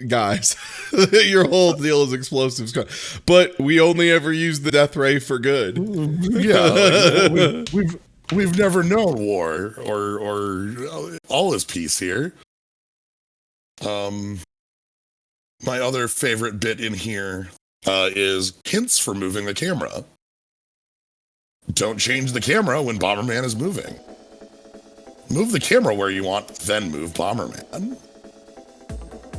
guys. Your whole deal is explosives. But we only ever use the death ray for good. Yeah, like, we've never known war or all is peace here. My other favorite bit in here is hints for moving the camera. Don't change the camera when Bomberman is moving. Move the camera where you want, then move Bomberman.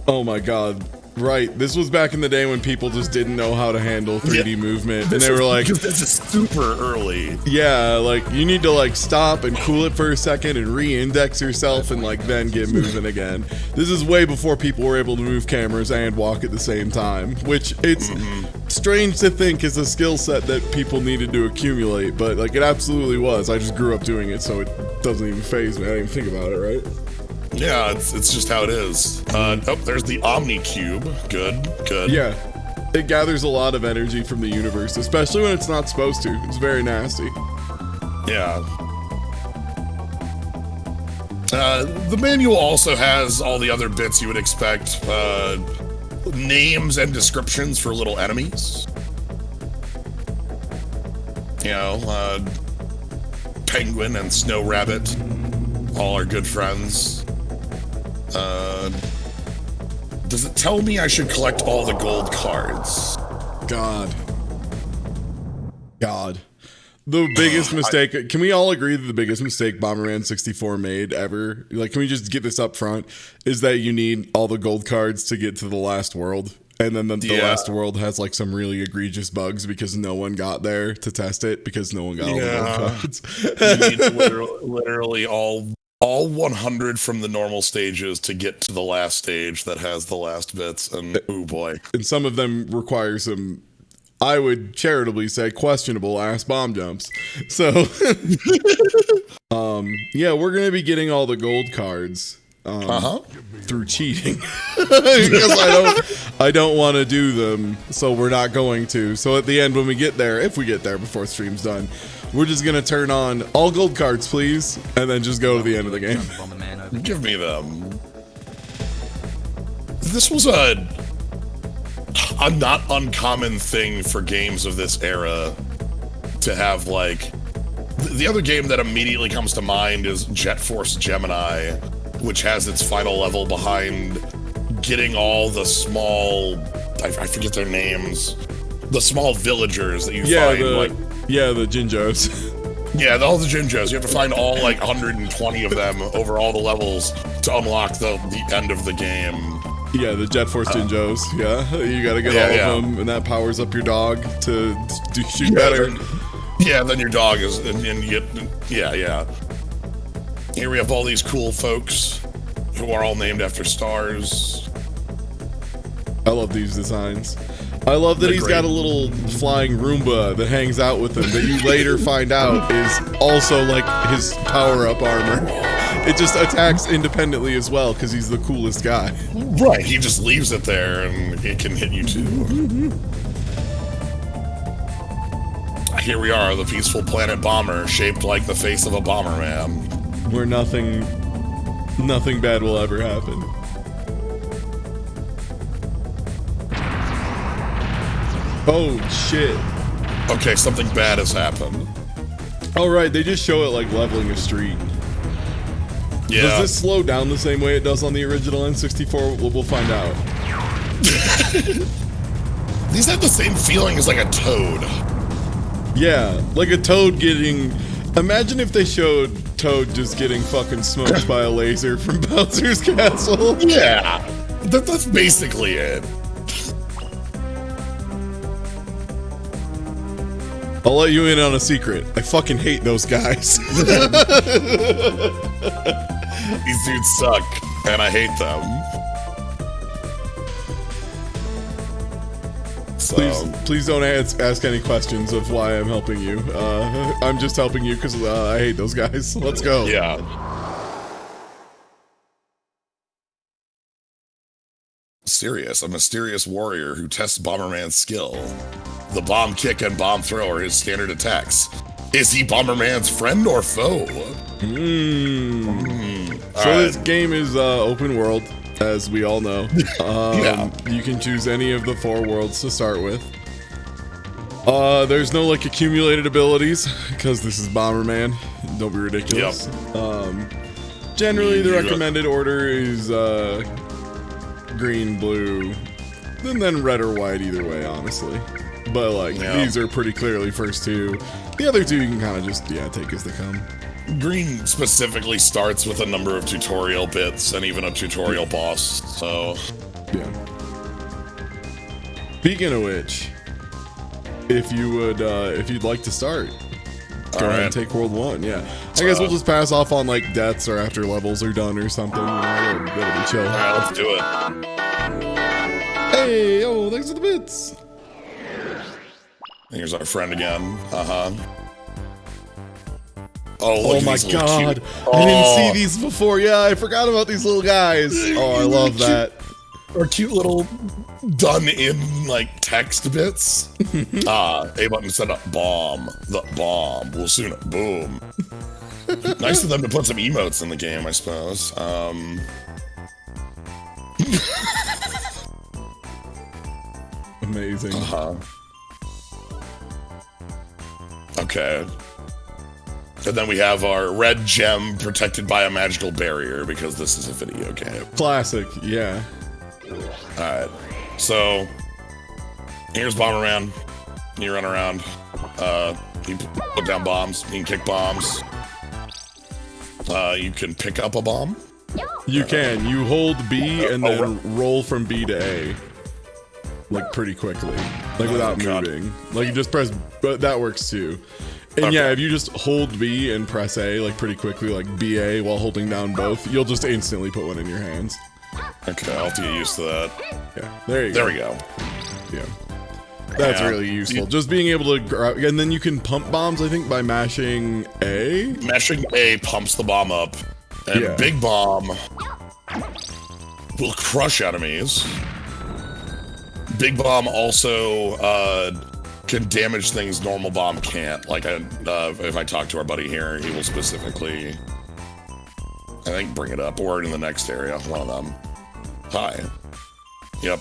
Oh my god. Right. This was back in the day when people just didn't know how to handle 3D movement. And they were like, because this is super early. Yeah, like you need to like stop and cool it for a second and re-index yourself and like then get moving again. This is way before people were able to move cameras and walk at the same time, which it's strange to think is a skill set that people needed to accumulate, but like it absolutely was. I just grew up doing it, so it doesn't even faze me. I didn't even think about it, right? Yeah, it's just how it is. Oh, there's the Omni Cube. Good. Yeah. It gathers a lot of energy from the universe, especially when it's not supposed to. It's very nasty. Yeah. The manual also has all the other bits you would expect. Names and descriptions for little enemies. You know, Penguin and Snow Rabbit. All are good friends. Does it tell me I should collect all the gold cards? God. The biggest mistake, can we all agree that the biggest mistake Bomberman 64 made ever, like, can we just get this up front, is that you need all the gold cards to get to the last world? And then the last world has, like, some really egregious bugs because no one got there to test it because no one got all the gold cards. You need literally all 100 from the normal stages to get to the last stage that has the last bits, and oh boy. And some of them require some, I would charitably say, questionable ass bomb jumps. So, yeah, we're going to be getting all the gold cards through cheating. Because I don't want to do them, so we're not going to. So at the end, when we get there, if we get there before stream's done, we're just going to turn on all gold cards, please, and then just go to the end of the game. Give me them. This was a not uncommon thing for games of this era to have, like, the other game that immediately comes to mind is Jet Force Gemini, which has its final level behind getting all the small, I forget their names, the small villagers that you find, the Jinjos. Yeah, all the Jinjos. You have to find all, like, 120 of them over all the levels to unlock the end of the game. Yeah, the Jet Force Jinjos. Yeah, you gotta get all of them, and that powers up your dog to shoot better. Then your dog is, and you get, yeah. Here we have all these cool folks who are all named after stars. I love these designs. I love that he's got a little flying Roomba that hangs out with him that you later find out is also like his power-up armor. It just attacks independently as well because he's the coolest guy. Right, he just leaves it there and it can hit you too. Here we are, the peaceful planet Bomber, shaped like the face of a Bomberman. Where nothing bad will ever happen. Oh, shit. Okay, something bad has happened. Oh, right, they just show it like leveling a street. Yeah. Does this slow down the same way it does on the original N64? We'll find out. These have the same feeling as like a Toad. Yeah, like a Toad getting... Imagine if they showed Toad just getting fucking smoked by a laser from Bowser's Castle. Yeah, that's basically it. I'll let you in on a secret. I fucking hate those guys. These dudes suck, and I hate them. So. Please don't ask any questions of why I'm helping you. I'm just helping you because I hate those guys. Let's go. Yeah. Sirius, a mysterious warrior who tests Bomberman's skill. The bomb kick and bomb throw are his standard attacks. Is he Bomberman's friend or foe? So this game is open world. as we all know. Yeah. You can choose any of the 4 worlds to start with. There's no like accumulated abilities because this is Bomberman. Don't be ridiculous. Generally, the recommended order is green, blue, and then red or white either way, honestly. But like these are pretty clearly first 2. The other 2 you can kind of just take as they come. Green specifically starts with a number of tutorial bits and even a tutorial boss. So yeah. Speaking of which, if you would, if you'd like to start, go ahead and take World 1. Yeah, I guess we'll just pass off on like deaths or after levels are done or something. You know, that'll be chill. All right, let's do it. Hey, oh, thanks for the bits. Here's our friend again. Oh, oh my god! I didn't see these before. Yeah, I forgot about these little guys. Oh, I love that. Or cute little done in like text bits. A button set up bomb. The bomb will soon boom. Nice of them to put some emotes in the game, I suppose. Amazing. Okay. And then we have our red gem protected by a magical barrier because this is a video game. Classic, yeah. Alright. So, here's Bomberman. You run around. You put down bombs. You can kick bombs. You can pick up a bomb. You can. You hold B and then roll from B to A. Like pretty quickly. Like without moving. Like you just press, but that works too. And yeah, if you just hold B and press A like pretty quickly, like BA while holding down both, you'll just instantly put one in your hands. Okay, I'll have to get used to that. Yeah, there you go. There we go. Yeah. That's really useful. Just being able to, and then you can pump bombs, I think, by mashing A. Mashing A pumps the bomb up, and Big Bomb will crush enemies. Big Bomb also can damage things normal bomb can't. Like, if I talk to our buddy here, he will specifically, I think, bring it up, or in the next area, one of them. Hi. Yep.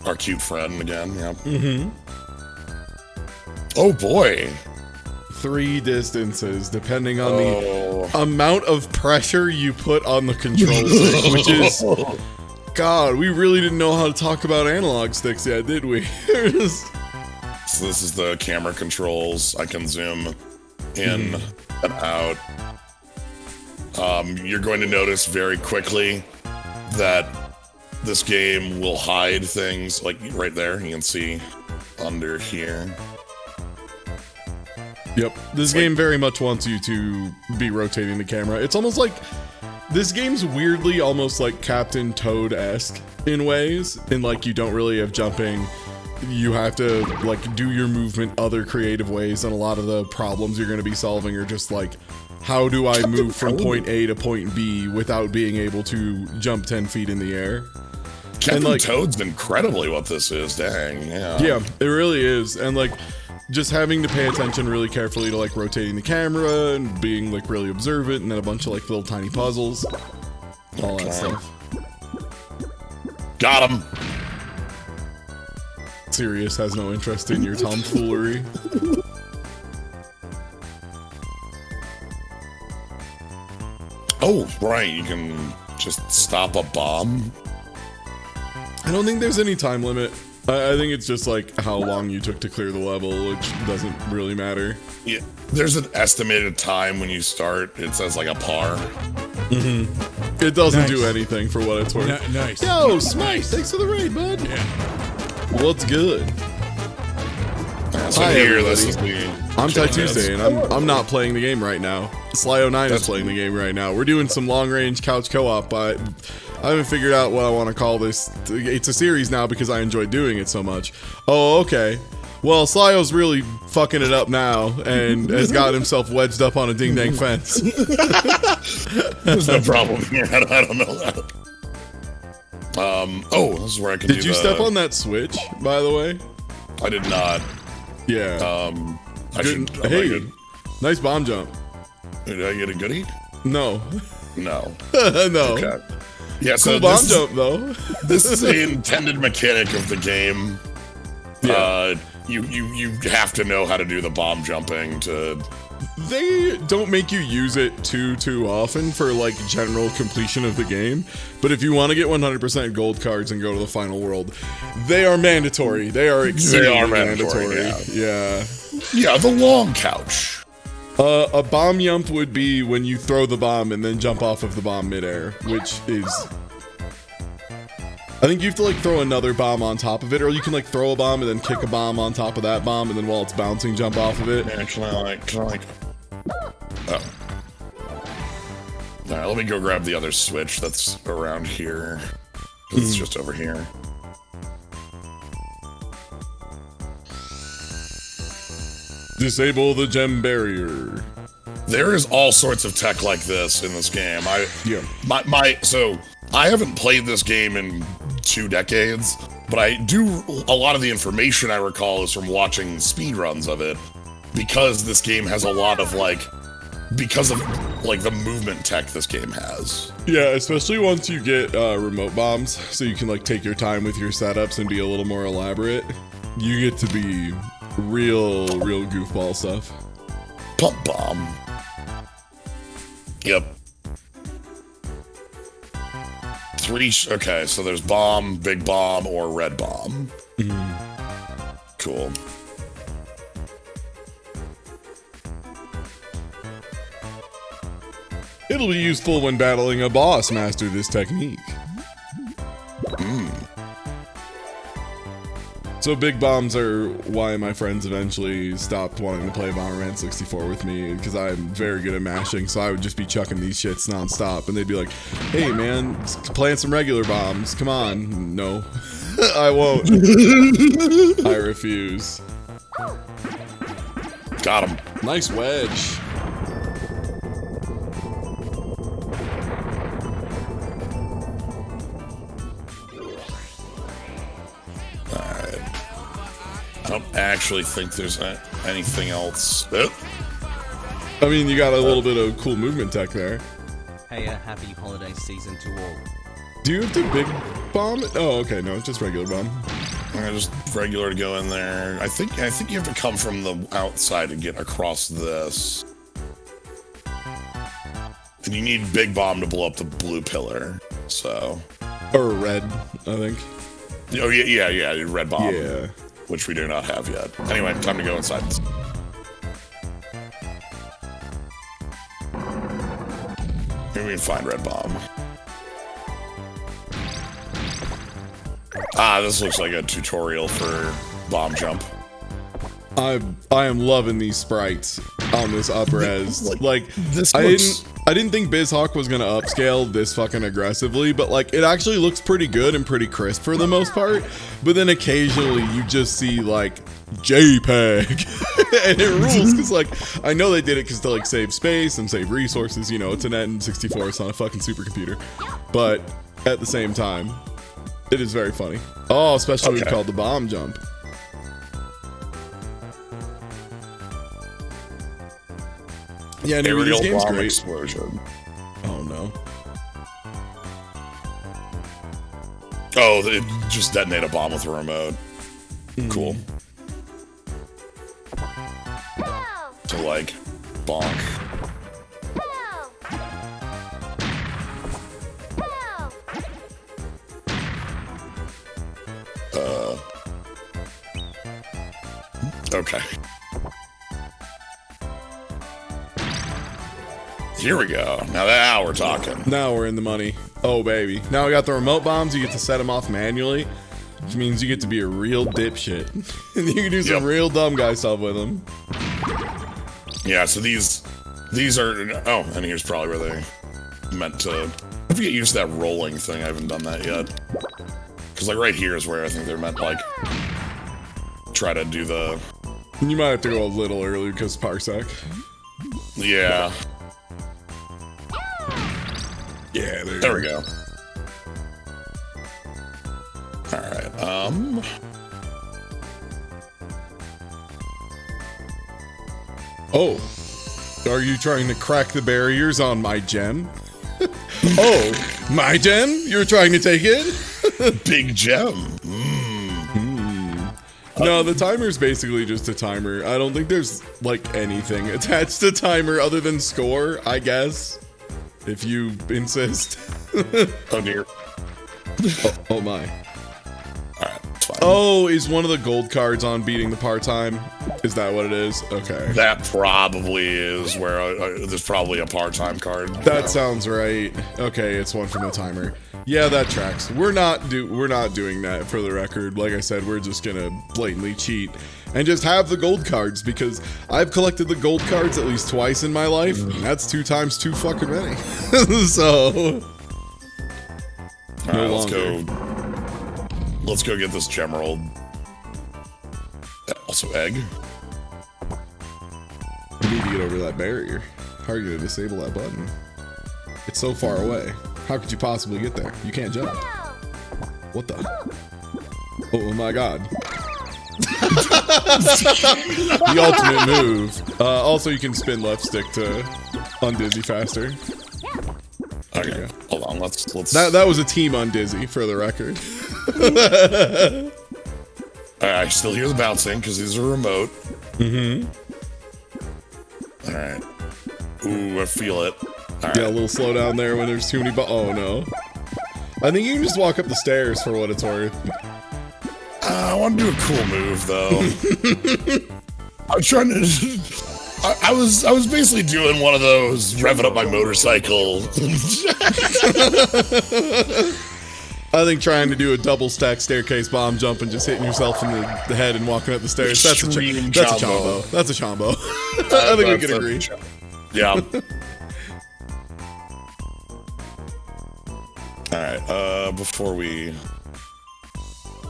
Our cute friend again, yep. Mm-hmm. Oh boy. 3 distances, depending on the amount of pressure you put on the control stick, which is... God, we really didn't know how to talk about analog sticks yet, did we? So this is the camera controls. I can zoom in and out. You're going to notice very quickly that this game will hide things, like right there. You can see under here. Yep, this game very much wants you to be rotating the camera. It's almost like... This game's weirdly almost like Captain Toad-esque in ways, in like you don't really have jumping. You have to like do your movement other creative ways, and a lot of the problems you're going to be solving are just like, how do I move from point A to point B without being able to jump 10 feet in the air? Captain like, Toad's incredibly what this is, dang, yeah. Yeah, it really is, and like, just having to pay attention really carefully to like rotating the camera and being like really observant, and then a bunch of like little tiny puzzles, all that stuff. Got him. Sirius has no interest in your tomfoolery. Oh, right, you can just stop a bomb. I don't think there's any time limit. I think it's just like how long you took to clear the level, which doesn't really matter. Yeah, there's an estimated time when you start. It says like a par. Mm-hmm. It doesn't do anything for what it's worth. Nice. Yo, Smite, thanks for the raid, bud. Yeah. What's good? So Hi, here, everybody. this is the... I'm Ty Tuesday, and I'm not playing the game right now. Slio9 is playing the game right now. We're doing some long-range couch co-op, but I haven't figured out what I want to call this. It's a series now because I enjoy doing it so much. Oh, okay. Well, Slio's really fucking it up now and has got himself wedged up on a ding-dang fence. There's no problem here. I don't know that. Oh, this is where I can Did you step on that switch, by the way? I did not. Yeah. I should... Hey, nice bomb jump. Did I get a goodie? No. No. No. Okay. Yeah, so Cool bomb jump though. This is the intended mechanic of the game. Yeah. You have to know how to do the bomb jumping to. They don't make you use it too often for like general completion of the game, but if you want to get 100% gold cards and go to the final world, they are mandatory. They are extremely mandatory. Yeah. Yeah, the long couch. A bomb jump would be when you throw the bomb and then jump off of the bomb midair, which is. I think you have to like throw another bomb on top of it, or you can like throw a bomb and then kick a bomb on top of that bomb, and then while it's bouncing, jump off of it. Yeah, can I like? Oh. Alright, let me go grab the other switch that's around here. It's just over here. Disable the gem barrier. There is all sorts of tech like this in this game. So I haven't played this game in 2 decades, but a lot of the information I recall is from watching speedruns of it, because this game has a lot of because of the movement tech this game has. Yeah, especially once you get remote bombs, so you can like take your time with your setups and be a little more elaborate. You get to be real goofball stuff. Pump bomb. Yep. Okay, so there's bomb, big bomb, or red bomb. Cool. It'll be useful when battling a boss. Master this technique. So big bombs are why my friends eventually stopped wanting to play Bomberman 64 with me, because I'm very good at mashing, so I would just be chucking these shits nonstop, and they'd be like, hey man, playing some regular bombs, come on. No, I won't. I refuse. Got him. Nice wedge. I don't actually think there's anything else. Oh. I mean, you got a little bit of cool movement tech there. Hey, happy holiday season to all. Do you have to big bomb? Oh, okay, no, it's just regular bomb. Just regular to go in there. I think you have to come from the outside to get across this. And you need big bomb to blow up the blue pillar. So. Or red, I think. Oh yeah, red bomb. Yeah. Which we do not have yet. Anyway, time to go inside. Maybe we can find red bomb. This looks like a tutorial for bomb jump. I am loving these sprites on this up-res. This I didn't think BizHawk was gonna upscale this fucking aggressively, but like it actually looks pretty good and pretty crisp for the most part. But then occasionally you just see like JPEG, and it rules because like I know they did it because to like save space and save resources. You know, it's an N64, it's not a fucking supercomputer. But at the same time, it is very funny. Oh, especially when called the bomb jump. Yeah, no, this game's great. Explosion. Oh no. Oh, it just detonate a bomb with a remote. Cool. To like bonk. Okay. Here we go. Now we're talking. Now we're in the money. Oh, baby. Now we got the remote bombs. You get to set them off manually, which means you get to be a real dipshit. And you can do some real dumb guy stuff with them. Yeah, so these are... Oh, and here's probably where they meant to... I have to get used to that rolling thing. I haven't done that yet. Because, like, right here is where I think they're meant, like... Try to do the... You might have to go a little early because Parsec. Yeah. Yeah, there we go. Alright, Oh. Are you trying to crack the barriers on my gem? Oh, my gem? You're trying to take it? Big gem. No, the timer's basically just a timer. I don't think there's, like, anything attached to timer other than score, I guess. If you insist. Oh, dear. Oh my. Alright, it's fine. Oh, is one of the gold cards on beating the part-time? Is that what it is? Okay. That probably is where there's probably a part-time card. That sounds right. Okay, it's one from the timer. Yeah, that tracks. We're not doing that for the record. Like I said, we're just gonna blatantly cheat and just have the gold cards because I've collected the gold cards at least twice in my life. And that's 2 times too fucking many. So Alright, let's go get this gem rolled. Also egg. You need to get over that barrier. How are you gonna disable that button? It's so far away. How could you possibly get there? You can't jump. What the? Oh my god. The ultimate move. Also, you can spin left stick to undizzy faster. Okay, hold on. Let's. That was a team undizzy for the record. I still hear the bouncing because these are remote. Mm-hmm. All right. Ooh, I feel it. All Yeah, a right. little slow down there when there's too many. Oh no. I think you can just walk up the stairs for what it's worth. I want to do a cool move though. I'm trying to. I was basically doing one of those revving up my motorcycle. I think trying to do a double stack staircase bomb jump and just hitting yourself in the head and walking up the stairs, that's a chombo. That's a chombo. I think we can agree. Yeah. Alright, before we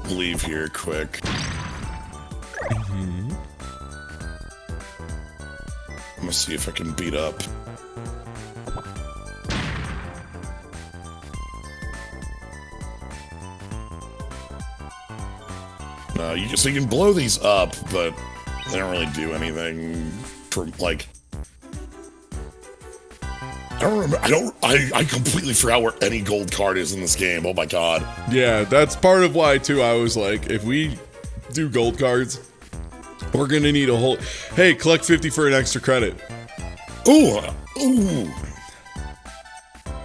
leave here quick. I'm gonna see if I can beat up. No, so you can blow these up, but they don't really do anything for, like... I don't remember, I completely forgot where any gold card is in this game, oh my god. Yeah, that's part of why, too, I was like, if we do gold cards, we're gonna need a whole... Hey, collect 50 for an extra credit. Ooh, ooh.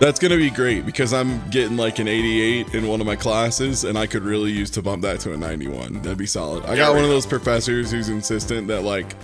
That's gonna be great, because I'm getting like an 88 in one of my classes, and I could really use to bump that to a 91. That'd be solid. I got one of those professors who's insistent that like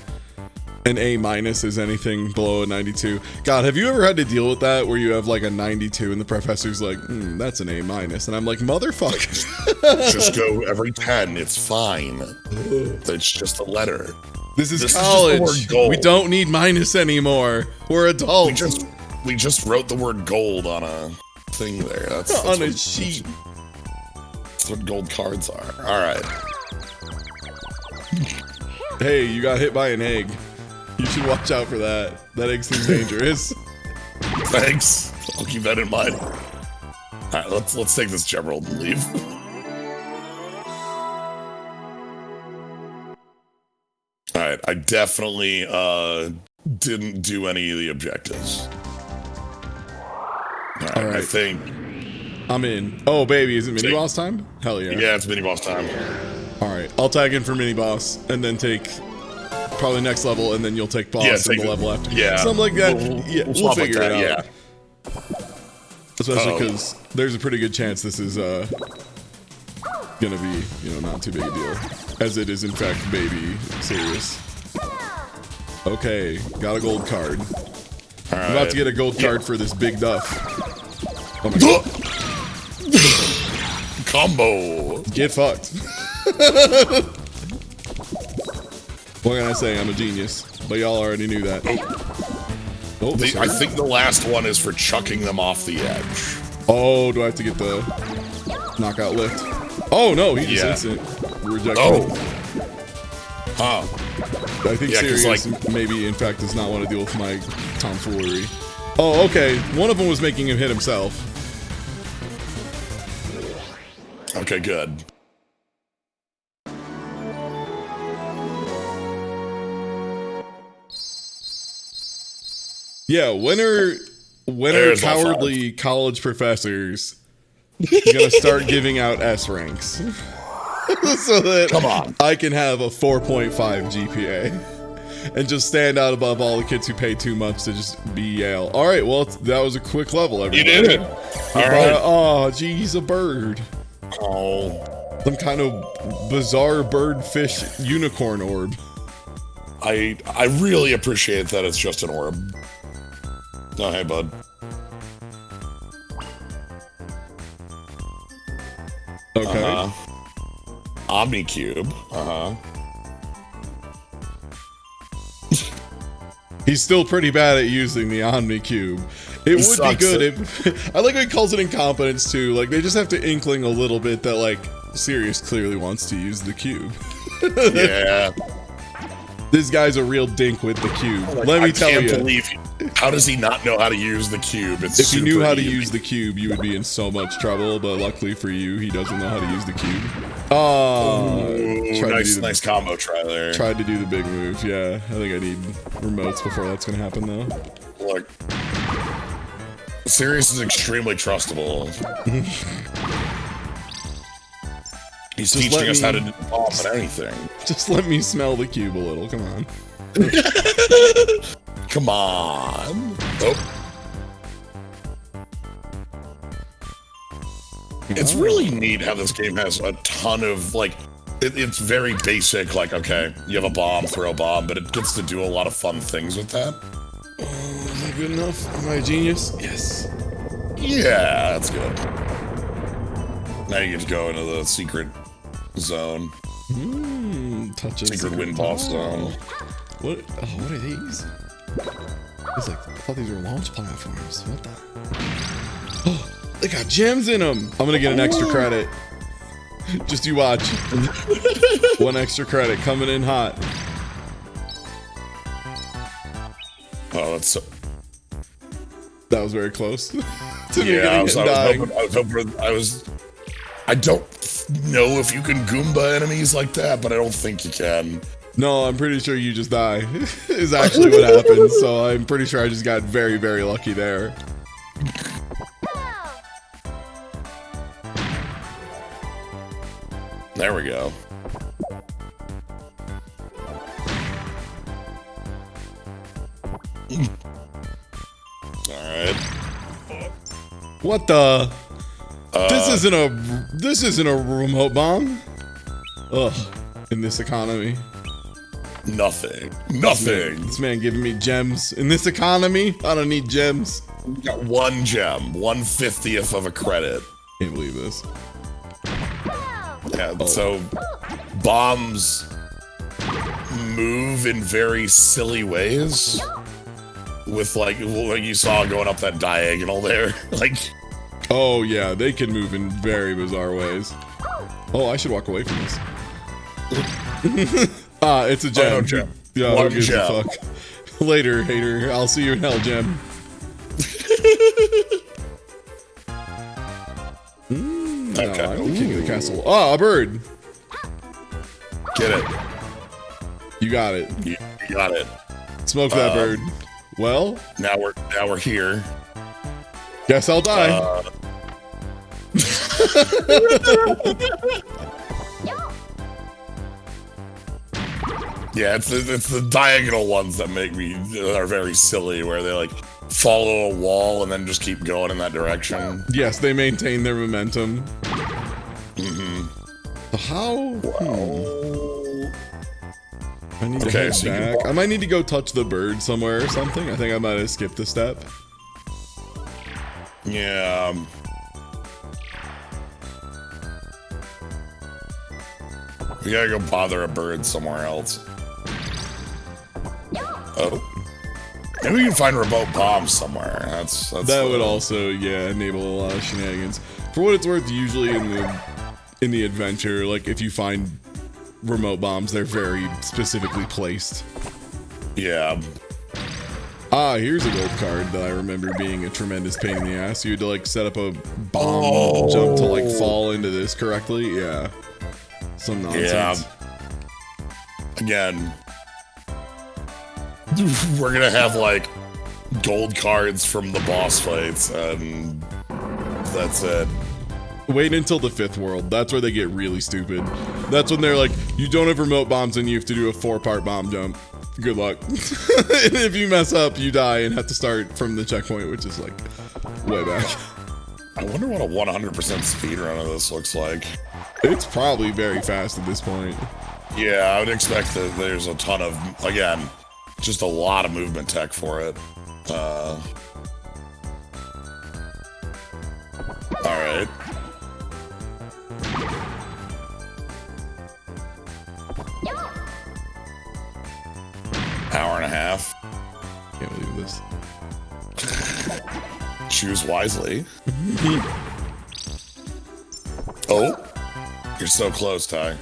an A- is anything below a 92. God, have you ever had to deal with that where you have like a 92 and the professor's like, that's an A-, and I'm like, motherfucker. Just go every 10, it's fine. It's just a letter. This is This is college. just the word gold. We don't need minus anymore. We're adults. We just wrote the word gold on a thing there. That's on a sheet. That's what gold cards are. Alright. Hey, you got hit by an egg. You should watch out for that. That egg seems dangerous. Thanks. I'll keep that in mind. Alright, let's take this gem roll and leave. Alright, I definitely didn't do any of the objectives. All right. I think I'm in. Oh baby, is it mini boss time? Hell yeah. Yeah, it's mini boss time. Alright, I'll tag in for mini boss and then take probably next level, and then you'll take boss in the level after. Yeah. Something like that. We'll figure it out. Yeah. Especially because there's a pretty good chance this is gonna be, not too big a deal. As it is in fact baby serious. Okay, got a gold card. I'm about to get a gold card for this big duff. Oh my god. Combo. Get fucked. What can I say? I'm a genius. But y'all already knew that. Oh, I think the last one is for chucking them off the edge. Oh, do I have to get the knockout lift? Oh no, he just instant rejection. Oh. Huh. I think Sirius maybe in fact does not want to deal with my tomfoolery. Oh, okay. One of them was making him hit himself. Okay, good. Yeah, when are When There's are all cowardly college professors gonna start giving out S ranks so that Come on. I can have a 4.5 GPA and just stand out above all the kids who pay 2 months to just be Yale? All right, well, that was a quick level. Everybody. You did it. All right. Oh, geez, a bird. Oh, Some kind of bizarre bird fish unicorn orb. I really appreciate that it's just an orb. Oh, hey, bud. Okay. Omnicube. He's still pretty bad at using the Omnicube. It would be good if... I like how he calls it incompetence, too. Like, they just have to inkling a little bit that, like, Sirius clearly wants to use the cube. Yeah. This guy's a real dink with the cube. Like, Let me I tell can't you. believe how does he not know how to use the cube? It's If you knew super how to easy. use the cube, you would be in so much trouble, but luckily for you, he doesn't know how to use the cube. Oh, Ooh, nice combo try there. Tried to do the big move, yeah. I think I need remotes before that's gonna happen, though. Look. Sirius is extremely trustable. He's Just teaching let us me- how to do bomb and anything. Just let me smell the cube a little, come on. Come on. Oh. It's really neat how this game has a ton of, like, it's very basic, like, okay, you have a bomb, throw a bomb, but it gets to do a lot of fun things with that. Oh, is that good enough? Am I a genius? Yes. Yeah, that's good. Now you get to go into the secret zone. Touches. Secret wind boss zone. What? Oh, what are these? It's like, I thought these were launch platforms. What the? Oh, they got gems in them. I'm gonna get an extra credit. Just you watch. One extra credit coming in hot. Oh, that's so... That was very close. to me Yeah, getting hit and dying. I don't know if you can Goomba enemies like that, but I don't think you can. No, I'm pretty sure you just die. Is actually what happened. So I'm pretty sure I just got very, very lucky there. There we go. Alright. What the? This isn't a remote bomb. Ugh. In this economy. Nothing. This man giving me gems. In this economy, I don't need gems. Got one gem, 1/50th of a credit. Can't believe this. Yeah, so bombs move in very silly ways. With like you saw going up that diagonal there. Like, Oh yeah, they can move in very bizarre ways. Oh, I should walk away from this. It's a gem. Oh, no gem. Yeah, One who gives a gem. fuck? Later, hater. I'll see you in hell, gem. No, Okay. I'm the king of the castle. Oh, a bird. Get it. You got it. You got it. Smoke that bird. Well, Now we're here. guess I'll die. Yeah, it's the diagonal ones that are very silly, where they like follow a wall and then just keep going in that direction. Yes, they maintain their momentum. How? I need to Okay, head so you can back. walk- I might need to go touch the bird somewhere or something. I think I might have skipped a step. Yeah. We gotta go bother a bird somewhere else. Oh. Maybe we can find remote bombs somewhere. That's That would also, yeah, enable a lot of shenanigans. For what it's worth, usually in the adventure, like if you find remote bombs, they're very specifically placed. Yeah. Ah, here's a gold card that I remember being a tremendous pain in the ass. You had to like set up a bomb jump to like fall into this correctly. Yeah. Some nonsense. Again, we're gonna have like gold cards from the boss fights, and that's it. Wait until the 5th world. That's where they get really stupid. That's when they're like, you don't have remote bombs and you have to do a 4-part bomb jump. Good luck. And if you mess up, you die and have to start from the checkpoint, which is like way back. I wonder what a 100% speedrun of this looks like. It's probably very fast at this point. Yeah, I would expect that there's a ton of, again, just a lot of movement tech for it. Alright. Hour and a half. Can't believe this. Choose wisely. Oh, you're so close, Ty.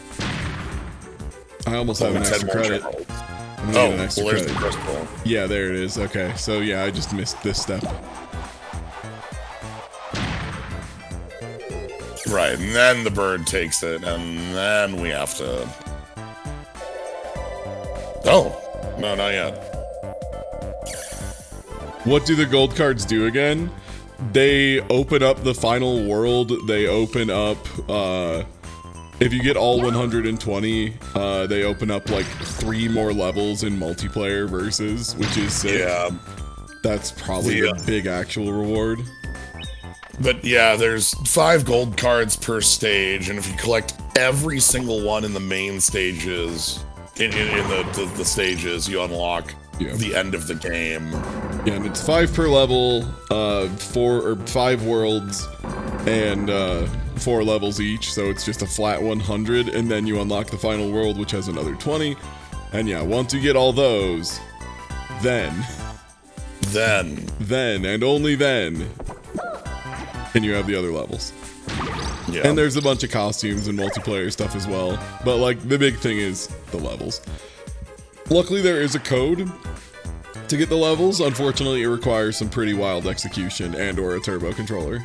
I almost have an extra credit. I'm gonna get an extra there's credit. the crystal. Yeah, there it is. Okay, so yeah, I just missed this step. Right, and then the bird takes it, and then we have to... Oh, no, not yet. What do the gold cards do again? They open up the final world. They open up, if you get all 120, they open up like 3 more levels in multiplayer versus, which is sick. Yeah. That's probably a big actual reward. But yeah, there's 5 gold cards per stage, and if you collect every single one in the main stages, in the stages, you unlock the end of the game. Yeah, and it's 5 per level, 5 worlds, and 4 levels each, so it's just a flat 100, and then you unlock the final world, which has another 20. And yeah, once you get all those, then, and only then, can you have the other levels. Yeah. And there's a bunch of costumes and multiplayer stuff as well, but like the big thing is the levels. Luckily there is a code to get the levels. Unfortunately, it requires some pretty wild execution and or a turbo controller.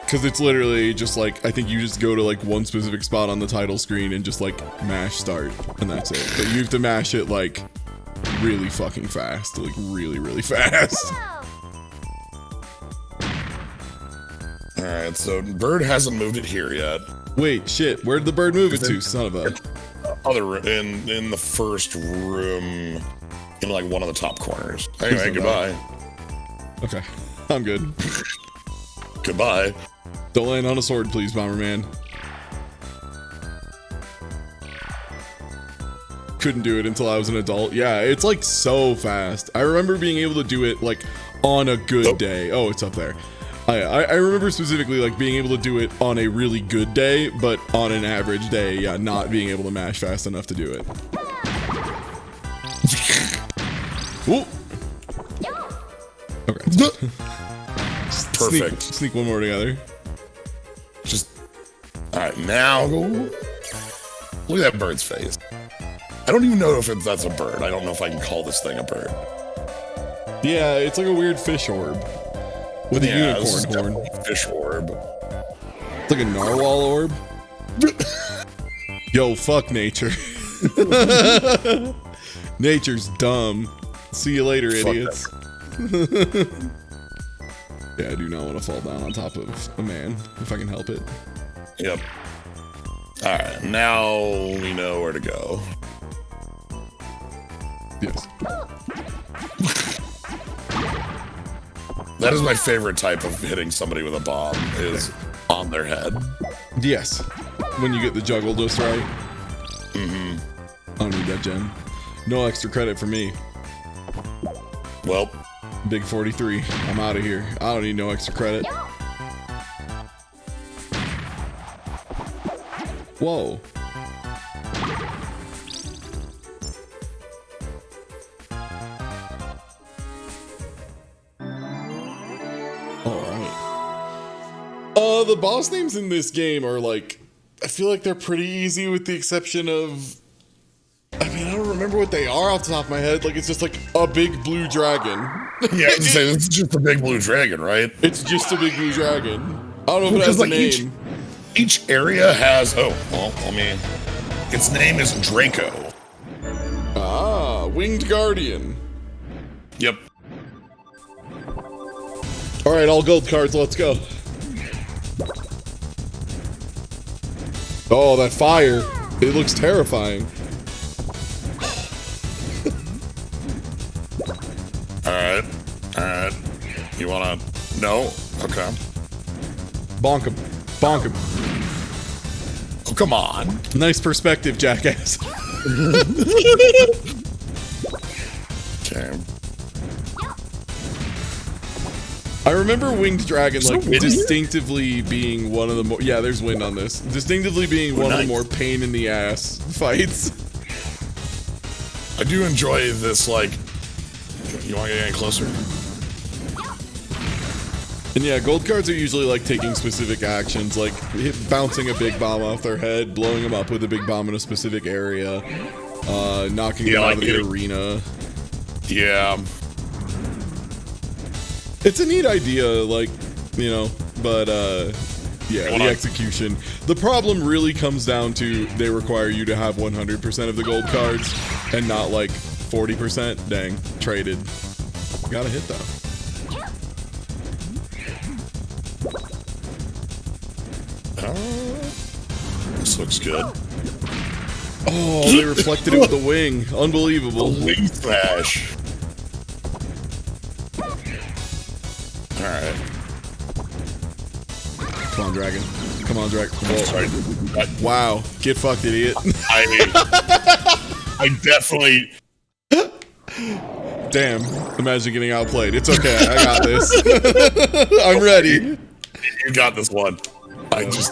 Because it's literally just like, I think you just go to like one specific spot on the title screen and just like mash start, and that's it. But you have to mash it like really fucking fast, like really, really fast. Alright, so bird hasn't moved it here yet. Wait, shit, where did the bird move it to, son of a... In the first room, in like one of the top corners. Anyway, goodbye. Okay, I'm good. Goodbye. Don't land on a sword, please, Bomberman. Couldn't do it until I was an adult. Yeah, it's like so fast. I remember being able to do it like on a good day. Oh, it's up there. I remember specifically like being able to do it on a really good day, but on an average day, yeah, not being able to mash fast enough to do it. Whoa. Okay. Perfect. Sneak one more together. Just... Alright, now go... Look at that bird's face. I don't even know if that's a bird. I don't know if I can call this thing a bird. Yeah, it's like a weird fish orb. With a unicorn horn. Fish orb. It's like a narwhal orb. Yo, fuck nature. Nature's dumb. See you later, idiots. Yeah, I do not want to fall down on top of a man, if I can help it. Yep. Alright, now we know where to go. Yes. That is my favorite type of hitting somebody with a bomb, is on their head. Yes. When you get the juggle just right. Mm-hmm. I don't need that gem. No extra credit for me. Well. Big 43. I'm out of here. I don't need no extra credit. Whoa. The boss names in this game are like, I feel like they're pretty easy with the exception of, I mean, I don't remember what they are off the top of my head. Like, it's just like a big blue dragon. Yeah, I was say, it's just a big blue dragon, right? It's just a big blue dragon. I don't know if it has a name. Each area has, its name is Draco. Ah, Winged Guardian. Yep. All right, all gold cards. Let's go. Oh, that fire! It looks terrifying. All right. You wanna? No. Okay. Bonk him. Bonk him. Oh, come on. Nice perspective, jackass. Okay. I remember Winged Dragon like wind distinctively being one of the more there's wind on this. Distinctively being one of the more pain in the ass fights. I do enjoy this, like, you wanna get any closer? And yeah, gold cards are usually like taking specific actions, like bouncing a big bomb off their head, blowing them up with a big bomb in a specific area, knocking them out of the arena. Yeah. It's a neat idea, like, you know, but yeah, the execution. The problem really comes down to they require you to have 100% of the gold cards and not like 40%. Dang, traded. Got a hit though. This looks good. Oh, they reflected it with the wing. Unbelievable. The wing smash. Alright. Come on, dragon. Come on, dragon. Sorry. Wow. Get fucked, idiot. I definitely... Damn. Imagine getting outplayed. It's okay. I got this. I'm ready. You got this one. I just...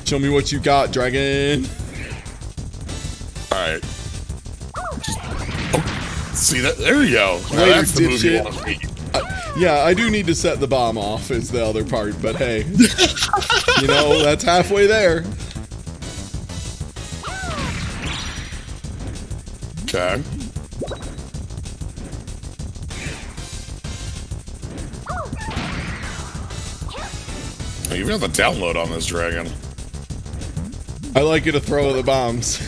Show me what you got, dragon. Alright. Oh, see that? There you go. Now Later, that's the move you dipshit. want to see. Yeah, I do need to set the bomb off is the other part, but hey. You know, that's halfway there. Okay. Oh, you got the download on this dragon. I like it to throw the bombs.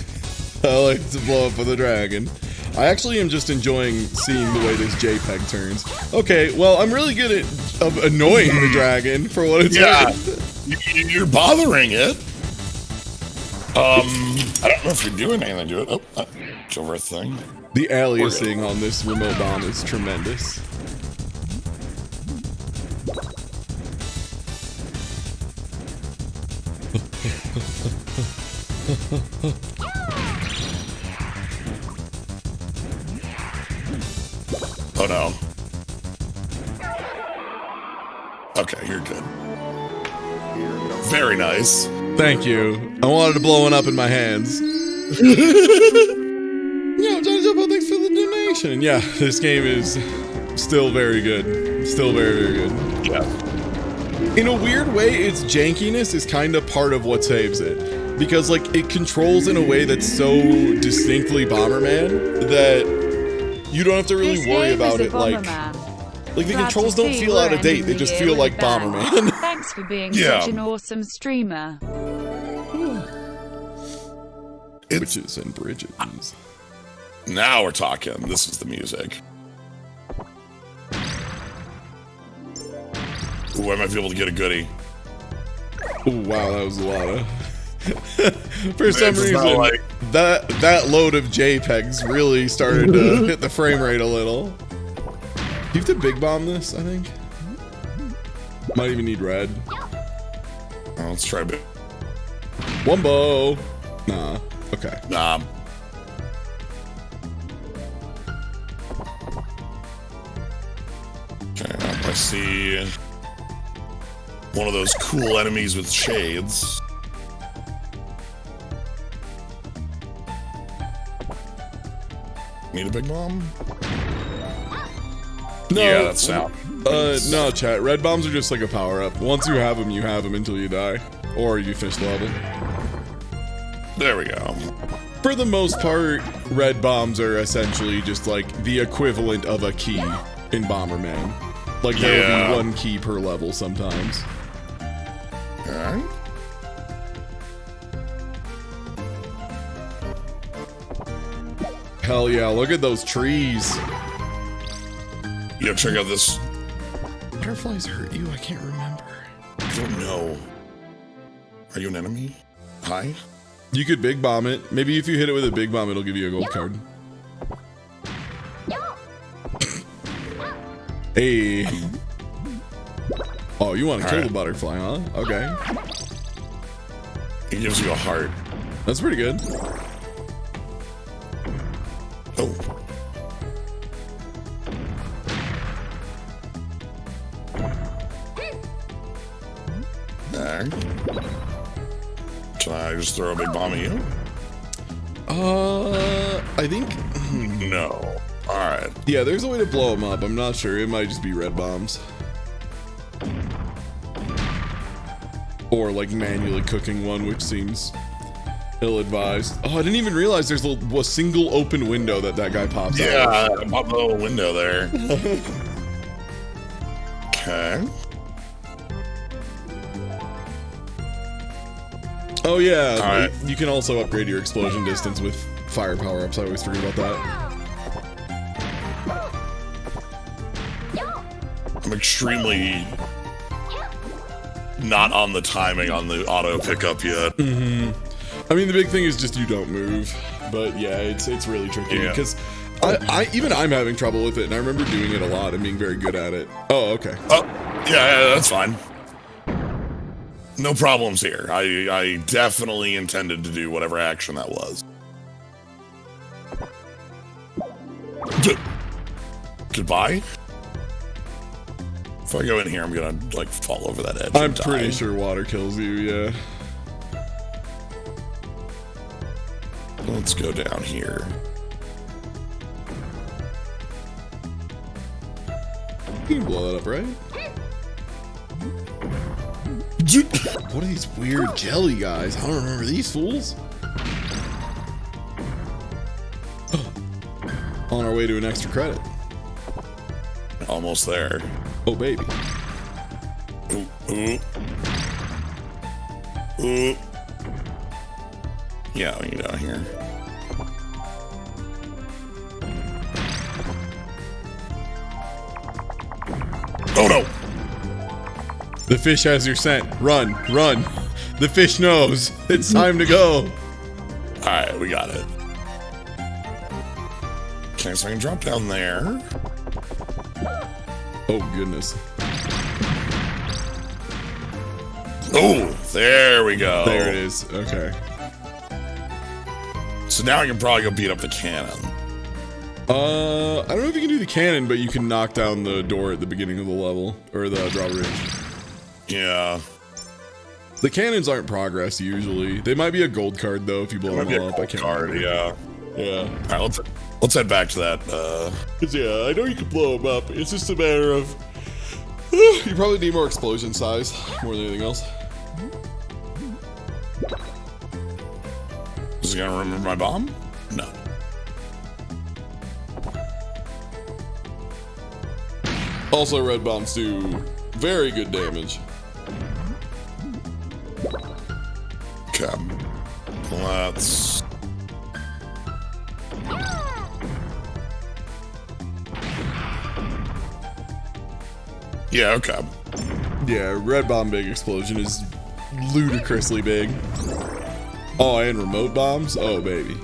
I like to blow up with a dragon. I actually am just enjoying seeing the way this JPEG turns. Okay, well, I'm really good at annoying the dragon for what it's worth. You're bothering it. I don't know if you're doing anything to it. Oh, it's over a thing. The aliasing on this remote bomb is tremendous. Oh no. Okay, you're good. Very nice. Thank you. I wanted to blow one up in my hands. Johnny Jumbo, thanks for the donation. Yeah, this game is still very good. Still very, very good. Yeah. In a weird way, its jankiness is kind of part of what saves it. Because, like, it controls in a way that's so distinctly Bomberman that you don't have to really worry about it, like the controls don't feel out of date, they just feel like Bomberman. Thanks for being such an awesome streamer. Witches and bridges. Now we're talking. This is the music. Ooh, I might be able to get a goodie. Ooh, wow, that was a lot of... For some reason, like... that load of JPEGs really started to hit the frame rate a little. You have to big bomb this, I think. Might even need red. Oh, let's try big. Wumbo. Nah. Okay. Nah. Okay, I see one of those cool enemies with shades. Need a big bomb? No, yeah, that's sound. No, chat. Red bombs are just like a power-up. Once you have them until you die. Or you finish the level. There we go. For the most part, red bombs are essentially just like the equivalent of a key in Bomberman. Like there will be one key per level sometimes. Alright. Hell yeah, look at those trees. Yeah, check out this. Butterflies hurt you? I can't remember. I don't know. Are you an enemy? Hi? You could big bomb it. Maybe if you hit it with a big bomb, it'll give you a gold card. Hey. Oh, you want to kill the butterfly, huh? Okay. It gives you a heart. That's pretty good. Oh. There. Can I just throw a big bomb at you? I think... No. Alright. Yeah, there's a way to blow them up. I'm not sure. It might just be red bombs. Or like manually cooking one, which seems ill-advised. Oh, I didn't even realize there's a single open window that guy pops out. Yeah, I popped a little window there. Okay. Oh yeah, right. You can also upgrade your explosion distance with fire power-ups. I always forget about that. I'm extremely not on the timing on the auto pickup yet. I mean, the big thing is just you don't move. But yeah, it's really tricky because even I'm having trouble with it, and I remember doing it a lot and being very good at it. Oh, okay. Oh, yeah, that's fine. No problems here. I definitely intended to do whatever action that was. Goodbye. If I go in here, I'm gonna like fall over that edge. I'm pretty sure water kills you, yeah. Let's go down here. You can blow that up, right? What are these weird jelly guys? I don't remember these fools. On our way to an extra credit. Almost there. Oh, baby. Ooh, ooh. Ooh. Yeah, we can go down here. Oh no! The fish has your scent. Run, run. The fish knows. It's time to go. Alright, we got it. Okay, so I can drop down there. Oh, goodness. Oh, there we go. There it is. Okay. So now I can probably go beat up the cannon. I don't know if you can do the cannon, but you can knock down the door at the beginning of the level, or the drawbridge. Yeah. The cannons aren't progress usually. They might be a gold card though if you blow them all up. I can't remember. Yeah. Yeah. All right, let's head back to that. 'Cause yeah, I know you can blow them up. It's just a matter of you probably need more explosion size more than anything else. Is it gonna remember my bomb? No. Also, red bombs do very good damage. Okay. Let's. Yeah, okay. Yeah, red bomb big explosion is ludicrously big. Oh, and remote bombs? Oh, baby.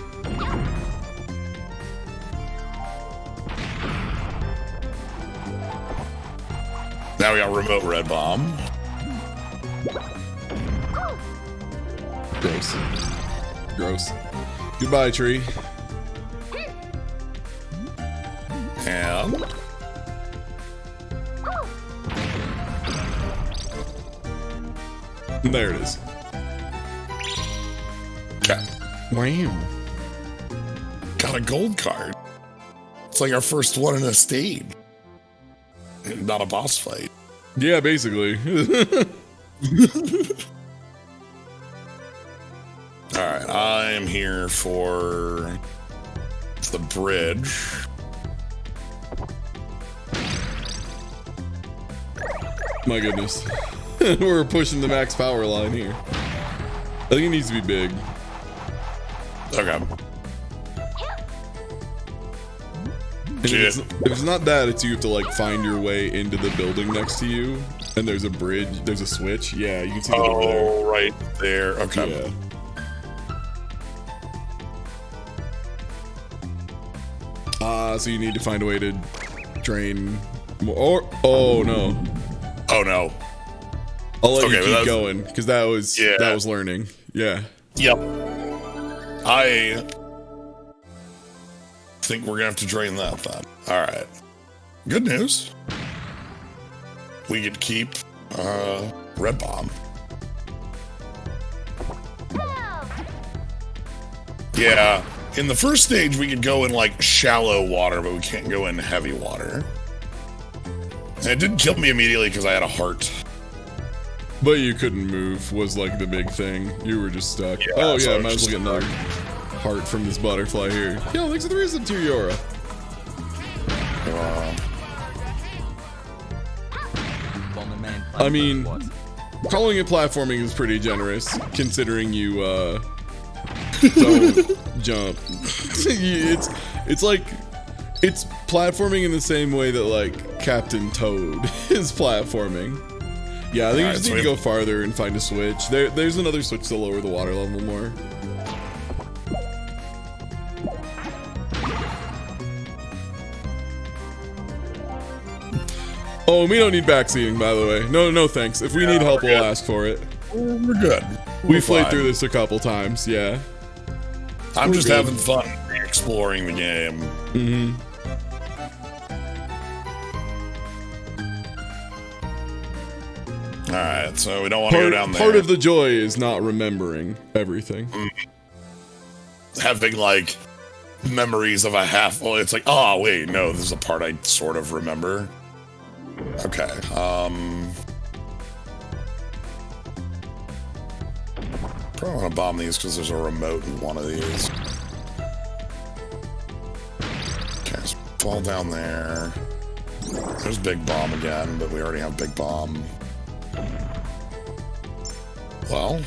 Now we got remote red bomb. Gross. Gross. Goodbye, tree. And there it is. okay. Wham. Got a gold card. It's like our first one in a stage. Not a boss fight. Yeah, basically. Alright, I am here for the bridge. My goodness. We're pushing the max power line here. I think it needs to be big. Okay. And if it's not that, it's you have to like find your way into the building next to you, and there's a bridge, there's a switch. Yeah, you can see that over there. Oh, right there. Okay. Yeah. So you need to find a way to drain more. Or, oh no. Oh no. I'll let you keep going because that was learning. Yeah. Yep. I think we're gonna have to drain that then. All right. Good news. We get to keep red bomb. Yeah. In the first stage, we could go in like shallow water, but we can't go in heavy water. And it didn't kill me immediately because I had a heart. But you couldn't move was like the big thing. You were just stuck. Yeah, oh so yeah, might as well get another heart from this butterfly here. Yo, thanks for the reason to Yora. Bomberman. I mean, calling it platforming is pretty generous, considering you don't jump. it's like it's platforming in the same way that like Captain Toad is platforming. Yeah, I think you just need to go farther and find a switch. There's another switch to lower the water level more. Oh, we don't need backseating, by the way. No thanks. If we need help, we'll ask for it. We're good. We played through this a couple times, yeah. I'm just having fun exploring the game. Mm-hmm. Alright, so we don't want to go down there. Part of the joy is not remembering everything. Having, like, memories of a half... Well, it's like, oh, wait, no, this is a part I sort of remember. Okay, probably want to bomb these because there's a remote in one of these. Okay, so fall down there. There's Big Bomb again, but we already have Big Bomb. Well...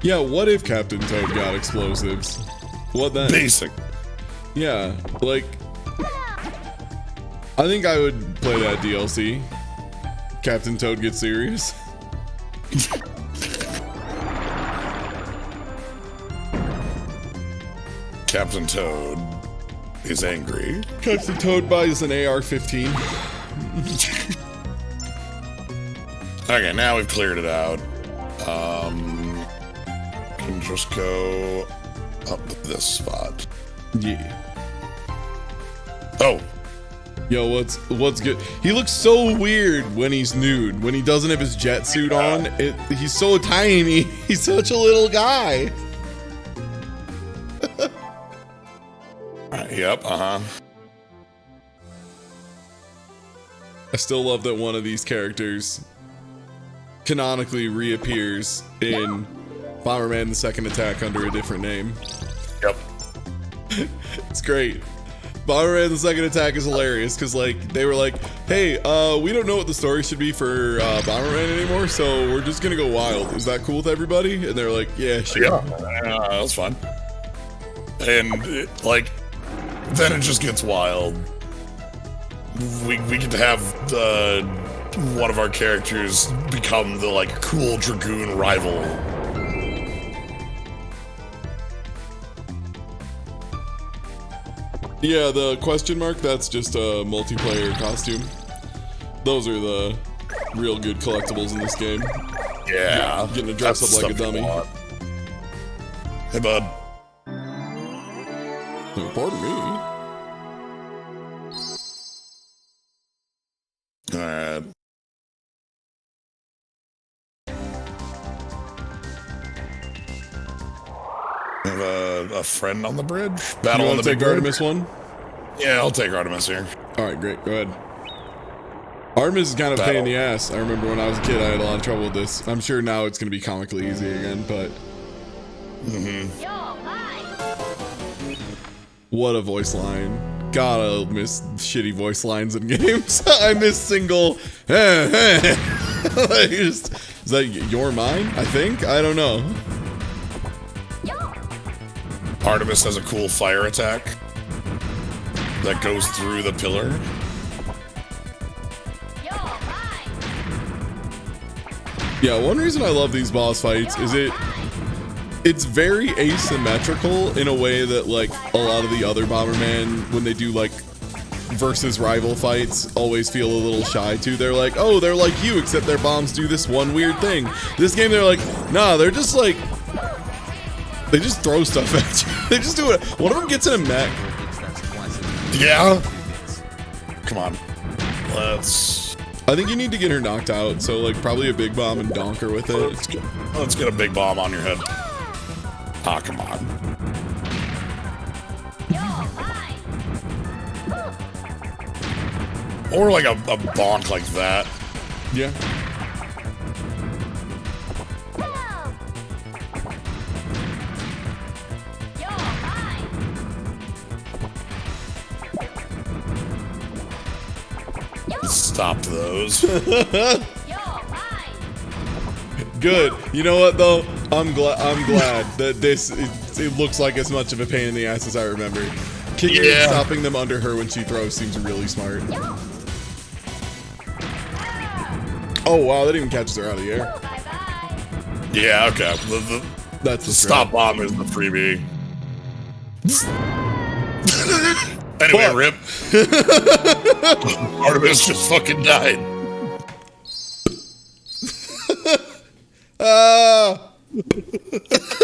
Yeah, what if Captain Toad got explosives? What then? Basic. Yeah, like... I think I would play that DLC. Captain Toad gets serious. Captain Toad is angry. Captain Toad buys an AR-15. Okay, now we've cleared it out. Can just go up this spot. Yeah. Oh. Yo, what's good? He looks so weird when he's nude. When he doesn't have his jet suit on, he's so tiny. He's such a little guy. Yep, I still love that one of these characters canonically reappears in Bomberman the Second Attack under a different name. Yep. It's great. Bomberman the Second Attack is hilarious because like they were like, hey, we don't know what the story should be for Bomberman anymore, so we're just gonna go wild. Is that cool with everybody? And they're like, yeah, sure. Yeah, that was fun. And then it just gets wild. We get to have one of our characters become the like cool Dragoon rival. Yeah, the question mark, that's just a multiplayer costume. Those are the real good collectibles in this game. Yeah. Getting to dress up like a dummy. Hey, bud. Oh, pardon me. Alright. I have a friend on the bridge. Battle on the big Artemis one? Yeah, I'll take Artemis here. Alright, great. Go ahead. Artemis is kind of a pain in the ass. I remember when I was a kid, I had a lot of trouble with this. I'm sure now it's going to be comically easy again, but... What a voice line. God, I miss shitty voice lines in games. I miss single... Is that your mine? I think? I don't know. Artemis has a cool fire attack that goes through the pillar. Yeah, one reason I love these boss fights is it's very asymmetrical in a way that like a lot of the other Bomberman, when they do like versus rival fights, always feel a little shy to. They're like, oh, they're like you, except their bombs do this one weird thing. This game, they're like, nah, they're just like, they just throw stuff at you. They just do it. One of them gets in a mech. Yeah. Come on. Let's I think you need to get her knocked out, so like probably a big bomb and donk her with it. let's get a big bomb on your head. Ah, come on. Or like a bonk like that. Yeah. Stop those. Good. You know what though? I'm glad that it looks like as much of a pain in the ass as I remember. Kicking and stopping them under her when she throws seems really smart. Oh wow, that even catches her out of the air. Yeah, okay. That's the stop bomb is the freebie. Anyway, rip. Artemis just fucking died.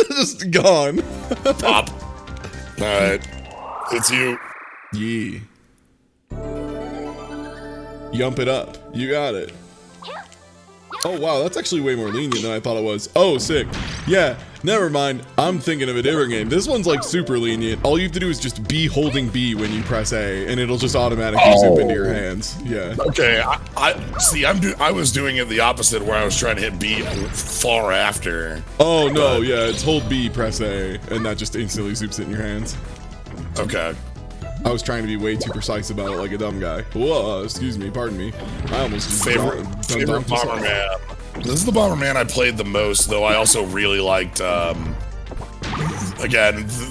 Just gone. Pop. Alright. It's you. Yee. Yump it up. You got it. Oh wow, that's actually way more lenient than I thought it was. Oh, sick. Yeah, never mind. I'm thinking of a different game. This one's like super lenient. All you have to do is just be holding B when you press A, and it'll just automatically zip into your hands. Yeah. Okay, I see. I was doing it the opposite, where I was trying to hit B far after. Oh no, yeah, it's hold B, press A, and that just instantly zips it in your hands. Okay. I was trying to be way too precise about it like a dumb guy. Whoa, excuse me, pardon me. I almost just favorite Bomberman. This is the Bomberman I played the most, though I also really liked, again,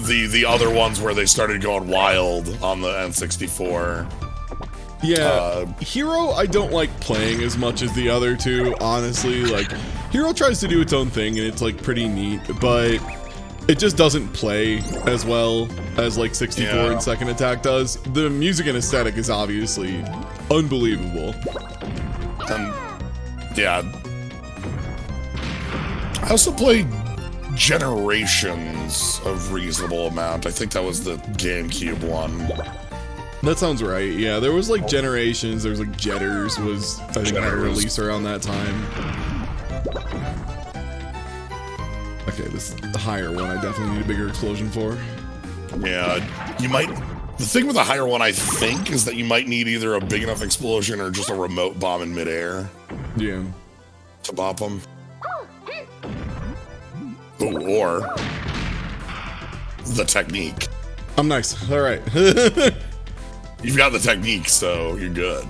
the other ones where they started going wild on the N64. Yeah, Hero I don't like playing as much as the other two, honestly. Like, Hero tries to do its own thing and it's like pretty neat, but it just doesn't play as well as like 64 and Second Attack does. The music and aesthetic is obviously unbelievable. Yeah. I also played Generations of reasonable amount. I think that was the GameCube one. That sounds right. Yeah, there was like Generations, there was like Jetters was, I think, had a release around that time. Okay, this is the higher one. I definitely need a bigger explosion for. Yeah, you might... The thing with the higher one, I think, is that you might need either a big enough explosion or just a remote bomb in midair. Yeah. To bop them. Ooh, or... the technique. I'm nice. All right. You've got the technique, so you're good.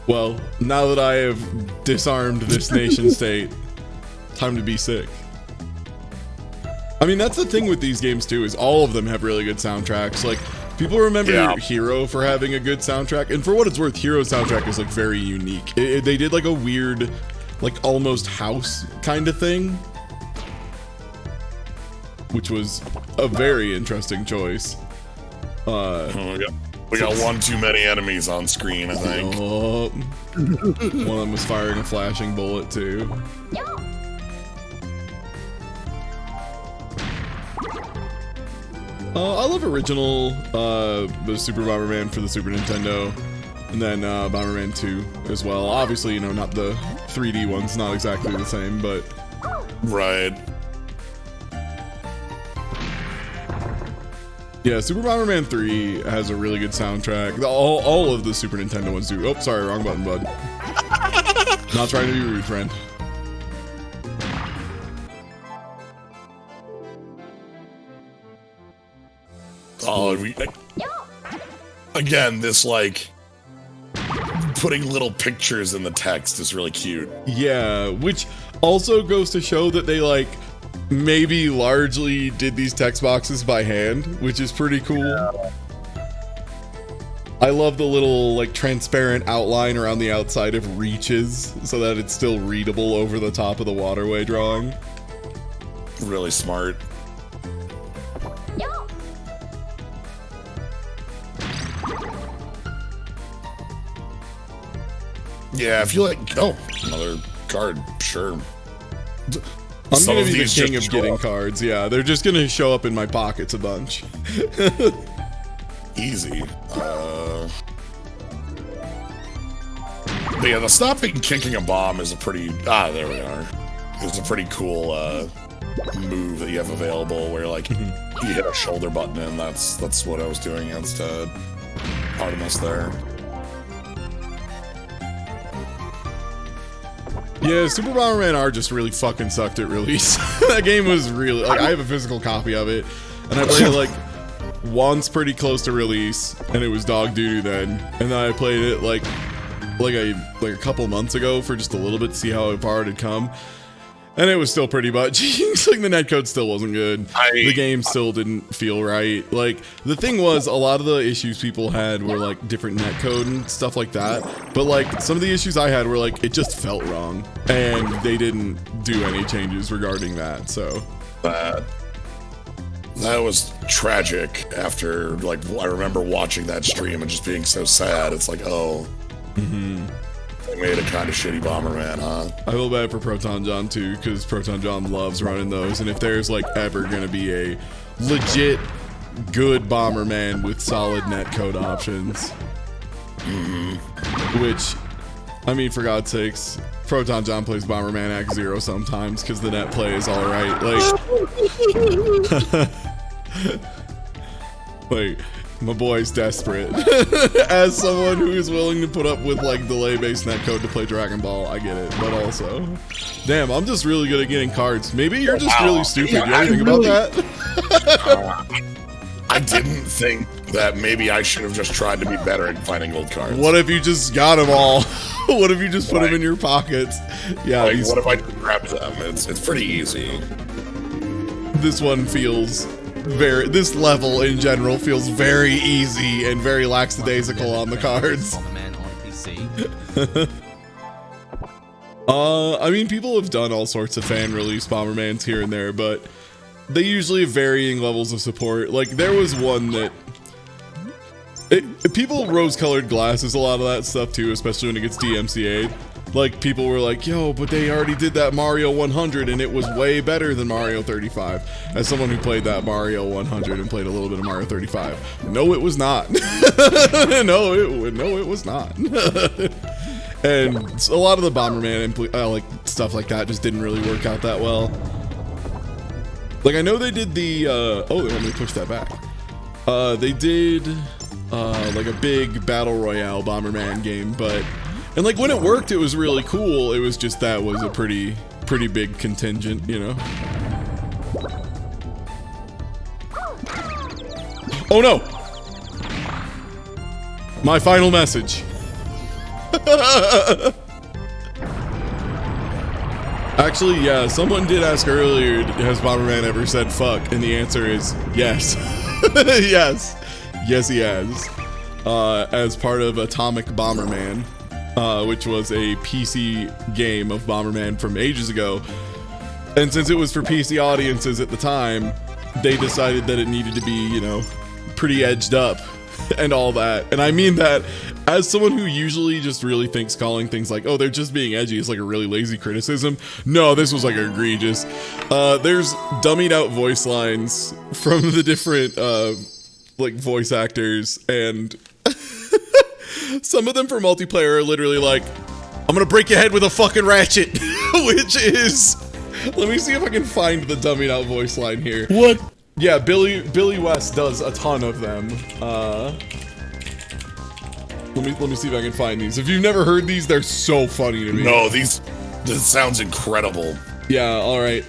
Well, now that I have disarmed this nation state, time to be sick. I mean, that's the thing with these games too, is all of them have really good soundtracks. Like, people remember Hero for having a good soundtrack, and for what it's worth, Hero's soundtrack is like very unique. They did like a weird, like almost house kind of thing, which was a very interesting choice. We got one too many enemies on screen, I think. One of them was firing a flashing bullet too. I love original the Super Bomberman for the Super Nintendo, and then Bomberman 2 as well. Obviously, you know, not the 3D ones, not exactly the same, but... Right. Yeah, Super Bomberman 3 has a really good soundtrack. All of the Super Nintendo ones do. Oh, sorry, wrong button, bud. Not trying to be rude, friend. Oh, again, this, like, putting little pictures in the text is really cute. Yeah, which also goes to show that they like maybe largely did these text boxes by hand, which is pretty cool. Yeah. I love the little like transparent outline around the outside of reaches so that it's still readable over the top of the waterway drawing. Really smart. Yeah, I feel like, oh, another card, sure. I'm gonna be the king of getting cards, yeah. They're just gonna show up in my pockets a bunch. Easy. But yeah, the stopping kicking a bomb is a pretty, there we are. It's a pretty cool move that you have available where like you hit a shoulder button, and that's what I was doing against Artemis there. Yeah, Super Bomberman R just really fucking sucked at release. That game was really, like, I have a physical copy of it, and I played it like once pretty close to release, and it was dog doo-doo then. And then I played it like a couple months ago for just a little bit to see how far it had come. And it was still pretty much, like the netcode still wasn't good. The game still didn't feel right. Like, the thing was, a lot of the issues people had were like different netcode and stuff like that. But like, some of the issues I had were like, it just felt wrong. And they didn't do any changes regarding that, so. That was tragic after, like, I remember watching that stream and just being so sad. It's like, oh. They made a kind of shitty Bomberman, huh? I feel bad for Proton John too, because Proton John loves running those, and if there's like ever gonna be a legit good Bomberman with solid netcode options, which, I mean, for God's sakes, Proton John plays Bomberman Act Zero sometimes because the net play is all right. Like, my boy's desperate. As someone who is willing to put up with like delay-based netcode to play Dragon Ball, I get it. But also, damn, I'm just really good at getting cards. Maybe you're just really stupid. You ever think about that? I didn't think that maybe I should have just tried to be better at finding gold cards. What if you just got them all? What if you just put them in your pockets? Yeah. Like, what if I just grabbed them? It's pretty easy. This one feels this level in general feels very easy and very lackadaisical on the cards. I mean, people have done all sorts of fan release Bombermans here and there, but they usually have varying levels of support. Like, there was one that people rose-colored glasses a lot of that stuff too, especially when it gets DMCA'd. Like, people were like, yo, but they already did that Mario 100 and it was way better than Mario 35. As someone who played that Mario 100 and played a little bit of Mario 35, no, it was not. No, it was not. And a lot of the Bomberman and like stuff like that just didn't really work out that well. Like, I know they did the, oh, let me push that back. They did like a big Battle Royale Bomberman game, but and like when it worked, it was really cool. It was just that was a pretty big contingent, you know? Oh no! My final message. Actually, yeah, someone did ask earlier, has Bomberman ever said fuck? And the answer is yes. Yes. Yes, he has. As part of Atomic Bomberman. Which was a PC game of Bomberman from ages ago. And since it was for PC audiences at the time, they decided that it needed to be, you know, pretty edged up and all that. And I mean that as someone who usually just really thinks calling things like, oh, they're just being edgy is like a really lazy criticism. No, this was like egregious. There's dummied out voice lines from the different like voice actors, and some of them for multiplayer are literally like, I'm gonna break your head with a fucking ratchet, which is, let me see if I can find the dummied out voice line here. What? Yeah, Billy West does a ton of them. Let me see if I can find these. If you've never heard these, they're so funny to me. No, this sounds incredible. Yeah, all right.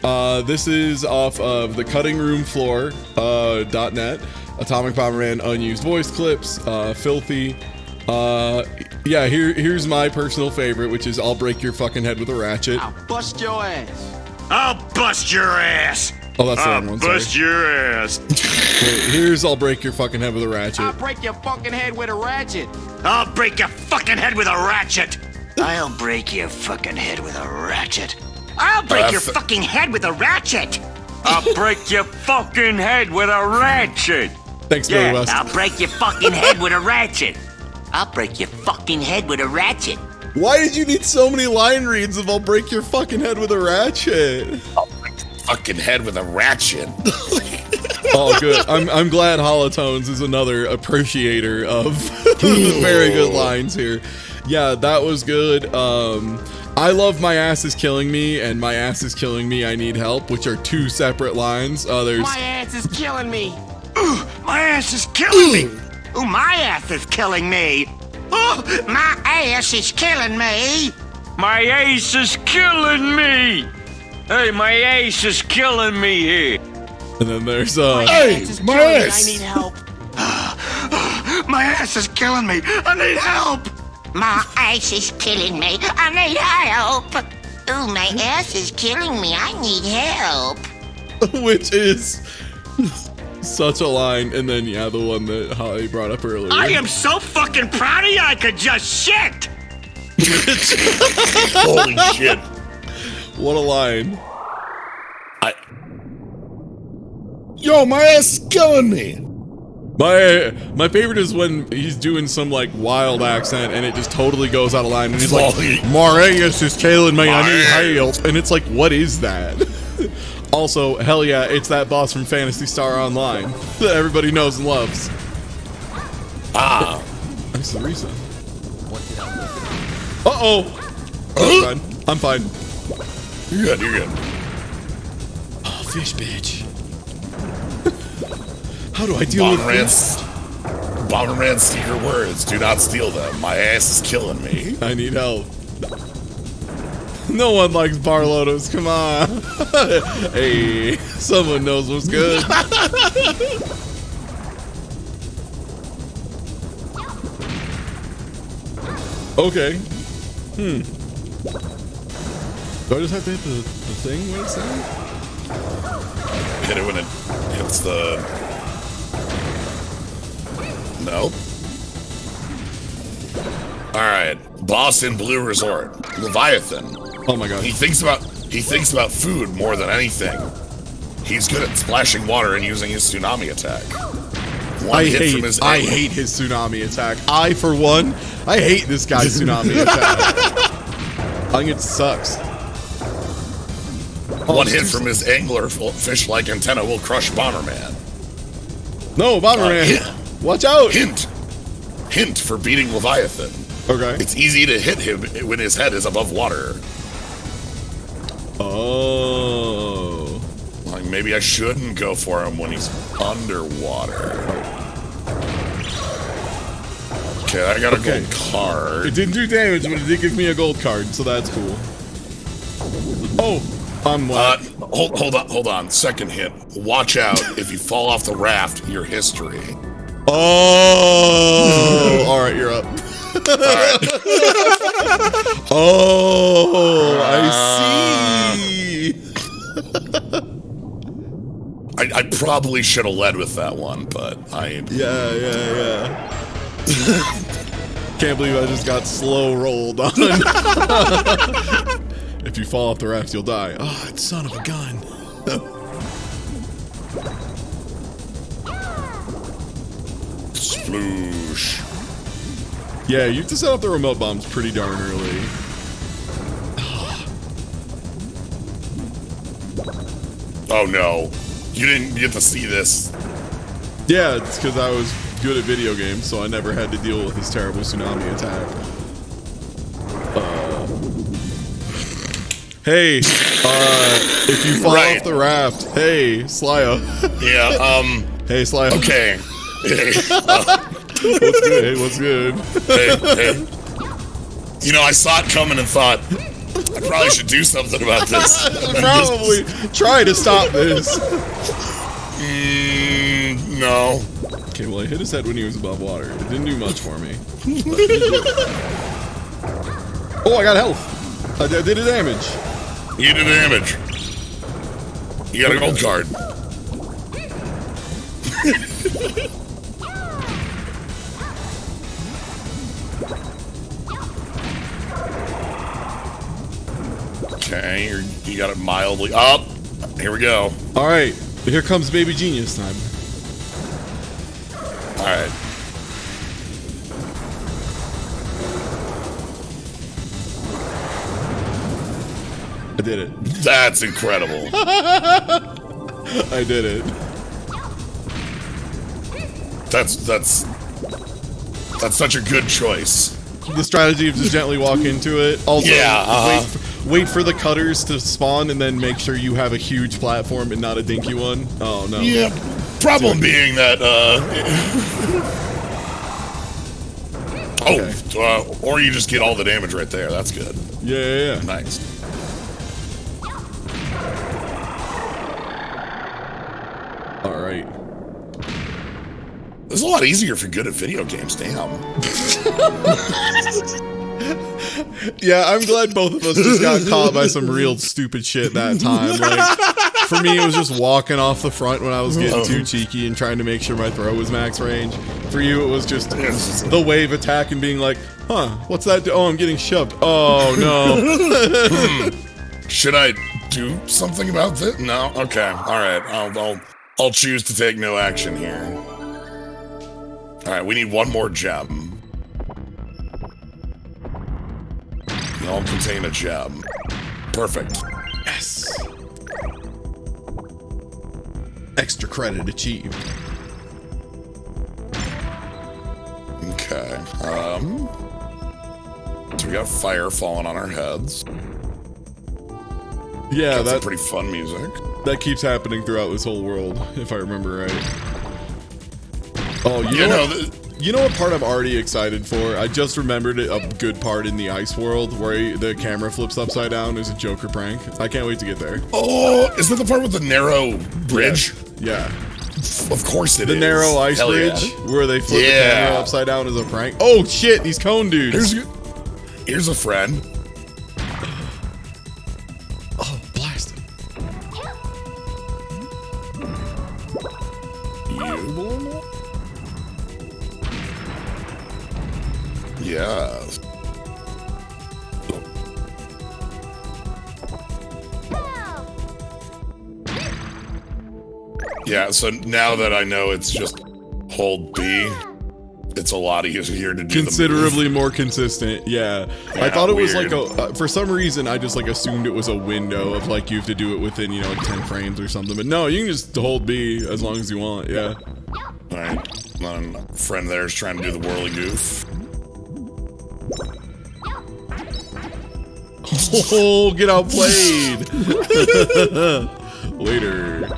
This is off of the cutting room floor .net. Atomic Bomberman unused voice clips, filthy. Yeah, here's my personal favorite, which is I'll break your fucking head with a ratchet. I'll bust your ass. I'll bust your ass. Oh, that's the wrong one. Bust Sorry. your ass. Here's I'll break your fucking head with a ratchet. I'll break your fucking head with a ratchet. I'll break your fucking head with a ratchet. I'll break your fucking head with a ratchet. I'll break your fucking head with a ratchet. I'll break your fucking head with a ratchet. Thanks, Billy West. I'll break your fucking head with a ratchet. I'll break your fucking head with a ratchet. Why did you need so many line reads of I'll break your fucking head with a ratchet? I'll break your fucking head with a ratchet. Oh, good. I'm glad Holotones is another appreciator of very good lines here. Yeah, that was good. I love my ass is killing me and my ass is killing me, I need help, which are two separate lines. There's My ass is killing me. My ass is killing me. Ooh, my ass is killing me. Oh, my ass is killing me. My ace is killing me. Hey, my ace is killing me here. and then there's My ass is my killing me. ass. I need help. My ass is killing me. I need help. My ass is killing me. I need help. Ooh, my ass is killing me. I need help. which is such a line. And then yeah, the one that Holly brought up earlier. I am so fucking proud of you, I could just shit. Holy shit. What a line. Yo, my ass is killing me. My favorite is when he's doing some like wild accent and it just totally goes out of line and he's like, Marius is killing me, I need help. And it's like, what is that? Also, hell yeah, it's that boss from Phantasy Star Online that everybody knows and loves. Ah. That's the reason. Uh-oh. I'm fine. I'm fine. You're good, you're good. Oh, fish bitch. How do I deal with this? Bomberman's secret words. Do not steal them. My ass is killing me. I need help. No one likes Barlotos, come on. Hey, someone knows what's good. Okay. Do I just have to hit the thing when it's there? Hit it when it hits the... No. Alright. Boss in Blue Resort. Leviathan. Oh my god. He thinks about food more than anything. He's good at splashing water and using his tsunami attack. I hate his tsunami attack. For one, I hate this guy's tsunami attack. I think it sucks. One hit from his angler fish-like antenna will crush Bomberman. No, Bomberman. Watch out. Hint for beating Leviathan. Okay. It's easy to hit him when his head is above water. Oh. Like, maybe I shouldn't go for him when he's underwater. Okay, I got a gold card. It didn't do damage, but it did give me a gold card, so that's cool. Oh, I'm wet. Hold on. Second hit. Watch out. If you fall off the raft, your history. Oh. All right, you're up. All right. Oh, I see. I probably should have led with that one, but I... Yeah. Can't believe I just got slow rolled on. If you fall off the raft, you'll die. Oh, it's son of a gun. Sploosh. Yeah, you have to set up the remote bombs pretty darn early. Oh no. You didn't get to see this. Yeah, it's because I was good at video games, so I never had to deal with his terrible tsunami attack. Hey, if you fall off the raft, hey, Slio. Yeah, Hey, Slio. okay. Hey, What's good? Hey, what's good? hey. You know, I saw it coming and thought, I probably should do something about this. Probably try to stop this. No. Okay, well, I hit his head when he was above water. It didn't do much for me. Oh, I got health. I did a damage. You did damage. You got a gold card. Okay, you got it mildly up. Here we go. All right, here comes baby genius time. All right. I did it. That's incredible. I did it. That's such a good choice. The strategy of just gently walk into it. Also, wait for the cutters to spawn and then make sure you have a huge platform and not a dinky one. Oh, no. Yeah. Problem being that, Okay. Or you just get all the damage right there. That's good. Yeah. Nice. All right. It's a lot easier if you're good at video games, damn. Yeah, I'm glad both of us just got caught by some real stupid shit that time. Like, for me, it was just walking off the front when I was getting too cheeky and trying to make sure my throw was max range. For you, it was just the wave attack and being like, huh, what's that? Oh, I'm getting shoved. Oh, no. Should I do something about this? No? Okay. All right. I'll choose to take no action here. All right, we need one more gem. They all contain a gem. Perfect. Yes. Extra credit achieved. Okay. So we got fire falling on our heads. Yeah, that's pretty fun music. That keeps happening throughout this whole world, if I remember right. Oh, you know what part I'm already excited for? I just remembered a good part in the ice world where the camera flips upside down is a Joker prank. I can't wait to get there. Oh, is that the part with the narrow bridge? Yeah. Of course it is. The narrow ice bridge where they flip the camera upside down as a prank. Oh shit, these cone dudes. Here's a friend. Oh, blast him. Yes. Yeah, so now that I know it's just hold B, it's a lot easier to do. Considerably more consistent, yeah. I thought it was weird. like for some reason, I just like assumed it was a window of like you have to do it within, you know, like 10 frames or something. But no, you can just hold B as long as you want, yeah. All right, my friend there is trying to do the whirly goof. Oh, get outplayed! Later.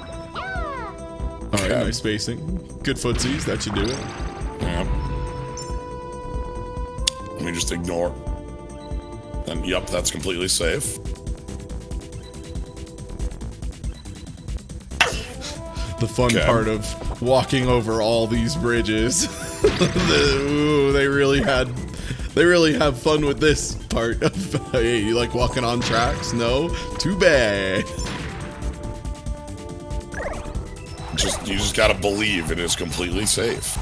Alright, nice spacing. Good footsies, that should do it. Yeah. Let me just ignore. And yep, that's completely safe. The fun part of walking over all these bridges. Ooh, they really have fun with this part of, hey, you like walking on tracks? No? Too bad. You just gotta believe it is completely safe.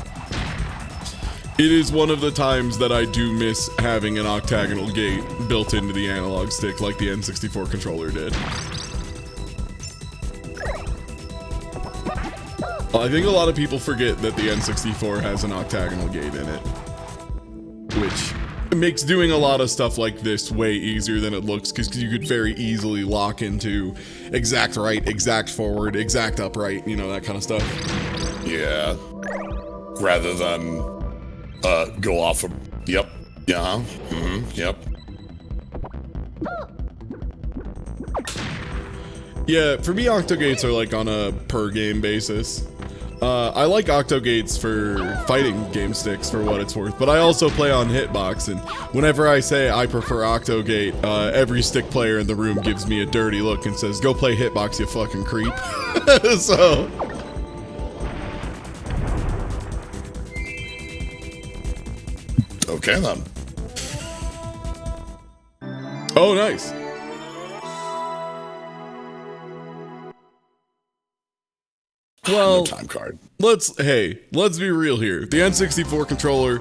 It is one of the times that I do miss having an octagonal gate built into the analog stick like the N64 controller did. I think a lot of people forget that the N64 has an octagonal gate in it, which makes doing a lot of stuff like this way easier than it looks, because you could very easily lock into exact right, exact forward, exact upright, you know, that kind of stuff. Yeah. Rather than go off of, yep, yeah, yep. Yeah, for me, octogates are like on a per game basis. I like octogates for fighting game sticks for what it's worth, but I also play on hitbox, and whenever I say I prefer octogate, every stick player in the room gives me a dirty look and says, "Go play hitbox, you fucking creep." So Okay, then. Oh, nice. Well, No time card. let's be real here. The N64 controller,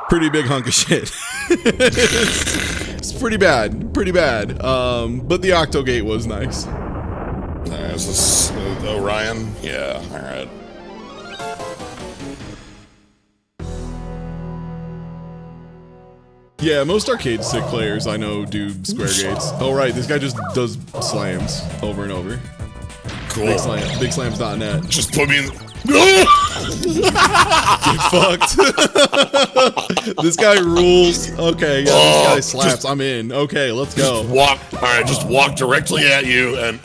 pretty big hunk of shit. It's pretty bad. But the Octogate was nice. Is this Orion? Yeah, alright. Yeah, most arcade stick players I know do square gates. Oh, right, this guy just does slams over and over. Cool. BigSlams.net. Just put me in. Get fucked. This guy rules. Okay, yeah, this guy slaps. I'm in. Okay, let's go. Just walk directly at you and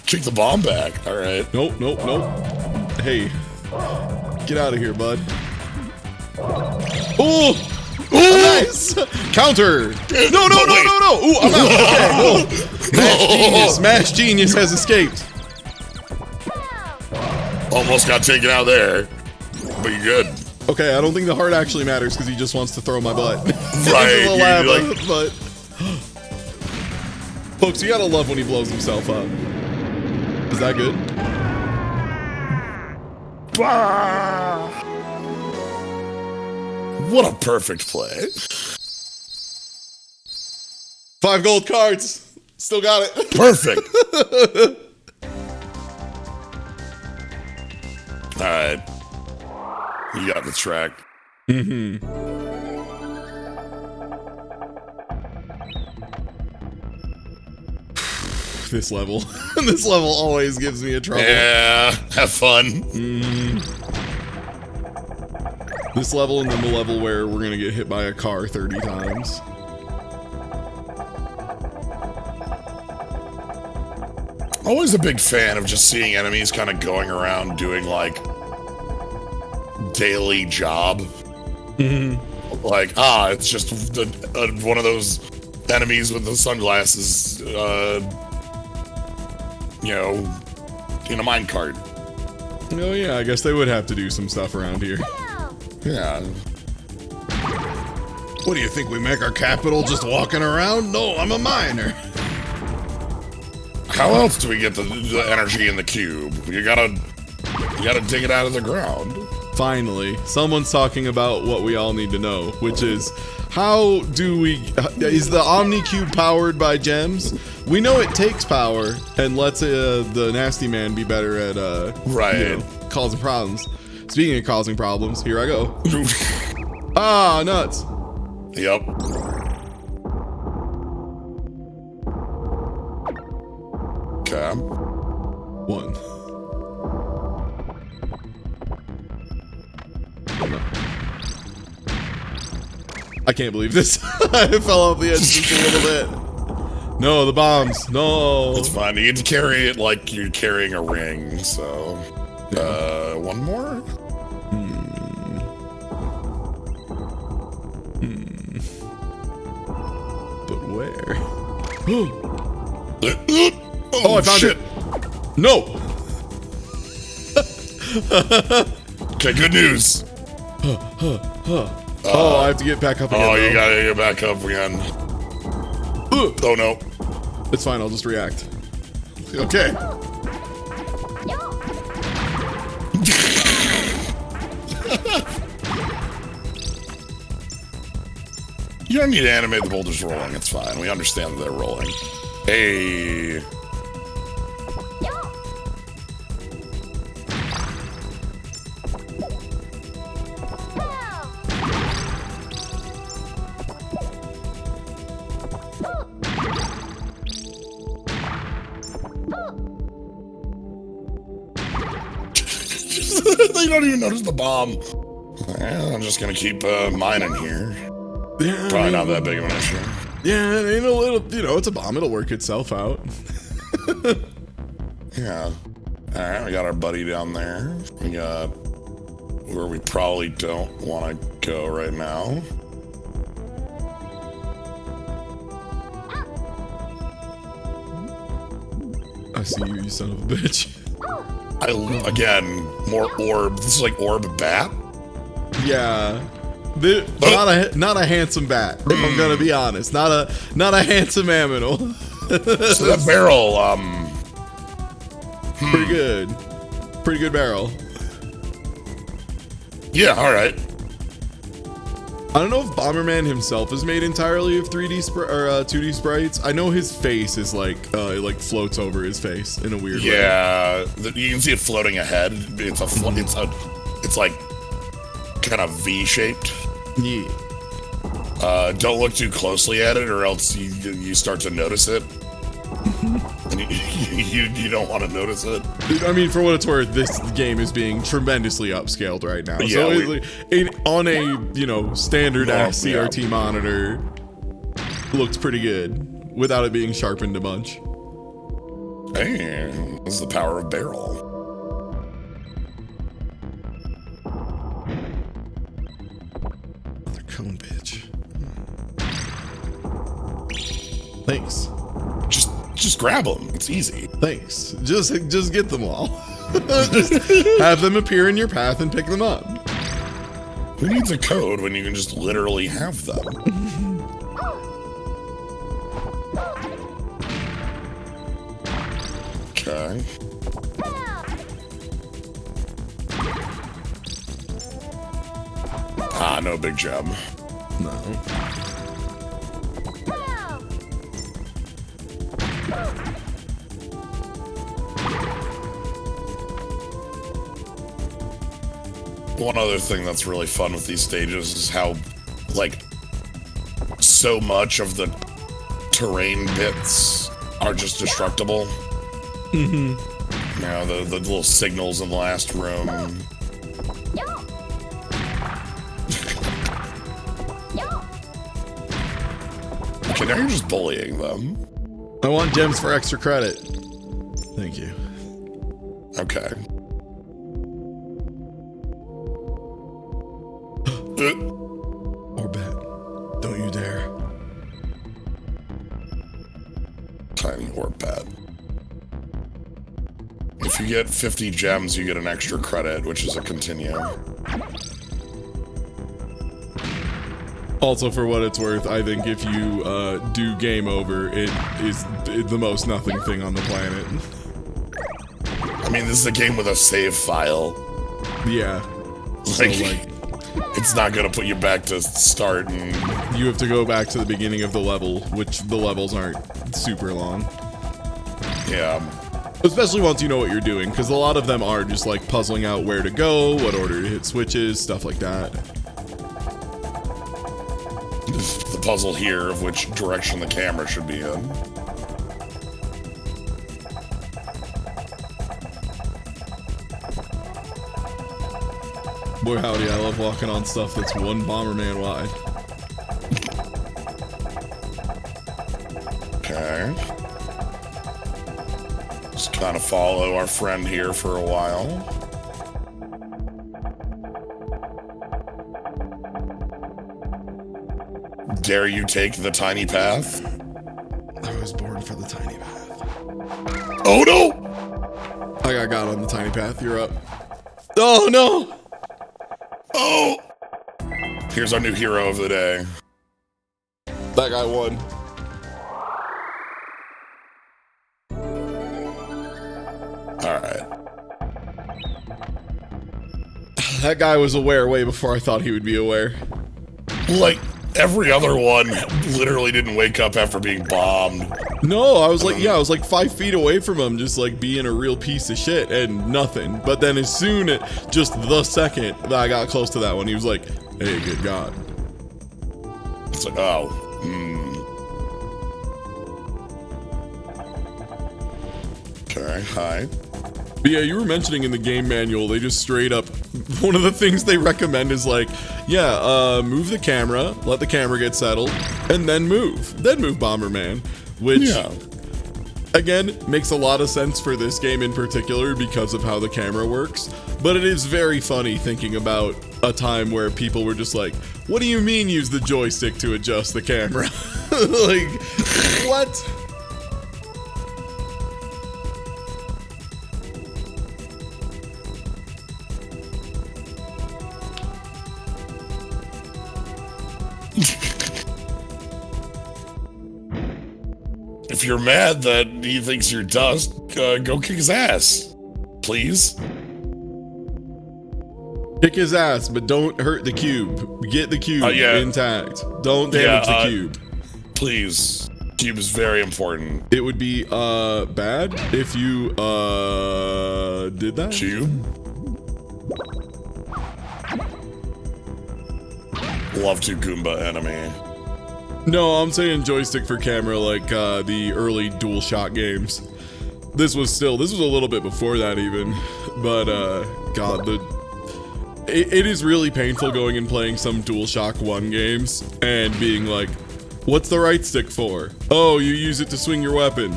kick the bomb back. All right. Nope. Hey, get out of here, bud. Oh, nice counter. No. Ooh, I'm out. Okay, Smash Genius has escaped. Almost got taken out there, but you're good. Okay, I don't think the heart actually matters because he just wants to throw my butt. Right, But folks, you gotta love when he blows himself up. Is that good? What a perfect play. 5 gold cards. Still got it. Perfect. All right. You got the track. Mm-hmm. This level. This level always gives me a trouble. Yeah, have fun. This level and then the level where we're gonna get hit by a car 30 times. Always a big fan of just seeing enemies kind of going around doing like daily job. Like, it's just one of those enemies with the sunglasses, in a minecart. Oh yeah, I guess they would have to do some stuff around here. Yeah. What do you think, we make our capital just walking around? No, I'm a miner. How else do we get the energy in the cube? You gotta dig it out of the ground. Finally, someone's talking about what we all need to know, which is, how do we... Is the Omni-Cube powered by gems? We know it takes power and lets the Nasty Man be better at causing problems. Speaking of causing problems, here I go. Nuts. Yep. Okay. 1. I can't believe this. I fell off the edge just a little bit. No, the bombs. No. It's fine. You get to carry it like you're carrying a ring, so... one more? But where? Oh, I found it. No. Okay, good news. Oh, I have to get back up again. Oh, you though. gotta get back up again. Oh, no. It's fine, I'll just react. Okay. You don't need to animate the boulders rolling. It's fine. We understand that they're rolling. Hey. They don't even notice the bomb. I'm just gonna keep mining here. Yeah, Probably not that big of an issue. Yeah, it's a bomb. It'll work itself out. Yeah. Alright, we got our buddy down there. We got where we probably don't want to go right now. I see you, you son of a bitch. Again, more orb. This is like orb bat. Yeah. Not a handsome bat, if I'm gonna be honest. Not a handsome aminal. So that barrel, Pretty good barrel. Yeah, alright. I don't know if Bomberman himself is made entirely of 3D or 2D sprites. I know his face is like it like floats over his face in a weird way. Yeah, you can see it floating ahead. It's like kind of V-shaped. Yeah. Don't look too closely at it, or else you start to notice it. And you don't want to notice it. I mean, for what it's worth, this game is being tremendously upscaled right now. Yeah, so on a standard ass CRT monitor, looks pretty good without it being sharpened a bunch. Hey, this is the power of barrel. Another cone bitch. Thanks. Just grab them. It's easy. Thanks. Just get them all. Just have them appear in your path and pick them up. Who needs a code when you can just literally have them? Okay. Ah, no big gem. No. One other thing that's really fun with these stages is how, like, so much of the terrain bits are just destructible. Mm-hmm. Now, the little signals in the last room. Okay, now you're just bullying them. I want gems for extra credit. Thank you. Okay. Or bat. Don't you dare. Tiny orb bat. If you get 50 gems, you get an extra credit, which is a continue. Also, for what it's worth, I think if you do game over, it is the most nothing thing on the planet. I mean, this is a game with a save file. Yeah. Like, it's not gonna put you back to start, and you have to go back to the beginning of the level, which the levels aren't super long. Yeah. Especially once you know what you're doing, because a lot of them are just like puzzling out where to go, what order to hit switches, stuff like that. The puzzle here of which direction the camera should be in. Boy howdy, I love walking on stuff that's one Bomberman wide. Okay. Just kind of follow our friend here for a while. Dare you take the tiny path? I was born for the tiny path. Oh no! I got on the tiny path, you're up. Oh no! Oh! Here's our new hero of the day. That guy won. Alright. That guy was aware way before I thought he would be aware. Like, every other one literally didn't wake up after being bombed. No, I was like 5 feet away from him, just like being a real piece of shit and nothing. But then as soon as, just the second that I got close to that one, he was like, hey, good God. It's like, oh, Okay, hi. But yeah, you were mentioning in the game manual, they just straight up, one of the things they recommend is like, yeah, move the camera, let the camera get settled, and then move Bomberman, which, again, makes a lot of sense for this game in particular because of how the camera works, but it is very funny thinking about a time where people were just like, what do you mean use the joystick to adjust the camera? Like, what? if you're mad that he thinks you're dust, go kick his ass, please. Kick his ass, but don't hurt the cube. Get the cube intact. Don't damage the cube. Please. Cube is very important. It would be bad if you did that. Cube. Love to Goomba enemy. No, I'm saying joystick for camera, like the early DualShock games. This was a little bit before that even, but God, it is really painful going and playing some DualShock 1 games and being like, what's the right stick for? Oh, you use it to swing your weapon.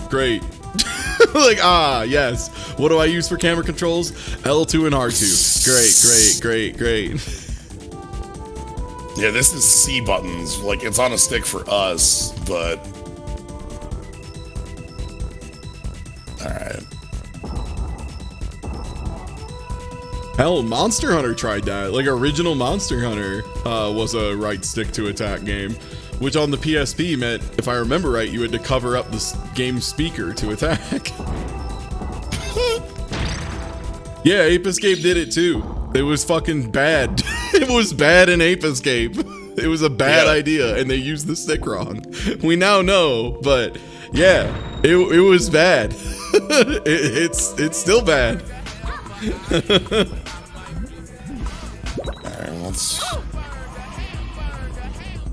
Great. Like, yes. What do I use for camera controls? L2 and R2. Great. Yeah, this is C buttons. Like, it's on a stick for us, but... Alright. Hell, Monster Hunter tried that. Like, original Monster Hunter was a right stick to attack game, which on the PSP meant, if I remember right, you had to cover up the game speaker to attack. Yeah, Ape Escape did it too. It was fucking bad. It was bad in Ape Escape. It was a bad idea, and they used the stick wrong. We now know, but yeah, it was bad. It's still bad. Alright, let's...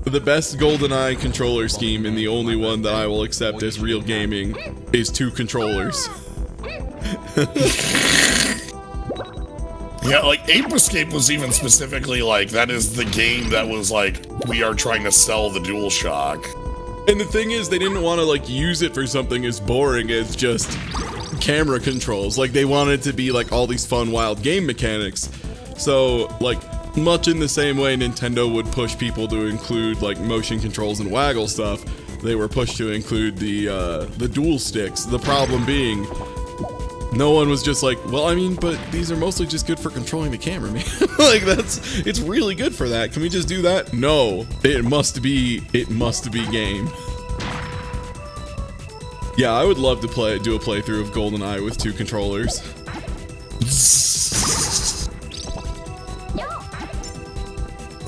The best GoldenEye controller scheme, and the only one that I will accept as real gaming, is 2 controllers. Yeah, like, Ape Escape was even specifically like, that is the game that was like, we are trying to sell the DualShock. And the thing is, they didn't want to, like, use it for something as boring as just camera controls. Like, they wanted it to be, like, all these fun, wild game mechanics. So, like, much in the same way Nintendo would push people to include, like, motion controls and waggle stuff, they were pushed to include the dual sticks. The problem being, no one was just like, well, I mean, but these are mostly just good for controlling the camera, man. Like, it's really good for that. Can we just do that? No, it must be game. Yeah, I would love to do a playthrough of GoldenEye with 2 controllers.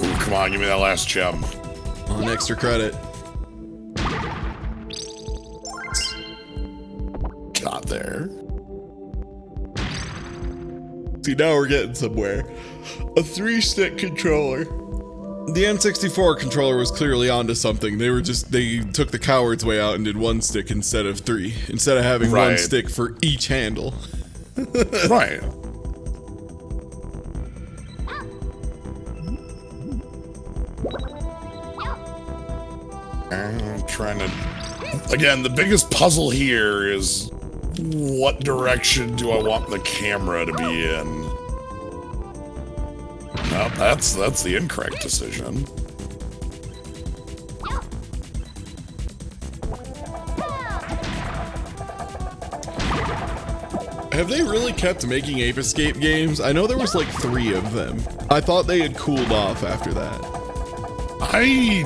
Ooh, come on, give me that last gem. On extra credit. Got there. See, now we're getting somewhere. A 3-stick controller. The N64 controller was clearly onto something. They took the coward's way out and did 1 stick instead of 3. Instead of having 1 stick for each handle. Right. I'm trying to... Again, the biggest puzzle here is... what direction do I want the camera to be in? No, that's the incorrect decision. Have they really kept making Ape Escape games? I know there was like 3 of them. I thought they had cooled off after that. I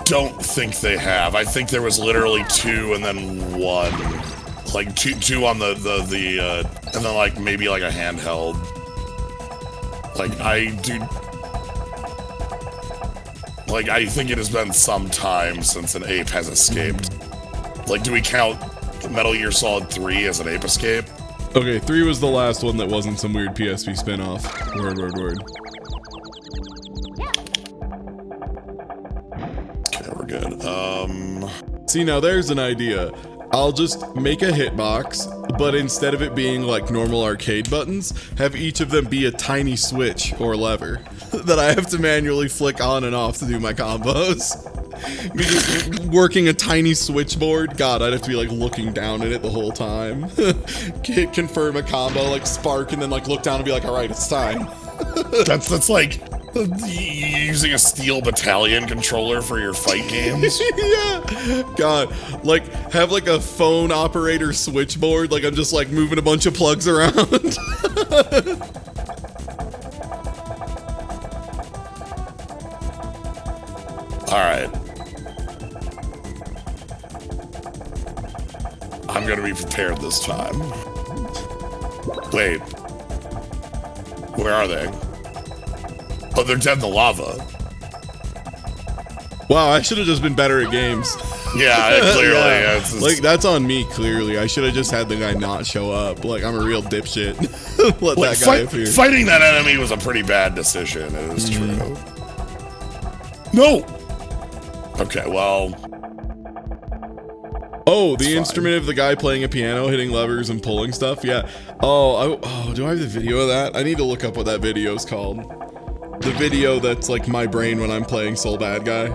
don't think they have. I think there was literally 2 and then 1. Like two on the and then like maybe like a handheld. Like I think it has been some time since an ape has escaped. Like, do we count Metal Gear Solid 3 as an Ape Escape? Okay, 3 was the last one that wasn't some weird PSP spinoff. Word. Okay, we're good. See, now there's an idea. I'll just make a hitbox, but instead of it being like normal arcade buttons, have each of them be a tiny switch or lever that I have to manually flick on and off to do my combos. Me just working a tiny switchboard. God, I'd have to be like looking down at it the whole time. Confirm a combo, like spark, and then like look down and be like, all right, it's time. That's like using a Steel Battalion controller for your fight games. Yeah. God, like have like a phone operator switchboard. Like I'm just like moving a bunch of plugs around. All right. gonna be prepared this time. Wait. Where are they? Oh, they're dead in the lava. Wow, I should have just been better at games. Yeah, clearly. Yeah. It's just, Like, that's on me, clearly. I should have just had the guy not show up. Like, I'm a real dipshit. Let that guy appear. Fighting that enemy was a pretty bad decision, it is true. No! Okay, well... Oh, the instrument of the guy playing a piano, hitting levers and pulling stuff? Yeah. Oh, do I have the video of that? I need to look up what that video is called. The video that's like my brain when I'm playing Soul Bad Guy.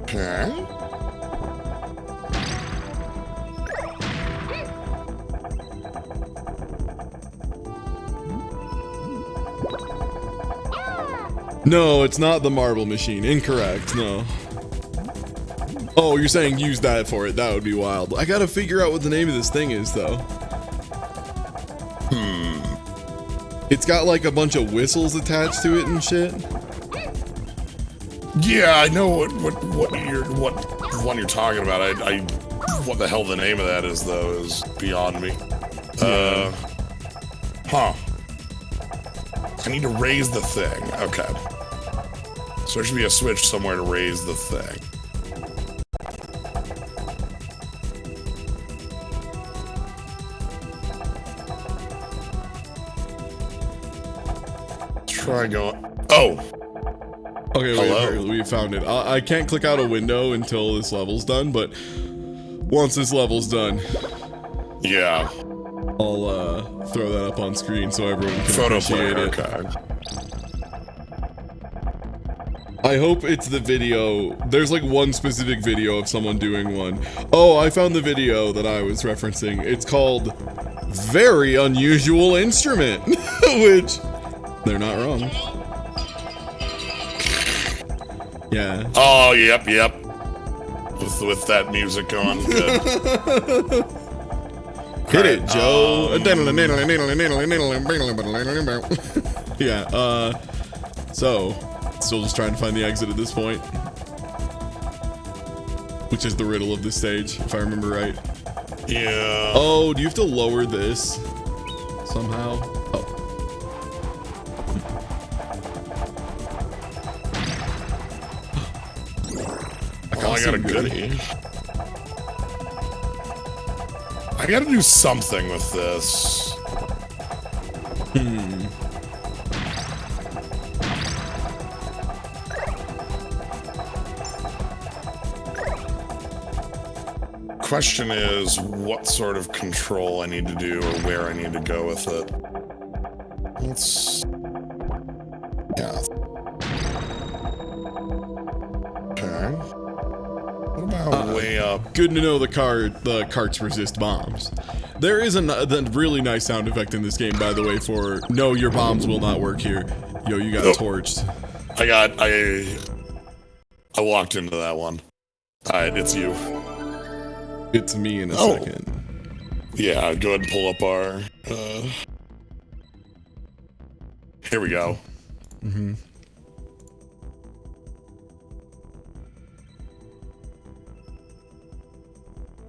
Okay. No, it's not the marble machine. Incorrect, no. Oh, you're saying use that for it. That would be wild. I gotta figure out what the name of this thing is, though. It's got like a bunch of whistles attached to it and shit. Yeah, I know what one you're talking about. I what the hell the name of that is though is beyond me. Huh. I need to raise the thing. Okay. So there should be a switch somewhere to raise the thing. Try going. Oh. Okay, Hello? wait, we found it. I can't click out a window until this level's done, but once this level's done, yeah, I'll throw that up on screen so everyone can photo appreciate player. it. Okay. I hope it's the video. There's like one specific video of someone doing one. Oh, I found the video that I was referencing. It's called Very Unusual Instrument, which they're not wrong. Yeah. Oh, yep. With that music going, good. Hit it, Joe. Yeah, so, still just trying to find the exit at this point. Which is the riddle of this stage, if I remember right. Yeah. Oh, do you have to lower this somehow? Oh. Oh, I got a goodie. I gotta do something with this. Question is what sort of control I need to do or where I need to go with it. Let's... Yeah. Okay. What about way up? Good to know the carts resist bombs. There is a really nice sound effect in this game, by the way, for no, your bombs will not work here. Yo, you got torched. I walked into that one. Alright, it's you. It's me in a second. Yeah, go ahead and pull up our... Here we go. Mm-hmm.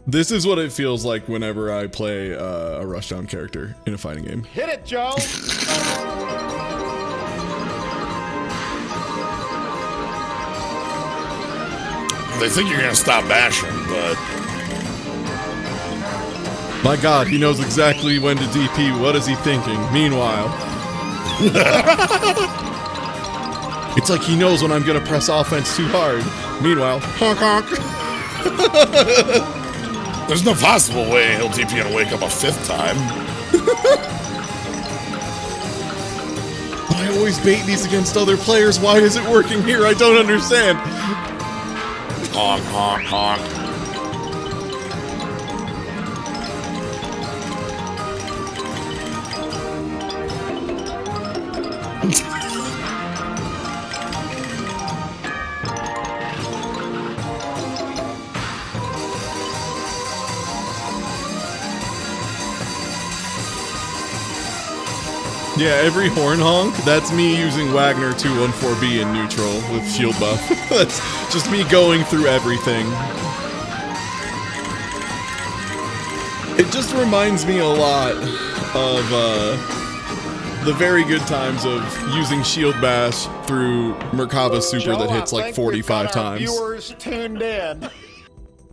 This is what it feels like whenever I play a rushdown character in a fighting game. Hit it, Joe! They think you're gonna stop bashing, but... My god, he knows exactly when to DP. What is he thinking? Meanwhile... It's like he knows when I'm gonna press offense too hard. Meanwhile... Honk honk! There's no possible way he'll TP and wake up a fifth time. I always bait these against other players. Why is it working here? I don't understand. Honk, honk, honk. Yeah, every horn honk, that's me using Wagner 214B in neutral with shield buff. That's just me going through everything. It just reminds me a lot of the very good times of using shield bash through Merkava super that hits like 45 times. Viewers tuned in.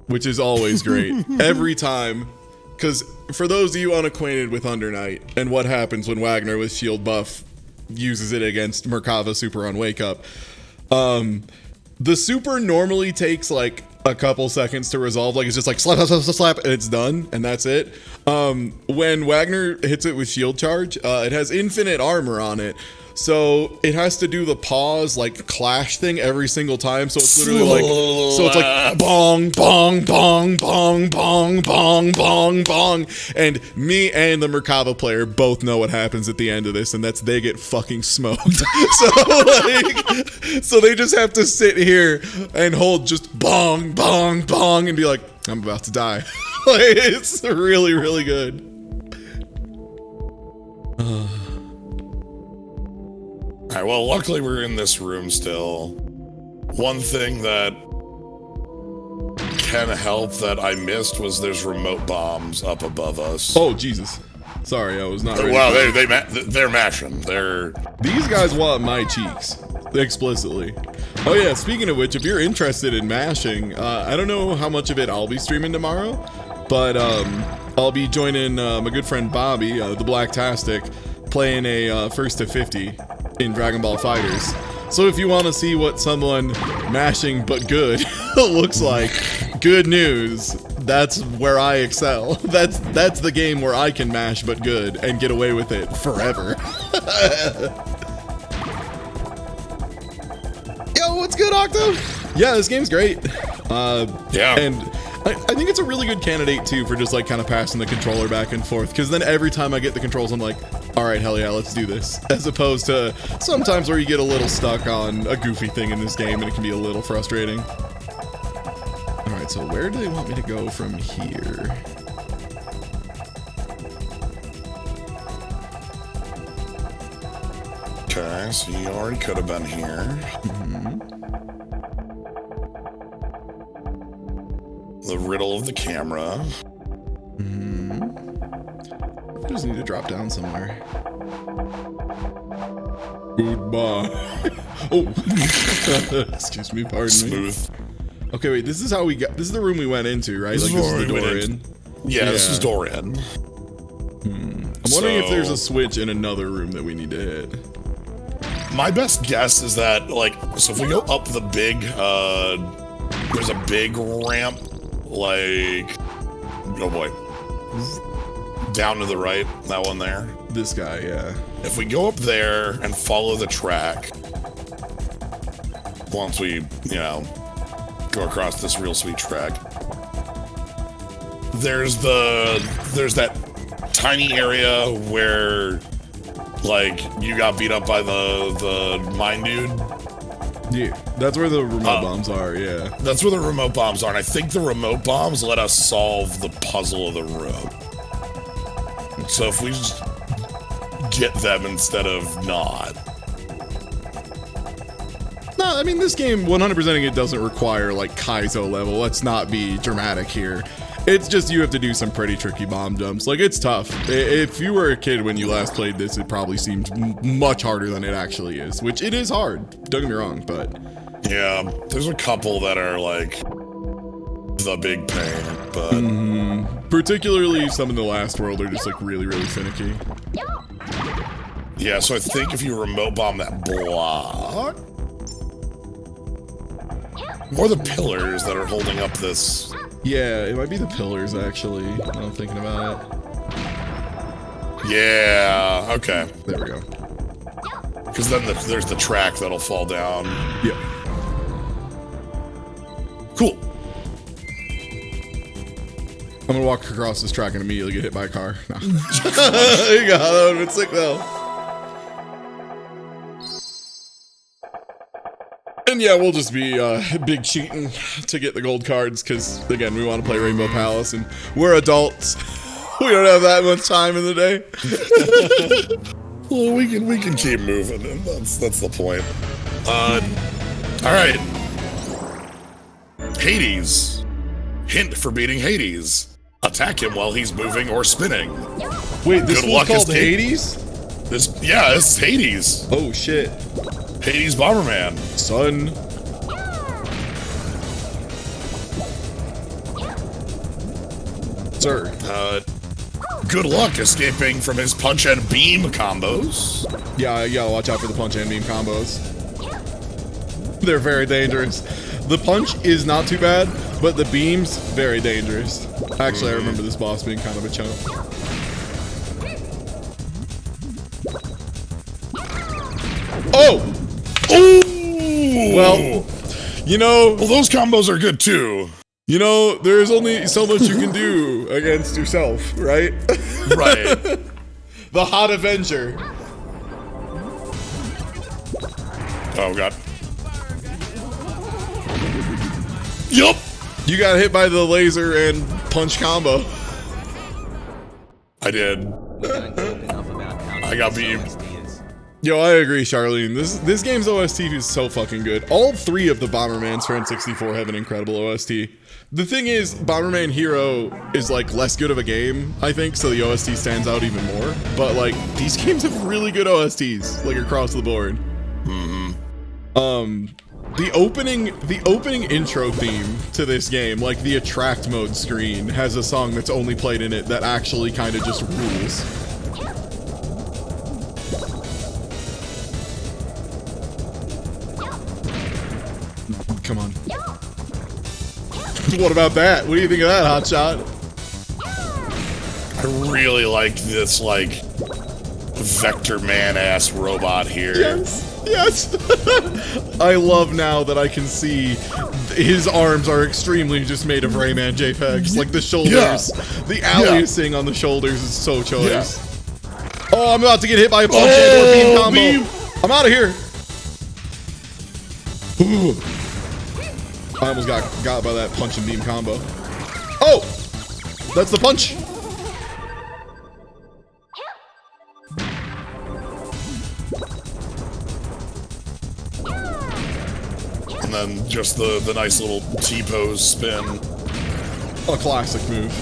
Which is always great. Every time. Because for those of you unacquainted with Under Night and what happens when Wagner with shield buff uses it against Merkava super on Wake Up, the super normally takes like a couple seconds to resolve. Like it's just like slap, slap, slap, slap, slap, and it's done, and that's it. When Wagner hits it with shield charge, it has infinite armor on it. So it has to do the pause, like, clash thing every single time. So it's literally like, so it's like, bong, bong, bong, bong, bong, bong, bong, bong. And me and the Merkava player both know what happens at the end of this, and that's they get fucking smoked. So they just have to sit here and hold just bong, bong, bong, and be like, I'm about to die. Like, it's really, really good. Alright, well, luckily we're in this room still. One thing that can help that I missed was there's remote bombs up above us. Oh, Jesus. Sorry, I was not ready. Wow, they're mashing. These guys want my cheeks, explicitly. Oh yeah, speaking of which, if you're interested in mashing, I don't know how much of it I'll be streaming tomorrow, but I'll be joining my good friend Bobby, the Blacktastic, playing a first to 50 in Dragon Ball Fighters. So if you want to see what someone mashing but good looks like, good news. That's where I excel. That's the game where I can mash but good and get away with it forever. Yo, what's good, Octo? Yeah, this game's great. Yeah. And I think it's a really good candidate too for just like kind of passing the controller back and forth, because then every time I get the controls I'm like, all right, hell yeah, let's do this, as opposed to sometimes where you get a little stuck on a goofy thing in this game and it can be a little frustrating. All right, so where do they want me to go from here? Okay, so you already could have been here. The riddle of the camera. I just need to drop down somewhere. Goodbye. Oh, excuse me, pardon Smooth. me. Okay, wait, this is how we got, this is the room we went into, right? This Like, is this where is the we door went in. Yeah, this is door in. I'm wondering if there's a switch in another room that we need to hit. My best guess is that, like, so if we go up the big, there's a big ramp, like, oh boy, down to the right, that one there. This guy, yeah. If we go up there and follow the track, once we, you know, go across this real sweet track, there's that tiny area where, like, you got beat up by the mine dude. Yeah, that's where the remote bombs are, yeah. That's where the remote bombs are, and I think the remote bombs let us solve the puzzle of the room. So if we just get them instead of not. No, I mean, this game, 100%ing it doesn't require, like, Kaizo level. Let's not be dramatic here. It's just you have to do some pretty tricky bomb jumps. Like, it's tough. If you were a kid when you last played this, it probably seemed much harder than it actually is, which it is hard. Don't get me wrong, but... Yeah, there's a couple that are, like, the big pain, but... Particularly some in the last world are just, like, really, really finicky. Yeah, so I think if you remote bomb that block... Or the pillars that are holding up this... Yeah, it might be the pillars, actually, now I'm thinking about it. Yeah, okay. There we go. Because then there's the track that'll fall down. Yep. Cool. I'm gonna walk across this track and immediately get hit by a car. No. There you go, that would've been sick though. And yeah, we'll just be big cheating to get the gold cards, because again, we want to play Rainbow Palace and we're adults. We don't have that much time in the day. Well, we can keep moving, and that's the point. All right. Hades. Hint for beating Hades. Attack him while he's moving or spinning. Wait, this Good was luck, called escape. Hades? This is Hades. Oh shit. Hades Bomberman. Son. Sir. Good luck escaping from his punch and beam combos. Yeah, you gotta watch out for the punch and beam combos. They're very dangerous. The punch is not too bad, but the beams, very dangerous. Actually, I remember this boss being kind of a chump. Oh! Ooh! Well, you know... Well, those combos are good too. You know, there's only so much you can do against yourself, right? Right. The Hot Avenger. Oh, God. Yup! You got hit by the laser and punch combo. I did. I got beamed. Yo, I agree, Charlene. This game's OST is so fucking good. All three of the Bombermans for N64 have an incredible OST. The thing is, Bomberman Hero is like less good of a game, I think, so the OST stands out even more. But like, these games have really good OSTs, like across the board. The opening intro theme to this game, like the attract mode screen, has a song that's only played in it that actually kind of just rules. Come on. What about that? What do you think of that, Hotshot? I really like this, like, Vector Man-ass robot here. Yes, yes. I love now that I can see his arms are extremely just made of Rayman JPEGs. Like the shoulders, the aliasing on the shoulders is so choice. Oh, I'm about to get hit by a punch and or beam combo. Beam. I'm out of here. Ooh. I almost got by that punch and beam combo. Oh! That's the punch! And then just the nice little T-pose spin. A classic move.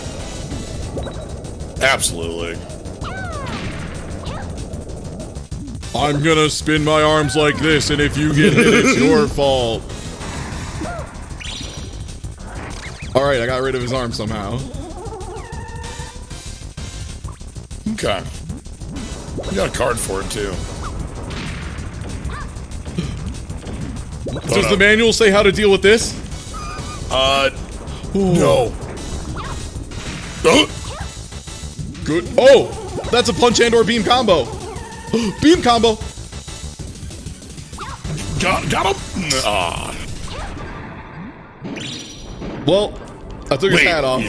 Absolutely. I'm gonna spin my arms like this, and if you get hit, it's your fault. Alright, I got rid of his arm somehow. Okay. You got a card for it, too. Does the manual say how to deal with this? No. Good. Oh! That's a punch and or beam combo. Beam combo! Got him? Ah. Well, I took his hat off.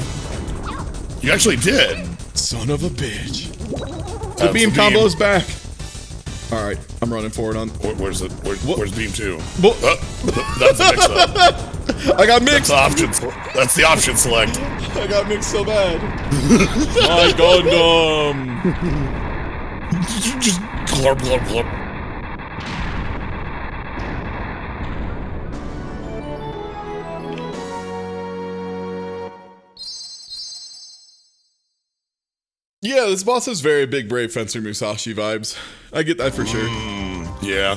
You actually did. Son of a bitch. The That's beam the combo's back. Alright, I'm running forward on. Where's beam 2? What? That's a mix-up. I got mixed. That's the option select. I got mixed so bad. My Gundam. Just glorp, glorp, glorp. Yeah, this boss has very big Brave Fencer Musashi vibes. I get that for sure. Yeah.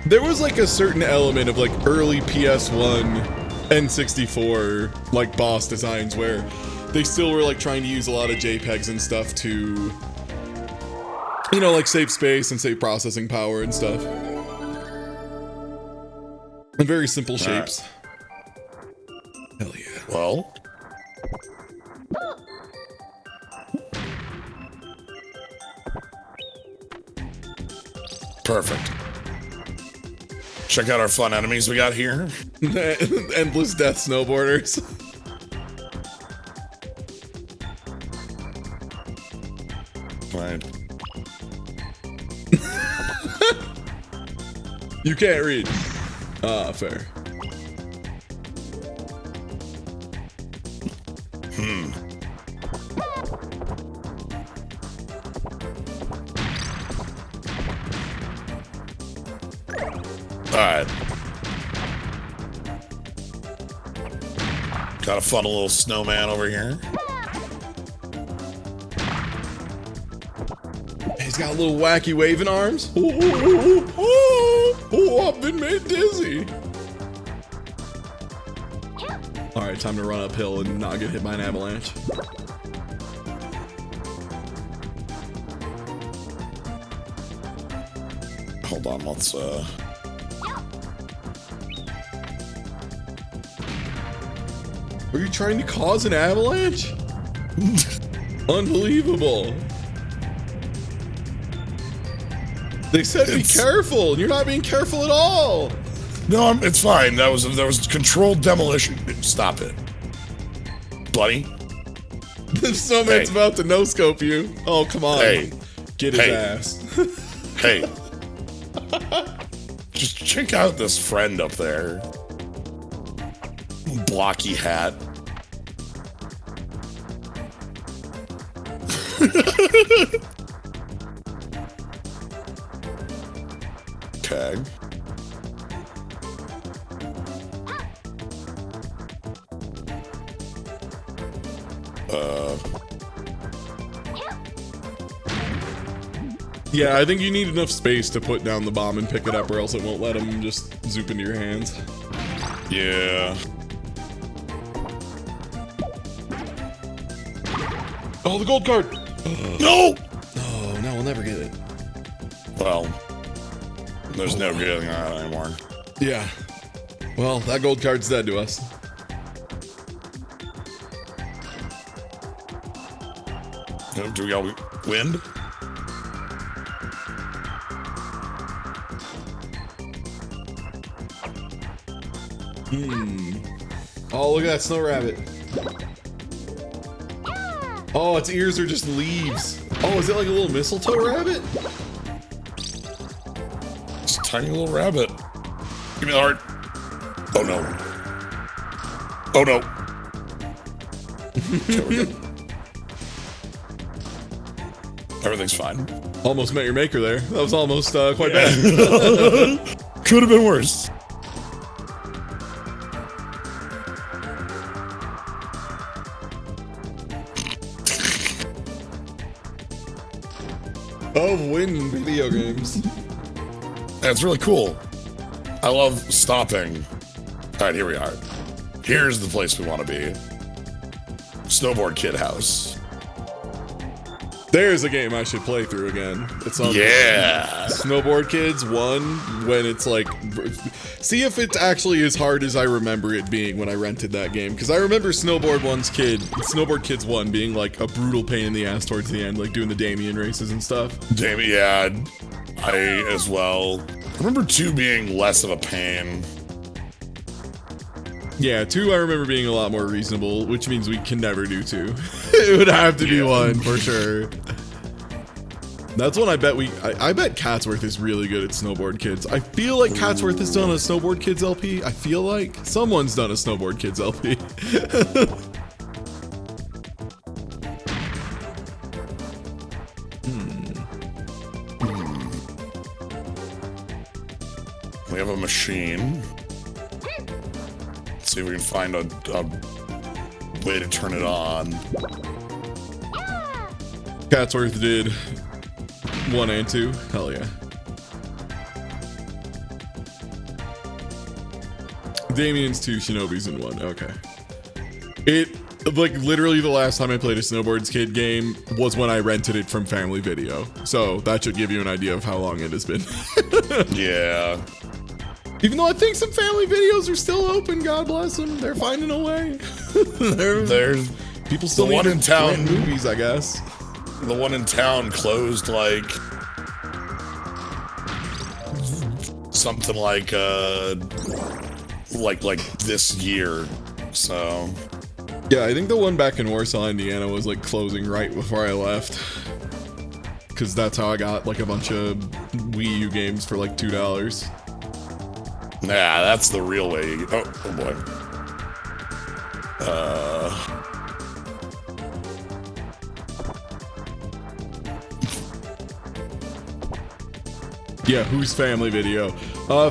There was like a certain element of like early PS1 N64 like boss designs where they still were like trying to use a lot of JPEGs and stuff to, you know, like save space and save processing power and stuff. And very simple shapes. Hell yeah. Well. Perfect. Check out our fun enemies we got here. Endless death snowboarders. Right. You can't read. Ah, fair. Alright. Got a fun little snowman over here. He's got little wacky waving arms. Oh, I've been made dizzy. All right, time to run uphill and not get hit by an avalanche. Hold on, let's Are you trying to cause an avalanche? Unbelievable. They said be careful, and you're not being careful at all. No, it's fine. There was controlled demolition. Stop it, buddy. The snowman's about to no-scope you. Oh, come on. Hey. Get his ass. Hey. Just check out this friend up there. Blocky hat. Okay. Yeah, I think you need enough space to put down the bomb and pick it up, or else it won't let him just zoop into your hands. Yeah. Oh, the gold card! No! Oh, no, we'll never get it. Well, there's no getting that anymore. Yeah. Well, that gold card's dead to us. Do we got wind? Oh, look at that snow rabbit. Oh, its ears are just leaves. Oh, is it like a little mistletoe rabbit? It's a tiny little rabbit. Give me the heart. Oh no. Oh no. Okay, we're good. Everything's fine. Almost met your maker there. That was almost quite bad. Could have been worse. Of winning video games. That's really cool. I love stopping. Alright, here we are. Here's the place we want to be. Snowboard Kid House. There's a game I should play through again. It's on Snowboard Kids 1, when it's like... See if it actually is hard as I remember it being when I rented that game. Because I remember Snowboard Kids 1 being like a brutal pain in the ass towards the end, like doing the Damien races and stuff. Yeah, I as well. I remember 2 being less of a pain. Yeah, 2 I remember being a lot more reasonable, which means we can never do 2. It would have to be 1 for sure. That's one I bet I bet Catsworth is really good at Snowboard Kids. I feel like Catsworth has done a Snowboard Kids LP. I feel like someone's done a Snowboard Kids LP. We have a machine. Let's see if we can find a way to turn it on. Catsworth did 1 and 2. Hell yeah. Damien's 2, Shinobi's in 1. Okay. Like, literally the last time I played a Snowboards Kid game was when I rented it from Family Video. So that should give you an idea of how long it has been. Yeah. Even though I think some Family Videos are still open, God bless them. They're finding a way. There's people still need to rent movies, I guess. The one in town closed like something like this year. So yeah, I think the one back in Warsaw, Indiana was like closing right before I left. Cause that's how I got like a bunch of Wii U games for like $2. Yeah, that's the real way. Oh boy. Yeah, whose Family Video?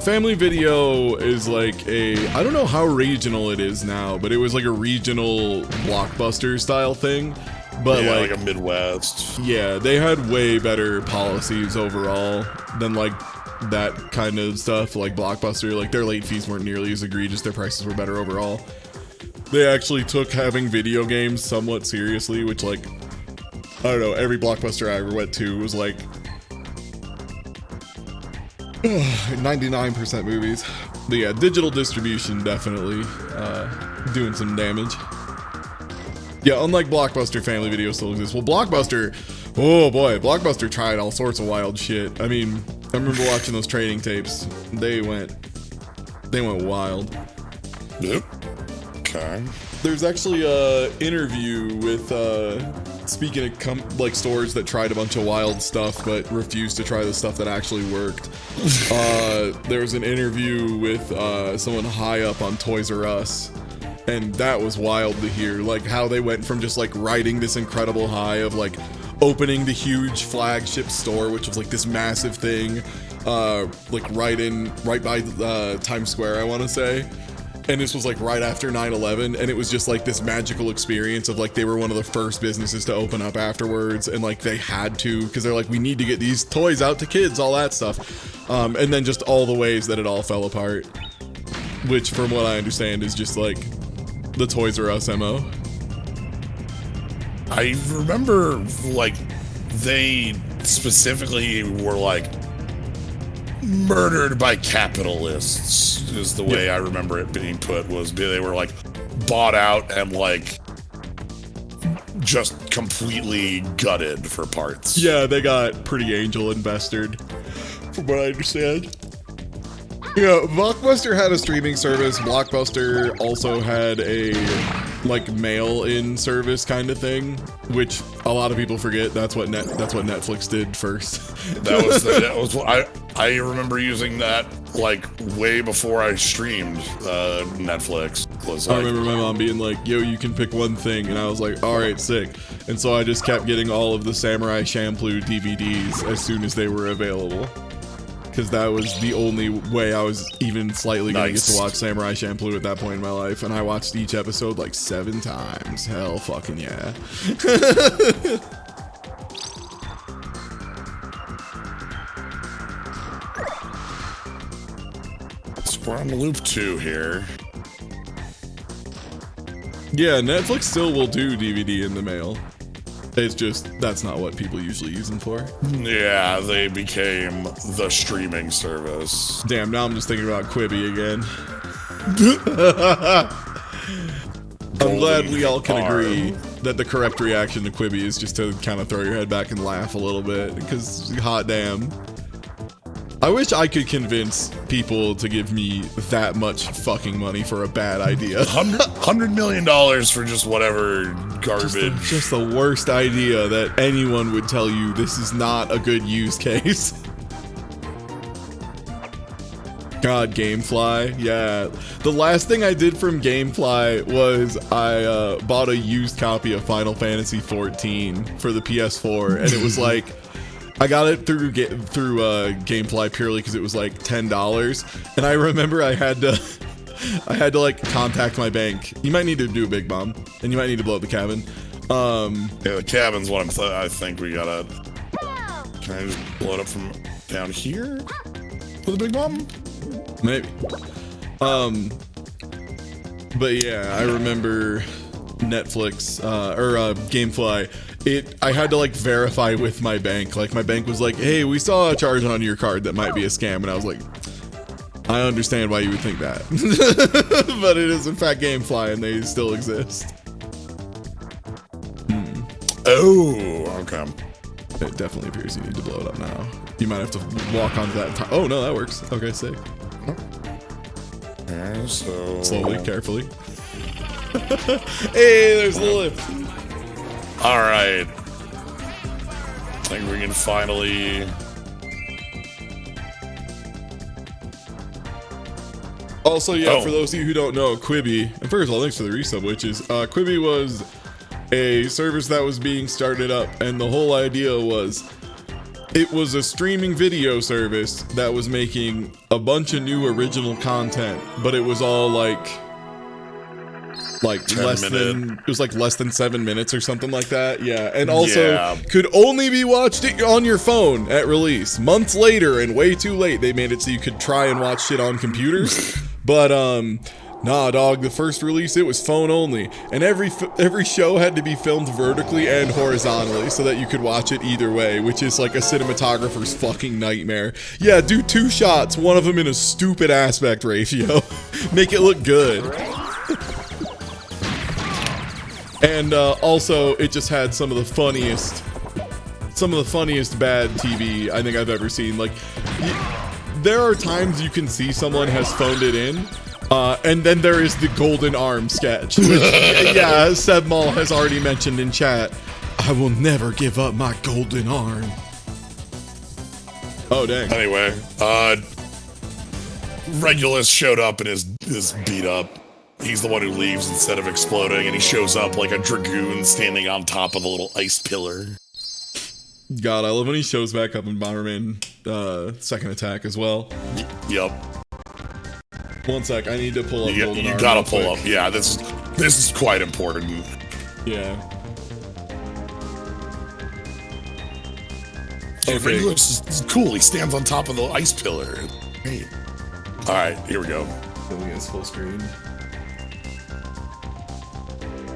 Family Video is like I don't know how regional it is now, but it was like a regional Blockbuster style thing. But yeah, like a Midwest. Yeah, they had way better policies overall than like that kind of stuff. Like Blockbuster, like their late fees weren't nearly as egregious. Their prices were better overall. They actually took having video games somewhat seriously, which like, I don't know, every Blockbuster I ever went to was like 99% movies. But yeah, digital distribution definitely doing some damage. Yeah, unlike Blockbuster, Family Video still exists. Well, Blockbuster, oh boy, Blockbuster tried all sorts of wild shit. I mean, I remember watching those training tapes. They went wild. Yep. Okay. There's actually a interview with, speaking of like stores that tried a bunch of wild stuff but refused to try the stuff that actually worked. There was an interview with someone high up on Toys R Us. And that was wild to hear, like how they went from just like riding this incredible high of like opening the huge flagship store, which was like this massive thing, like right by Times Square, I want to say. And this was like right after 9/11, and it was just like this magical experience of like they were one of the first businesses to open up afterwards, and like they had to because they're like, we need to get these toys out to kids, all that stuff, and then just all the ways that it all fell apart, which from what I understand is just like the Toys R Us MO. I remember, like, they specifically were, like, murdered by capitalists, is the way I remember it being put, was they were, like, bought out and, like, just completely gutted for parts. Yeah, they got pretty angel invested, from what I understand. Yeah, Blockbuster had a streaming service. Blockbuster also had a like mail-in service kind of thing, which a lot of people forget. That's what Netflix did first. that was I remember using that like way before I streamed Netflix. I remember my mom being like, "Yo, you can pick one thing," and I was like, "All right, sick." And so I just kept getting all of the Samurai Champloo DVDs as soon as they were available. Because that was the only way I was even slightly going to get to watch Samurai Champloo at that point in my life. And I watched each episode like 7 times. Hell fucking yeah. So we're on loop 2 here. Yeah, Netflix still will do DVD in the mail. It's just, that's not what people usually use them for. Yeah, they became the streaming service. Damn, now I'm just thinking about Quibi again. I'm glad we all can agree that the correct reaction to Quibi is just to kind of throw your head back and laugh a little bit, because hot damn. I wish I could convince people to give me that much fucking money for a bad idea. $100 million for just whatever garbage. Just the worst idea that anyone would tell you this is not a good use case. God, Gamefly. Yeah. The last thing I did from Gamefly was I bought a used copy of Final Fantasy XIV for the PS4, and it was like, I got it through Gamefly purely because it was like $10, and I remember I had to like contact my bank. You might need to do a big bomb, and you might need to blow up the cabin. Yeah, the cabin's what I think we gotta. Can I just blow it up from down here with a big bomb? Maybe. But yeah, I remember Netflix or Gamefly. I had to like verify with my bank. Like my bank was like, "Hey, we saw a charge on your card that might be a scam," and I was like, "I understand why you would think that," but it is in fact Gamefly, and they still exist. Oh, okay. It definitely appears you need to blow it up now. You might have to walk onto that. Oh no, that works. Okay, sick. Okay, so slowly, carefully. Hey, there's the lift. All right. I think we can finally. Also, yeah, for those of you who don't know, Quibi, and first of all, thanks for the resub, which is, Quibi was a service that was being started up, and the whole idea was It was a streaming video service that was making a bunch of new original content, but it was all like less than 7 minutes or something like that. Yeah, and also could only be watched on your phone at release. Months later and way too late, they made it so you could try and watch shit on computers. But nah, dog, the first release, it was phone only, and every show had to be filmed vertically and horizontally so that you could watch it either way, which is like a cinematographer's fucking nightmare. Yeah, do 2 shots, one of them in a stupid aspect ratio. Make it look good. And also, it just had some of the funniest bad TV I think I've ever seen. Like, there are times you can see someone has phoned it in, and then there is the golden arm sketch, which, yeah, Seb Mall has already mentioned in chat. I will never give up my golden arm. Oh, dang. Anyway, Regulus showed up and is beat up. He's the one who leaves instead of exploding, and he shows up like a dragoon standing on top of a little ice pillar. God, I love when he shows back up in Bomberman Second Attack as well. Yup. One sec, I need to pull up golden arm. You gotta pull up. Yeah, this is quite important. Yeah. Okay. Regulus is cool. He stands on top of the ice pillar. Great. All right, here we go. Then we get full screen.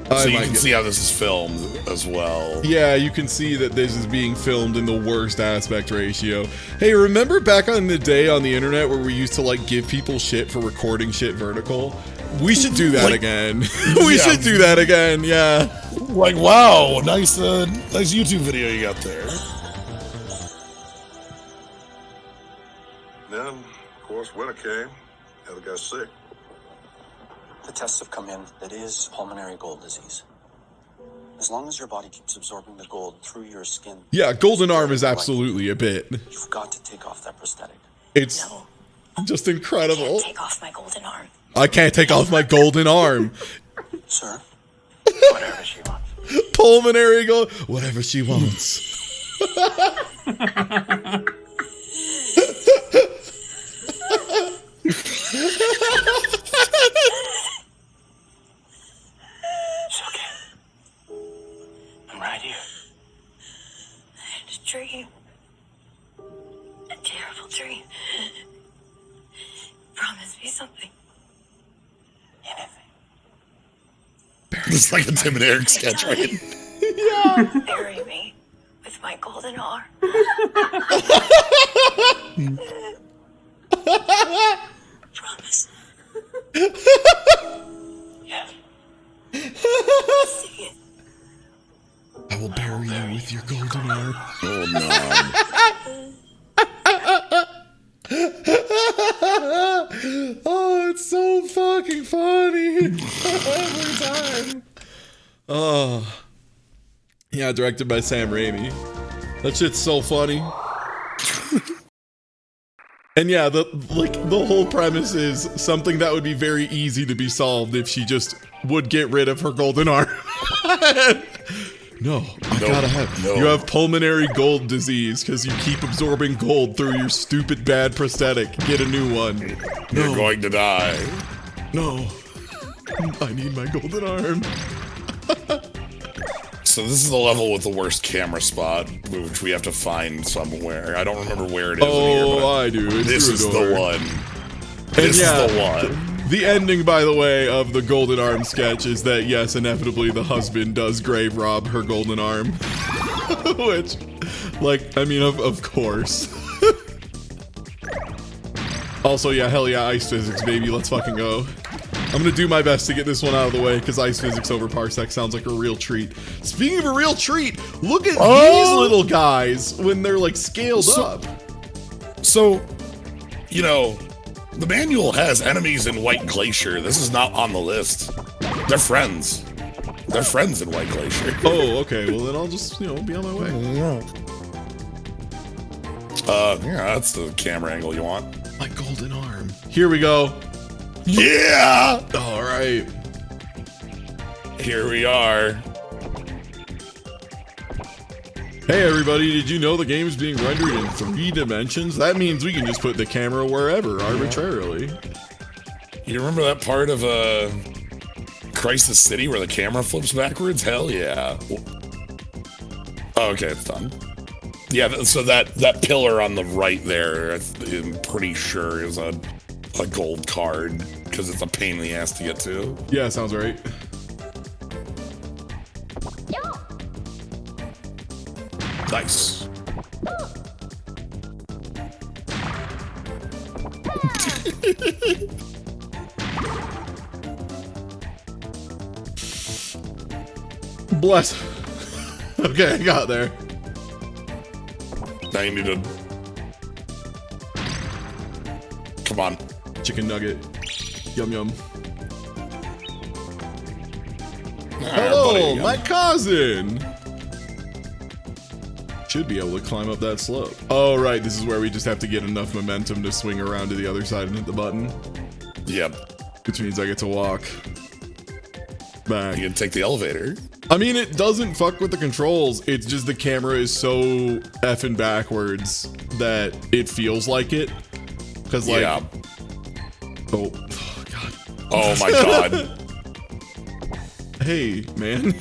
So you can see how this is filmed as well. Yeah, you can see that this is being filmed in the worst aspect ratio. Hey, remember back on the day on the internet where we used to like give people shit for recording shit vertical? We should do that again. We should do that again, yeah. Like, wow, nice YouTube video you got there. Then, of course, winter came. The other got sick. The tests have come in. It is pulmonary gold disease. As long as your body keeps absorbing the gold through your skin. Yeah, golden arm is absolutely a bit. You've got to take off that prosthetic. It's just incredible. I can't take off my golden arm. I can't take off my golden arm. Sir? Whatever she wants. Pulmonary gold. Whatever she wants. It's okay. I'm right here. I had a dream. A terrible dream. Promise me something. Anything. It's like a Tim and Eric sketch, right? Yeah. Bury me with my golden arm. Promise. Yeah. See it. I will bury you with your golden arm. Oh no. Oh, it's so fucking funny every time. Oh, yeah, directed by Sam Raimi. That shit's so funny. And yeah, the whole premise is something that would be very easy to be solved if she just would get rid of her golden arm. No, you have pulmonary gold disease because you keep absorbing gold through your stupid bad prosthetic. Get a new one. You're going to die. No, I need my golden arm. So this is the level with the worst camera spot, which we have to find somewhere. I don't remember where it is. Oh, in here, I do. It's this is the one. This is the one. The ending, by the way, of the golden arm sketch is that, yes, inevitably the husband does grave rob her golden arm. Which, like, I mean, of course. Also, yeah, hell yeah, ice physics, baby. Let's fucking go. I'm gonna do my best to get this one out of the way because ice physics over parsec sounds like a real treat. Speaking of a real treat, look at these little guys when they're like scaled up. So, you know, the manual has enemies in White Glacier. This is not on the list. They're friends. They're friends in White Glacier. Oh, okay. Well, then I'll just, you know, be on my way. Yeah, that's the camera angle you want. My golden arm. Here we go. Yeah! All right. Here we are. Hey everybody, did you know the game is being rendered in 3 dimensions? That means we can just put the camera wherever, arbitrarily. You remember that part of Crisis City where the camera flips backwards? Hell yeah. Oh, okay, it's done. Yeah, so that pillar on the right there, I'm pretty sure is a gold card, because it's a pain in the ass to get to. Yeah, sounds right. Nice. Bless. Okay, I got there. Now you need to... Come on. Chicken nugget. Yum yum. Hello, my cousin! Should be able to climb up that slope. Oh, right, this is where we just have to get enough momentum to swing around to the other side and hit the button. Yep. Which means I get to walk back. You can take the elevator. I mean, it doesn't fuck with the controls. It's just the camera is so effing backwards that it feels like it. Because, like... Yeah. Oh, God. Oh, my God. Hey, man.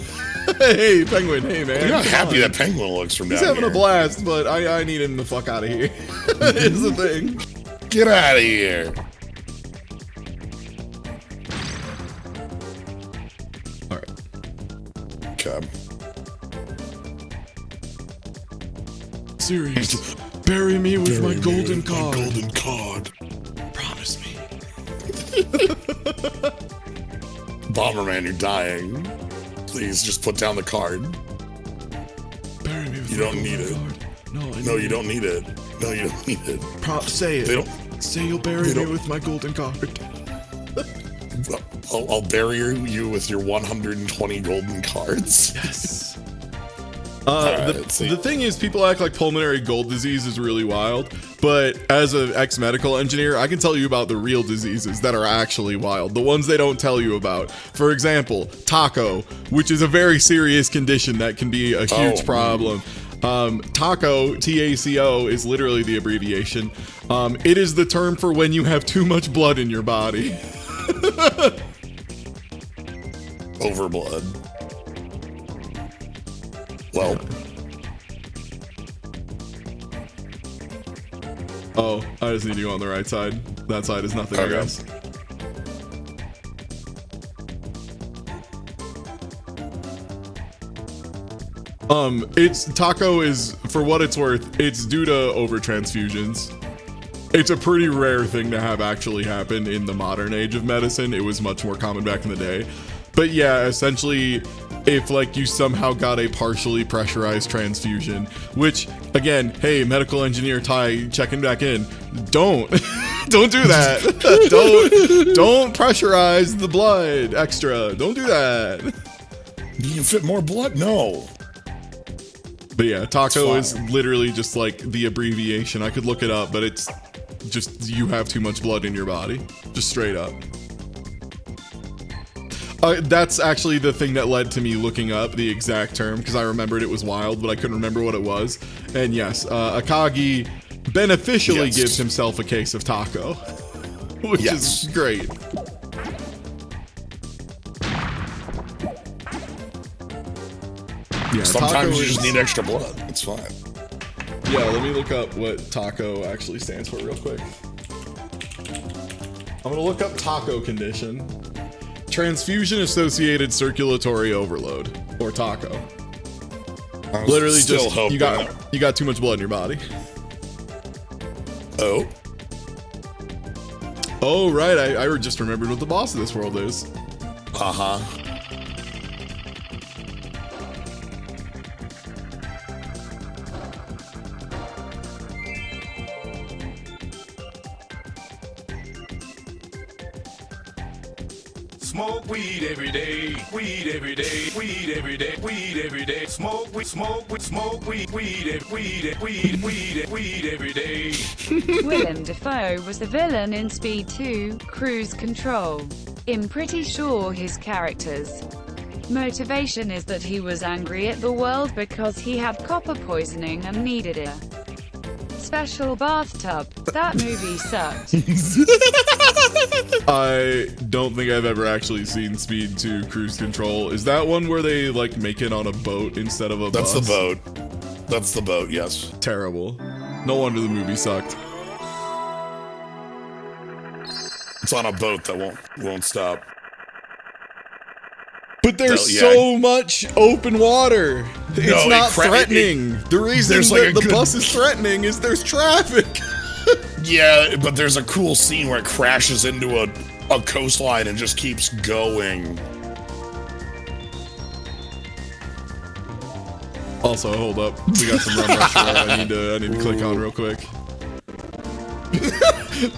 Hey, Penguin. Hey, man. You're not happy that Penguin looks from down here. He's having a blast, but I need him the fuck out of here. Is the thing. Get out of here. All right. Okay. Serious. Bury me with my golden card. Golden card. Promise me. Bomberman, you're dying. Please just put down the card. Bury me with you my don't need it. card. No, you don't need it. No, you don't need it. Say it. They don't, say you'll bury me with my golden card. I'll bury you with your 120 golden cards. Yes. The thing is, people act like pulmonary gold disease is really wild, but as an ex-medical engineer, I can tell you about the real diseases that are actually wild, the ones they don't tell you about. For example, TACO, which is a very serious condition that can be a huge problem. TACO, T-A-C-O, is literally the abbreviation. It is the term for when you have too much blood in your body. Overblood. Well. Oh, I just need you on the right side. That side is nothing, okay. I guess. It's TACO is, for what it's worth, it's due to overtransfusions. It's a pretty rare thing to have actually happen in the modern age of medicine. It was much more common back in the day. But yeah, essentially, if like you somehow got a partially pressurized transfusion, which again, hey, medical engineer Ty checking back in, don't do that. don't pressurize the blood extra. Don't do that. You can fit more blood? No. But yeah, TACO is literally just like the abbreviation. I could look it up, but it's just you have too much blood in your body. Just straight up. That's actually the thing that led to me looking up the exact term, because I remembered it was wild, but I couldn't remember what it was. And yes, Akagi beneficially gives himself a case of TACO, which is great. Yeah, sometimes you just need extra blood. It's fine. Yeah, let me look up what TACO actually stands for real quick. I'm gonna look up TACO condition. Transfusion-associated circulatory overload, or TACO. Literally just you got too much blood in your body. Oh. Oh right, I just remembered what the boss of this world is. Uh-huh. Smoke weed every day, weed every day, weed every day, weed every day. Smoke weed, smoke weed, smoke weed, weed every day. Willem Dafoe was the villain in Speed 2, Cruise Control. I'm pretty sure his character's Motivation is that he was angry at the world because he had copper poisoning and needed a special bathtub. That movie sucked. I don't think I've ever actually seen Speed 2 Cruise Control. Is that one where they like make it on a boat instead of a bus? That's the boat. That's the boat, yes. Terrible. No wonder the movie sucked. It's on a boat that won't stop. But there's so much open water. It's not threatening. The reason that the bus is threatening is there's traffic. Yeah, but there's a cool scene where it crashes into a coastline and just keeps going. Also, hold up. We got some Rum Rush I need to click on real quick.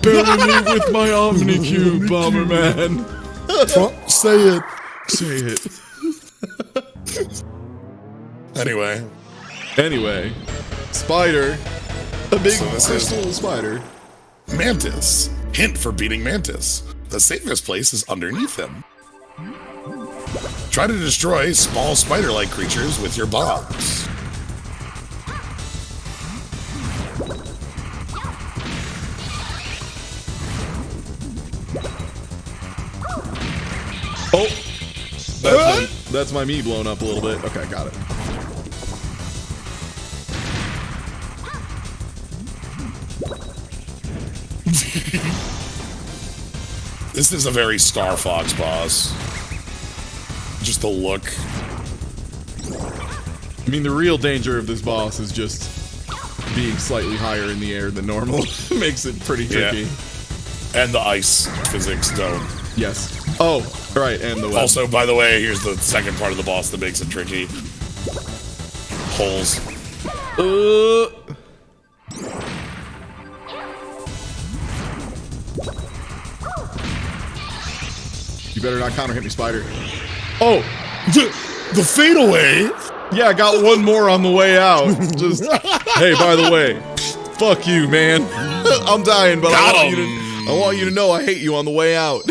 Bury me with my Omni-Cube, Bomberman. Say it. Say it. Anyway. Spider. A big crystal spider. Mantis. Hint for beating Mantis. The safest place is underneath him. Try to destroy small spider-like creatures with your bombs. Oh! That's my me blown up a little bit. Okay, got it. This is a very Star Fox boss. Just the look. I mean, the real danger of this boss is just being slightly higher in the air than normal. Makes it pretty tricky. Yeah. And the ice physics don't. Yes. Oh, right, and the web. Also, by the way, here's the second part of the boss that makes it tricky. Holes. You better not counter hit me, Spider. Oh! The fadeaway? Yeah, I got one more on the way out. Just, hey, by the way, fuck you, man. I'm dying, but I want you to know I hate you on the way out.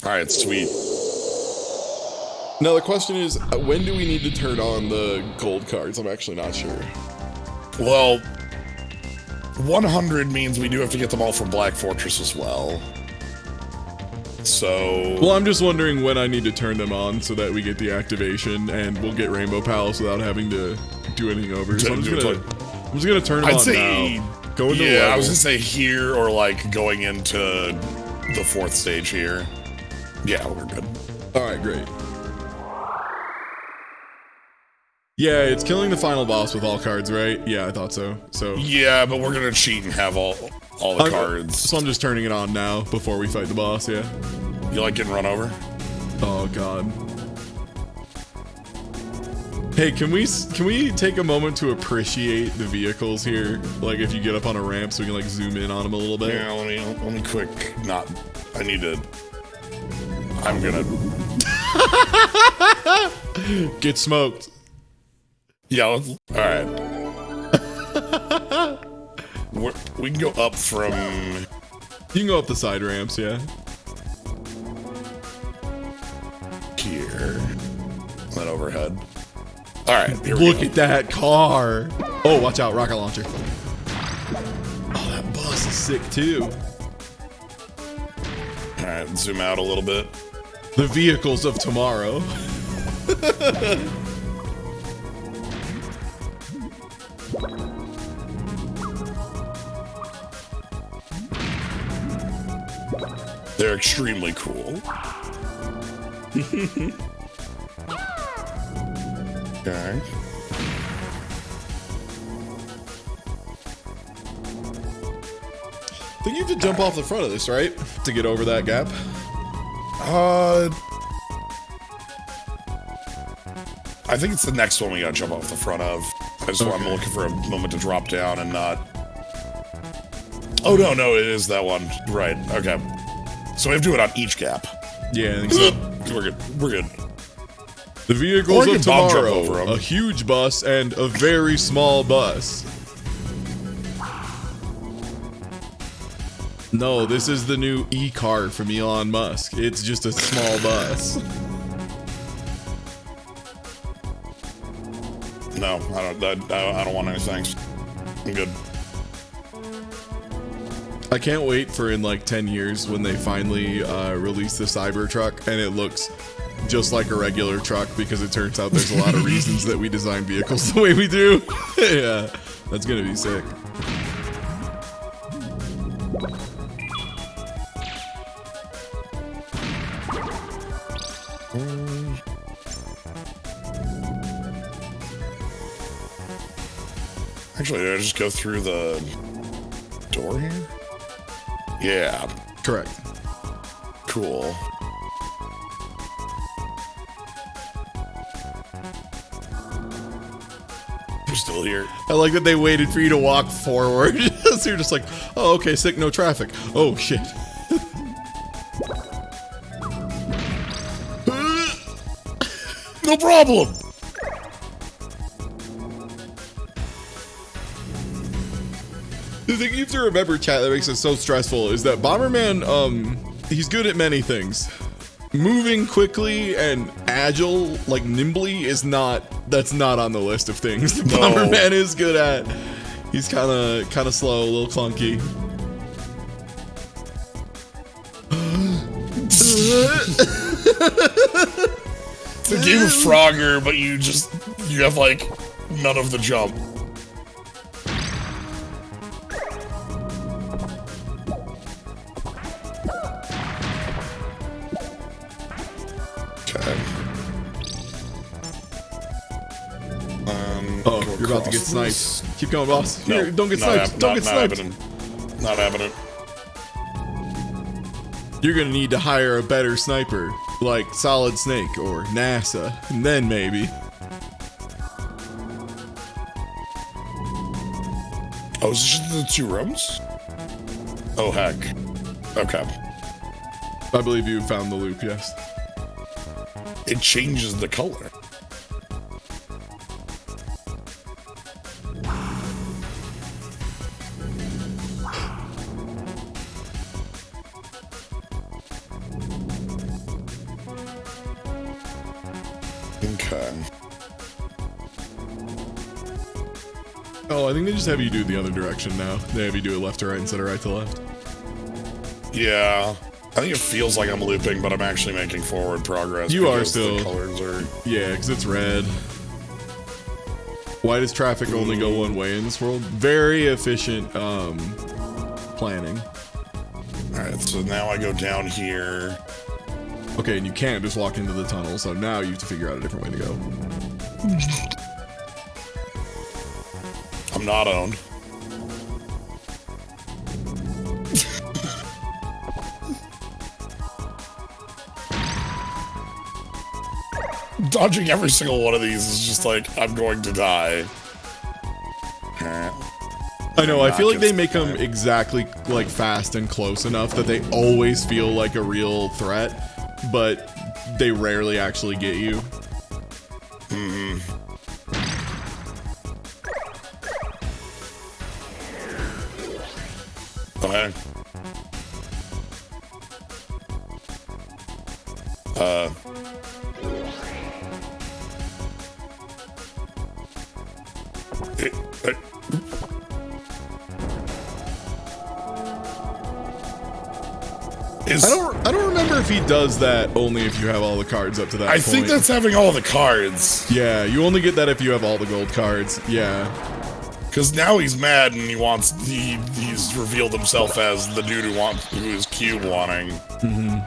Alright, sweet. Now the question is, when do we need to turn on the gold cards? I'm actually not sure. Well, 100 means we do have to get them all from Black Fortress as well. So... Well, I'm just wondering when I need to turn them on so that we get the activation and we'll get Rainbow Palace without having to do anything over. So I'm just gonna turn them on now. Go into yeah, I was gonna say here or like going into the 4th stage here. Yeah, we're good. Alright, great. Yeah, it's killing the final boss with all cards, right? Yeah, I thought so. Yeah, but we're gonna cheat and have all the cards. So I'm just turning it on now before we fight the boss, yeah. You like getting run over? Oh god. Hey, can we take a moment to appreciate the vehicles here? Like if you get up on a ramp so we can like zoom in on them a little bit. Yeah, let me quick I need to I'm gonna get smoked. Yeah, alright. We can go up from... You can go up the side ramps, yeah. Here. Then overhead. Alright, here we go. Look at that car! Oh, watch out, rocket launcher. Oh, that bus is sick too. Alright, zoom out a little bit. The vehicles of tomorrow. They're extremely cool. Okay. I think you have to jump off the front of this, right? To get over that gap? I think it's the next one we gotta jump off the front of. I'm looking for a moment to drop down and not... Oh, no, it is that one. Right, okay. So we have to do it on each gap. Yeah, I think so. We're good. The vehicles Or you of could bomb jump tomorrow, over 'em. a huge bus and a very small bus. No, this is the new e-car from Elon Musk. It's just a small bus. No, I don't want anything. I'm good. I can't wait for in like 10 years when they finally release the Cybertruck and it looks just like a regular truck, because it turns out there's a lot of reasons that we design vehicles the way we do. Yeah, that's gonna be sick. Actually, did I just go through the door here? Yeah. Correct. Cool. We're still here. I like that they waited for you to walk forward. So you're just like, oh, okay, sick, no traffic. Oh, shit. No problem. The thing you have to remember, chat, that makes it so stressful is that Bomberman, he's good at many things. Moving quickly and agile, like nimbly, that's not on the list of things that Bomberman is good at. He's kind of slow, a little clunky. It's a game of Frogger, but you have like none of the jump. Okay. Oh, you're about to get sniped. Keep going, boss. Here, don't get sniped. Don't get sniped. Not happening. You're gonna need to hire a better sniper, like Solid Snake or NASA, and then maybe. Oh, is this just the 2 rooms? Oh, heck. Okay. I believe you found the loop, yes. It changes the color. Okay. Oh, I think they just have you do the other direction now. They have you do it left to right instead of right to left. Yeah. I think it feels like I'm looping, but I'm actually making forward progress. You are because still. The colors are... Yeah, because it's red. Why does traffic only go one way in this world? Very efficient planning. Alright, so now I go down here. Okay, and you can't just walk into the tunnel, so now you have to figure out a different way to go. I'm not owned. Dodging every single one of these is just like, I'm going to die. I know, I feel like they make them exactly like fast and close enough that they always feel like a real threat, but they rarely actually get you. Mm-hmm. Okay. I don't remember if he does that only if you have all the cards up to that point. I think that's having all the cards. Yeah, you only get that if you have all the gold cards. Yeah. Because now he's mad and he's revealed himself as the dude who is cube wanting. Mm-hmm.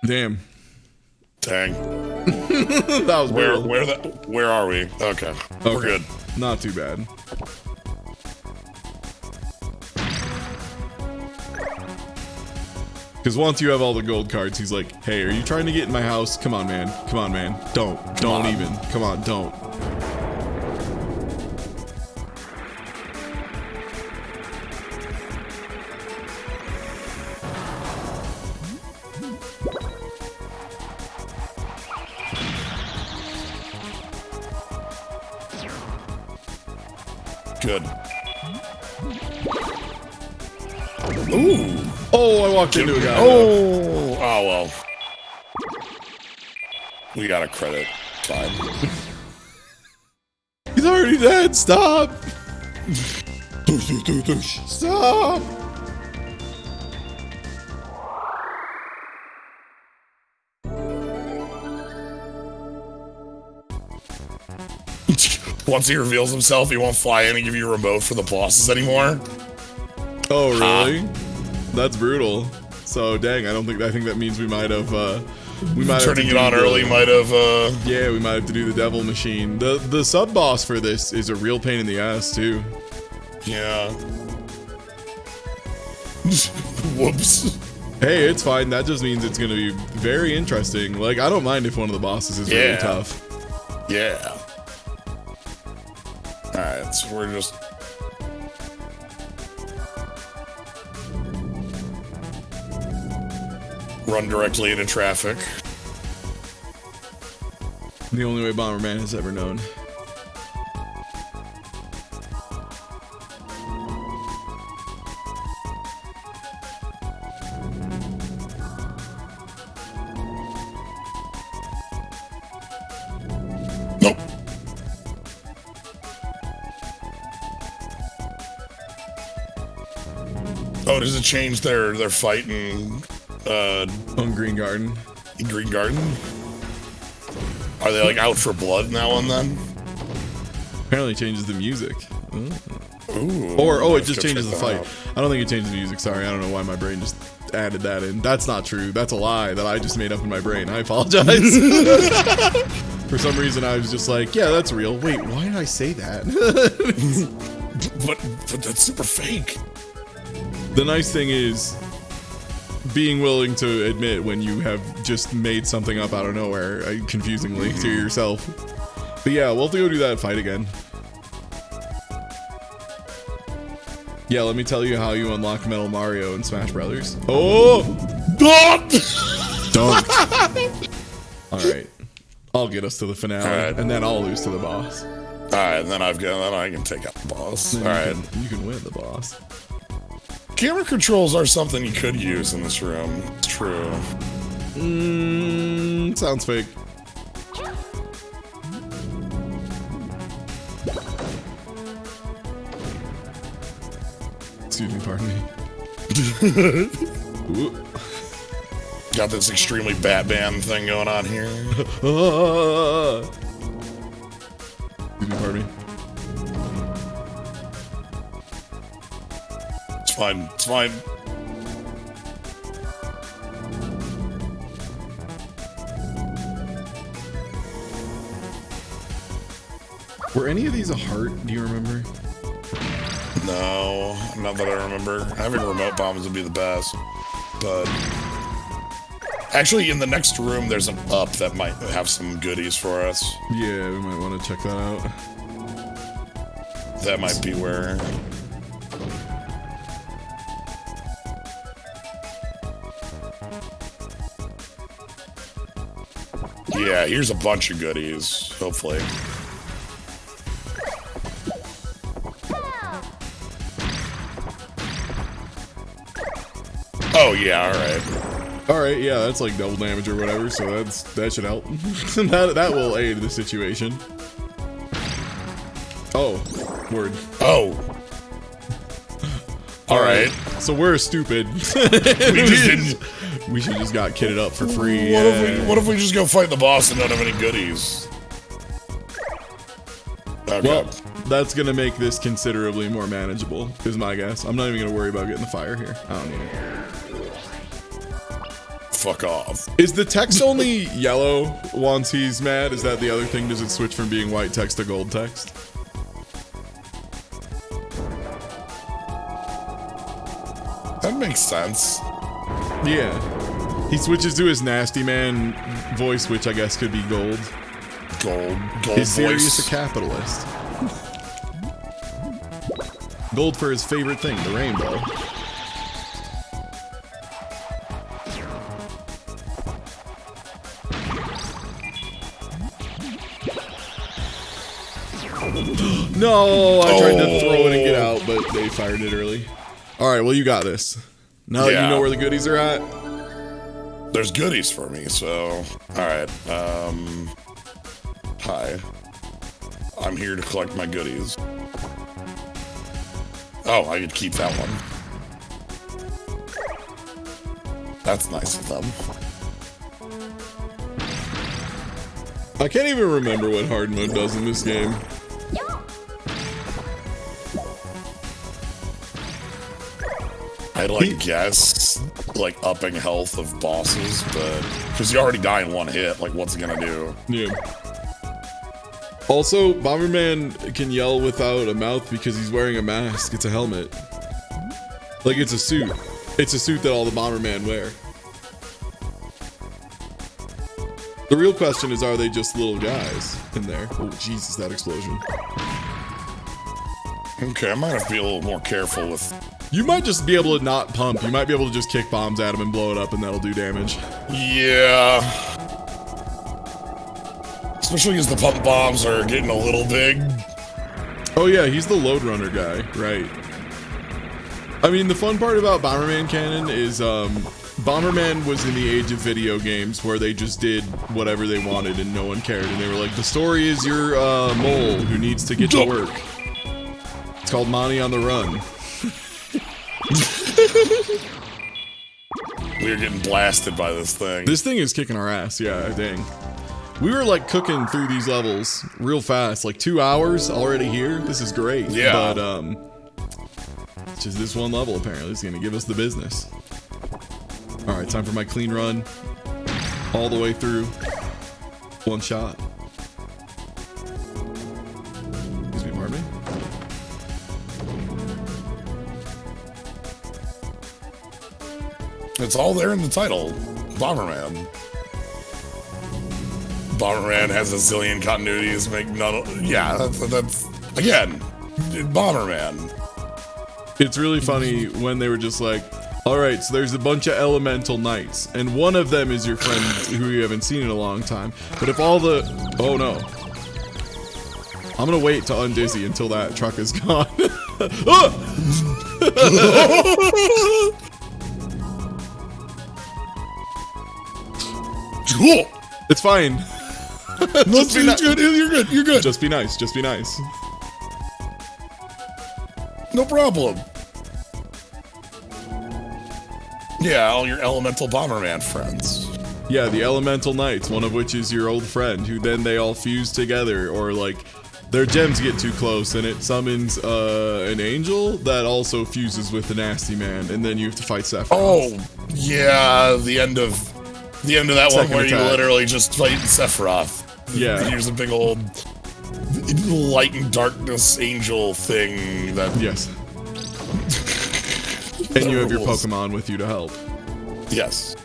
Damn. Dang. That was weird. Where are we? Okay. We're good. Not too bad. Because once you have all the gold cards, he's like, hey, are you trying to get in my house? Come on, man. Come on, man. Don't even. Come on, don't. Good. Ooh. Oh, I walked into a guy. Oh. Oh, well. We got a credit. Fine. He's already dead. Stop. Stop. Once he reveals himself, he won't fly in and give you a remote for the bosses anymore. Oh, really? That's brutal. So, dang, I think that means we might have, turning it on early might have, yeah, we might have to do the devil machine. The sub-boss for this is a real pain in the ass, too. Yeah. Whoops. Hey, it's fine. That just means it's gonna be very interesting. Like, I don't mind if one of the bosses is really tough. Yeah. Alright, so we're just... run directly into traffic. The only way Bomberman has ever known. Nope. Oh, does it change their fighting? On Green Garden. Green Garden? Are they like out for blood now and then? Apparently changes the music. Ooh, or it just changes the fight. I don't think it changes the music. Sorry, I don't know why my brain just added that in. That's not true. That's a lie that I just made up in my brain. I apologize. For some reason, I was just like, yeah, that's real. Wait, why did I say that? but that's super fake. The nice thing is being willing to admit when you have just made something up out of nowhere, confusingly to yourself. But yeah, we'll have to go do that fight again. Yeah, let me tell you how you unlock Metal Mario in Smash Brothers. Oh! Don't. Alright. I'll get us to the finale, and then I'll lose to the boss. Alright, then I can take out the boss. Alright. You can win the boss. Camera controls are something you could use in this room. It's true. Sounds fake. Excuse me, pardon me. Got this extremely Batman thing going on here. Excuse me, pardon me. It's fine. It's fine. Were any of these a heart? Do you remember? No, not that I remember. Having remote bombs would be the best. But actually, in the next room, there's an up that might have some goodies for us. Yeah, we might want to check that out. That might be where... Yeah, here's a bunch of goodies, hopefully. Oh yeah, alright, yeah, that's like double damage or whatever, so that should help. that will aid the situation. Oh, word. Oh. Alright. So we're stupid. We should just got kitted up for free. What if we just go fight the boss and don't have any goodies? Okay. Well, that's gonna make this considerably more manageable, is my guess. I'm not even gonna worry about getting the fire here. I don't need it. Fuck off. Is the text only yellow once he's mad? Is that the other thing? Does it switch from being white text to gold text? That makes sense. Yeah. He switches to his nasty man voice, which I guess could be gold. Gold Is Sirius voice. a capitalist? Gold for his favorite thing, the rainbow. No, I tried to throw it and get out, but they fired it early. All right, well, you got this. Now that you know where the goodies are at. There's goodies for me, so... Alright, hi. I'm here to collect my goodies. Oh, I could keep that one. That's nice of them. I can't even remember what hard mode does in this game. I'd like guess, like, upping health of bosses, but... Because you already die in one hit, like, what's it gonna do? Yeah. Also, Bomberman can yell without a mouth because he's wearing a mask. It's a helmet. Like, it's a suit. It's a suit that all the Bomberman wear. The real question is, are they just little guys in there? Oh, Jesus, that explosion. Okay, I might have to be a little more careful with... You might just be able to not pump. You might be able to just kick bombs at him and blow it up, and that'll do damage. Yeah. Especially because the pump bombs are getting a little big. Oh yeah, he's the load runner guy, right. I mean, the fun part about Bomberman canon is, Bomberman was in the age of video games where they just did whatever they wanted and no one cared. And they were like, the story is your mole who needs to get to work. It's called Monty on the Run. We are getting blasted by this thing. This thing is kicking our ass, yeah, dang. We were like cooking through these levels real fast, like 2 hours already here. This is great. Yeah. But it's just this one level apparently is gonna give us the business. All right, time for my clean run. All the way through. One shot. Excuse me, pardon me. It's all there in the title. Bomberman. Bomberman has a zillion continuities, make none. Yeah, that's again, Bomberman. It's really funny when they were just like, all right, so there's a bunch of elemental knights, and one of them is your friend who you haven't seen in a long time. But if all the... Oh, no. I'm gonna wait to undizzy until that truck is gone. Cool. It's fine. Just be good. You're good. You're good. Just be nice. Just be nice. No problem. Yeah, all your elemental Bomberman friends. Yeah, the elemental knights, one of which is your old friend, who then they all fuse together, or like their gems get too close and it summons an angel that also fuses with the nasty man, and then you have to fight Sephiroth. Oh, yeah, the end of that Second one where attack. you literally just fight Sephiroth. Yeah. Here's a big old light and darkness angel thing that... Yes. And you have your Pokemon with you to help. Yes.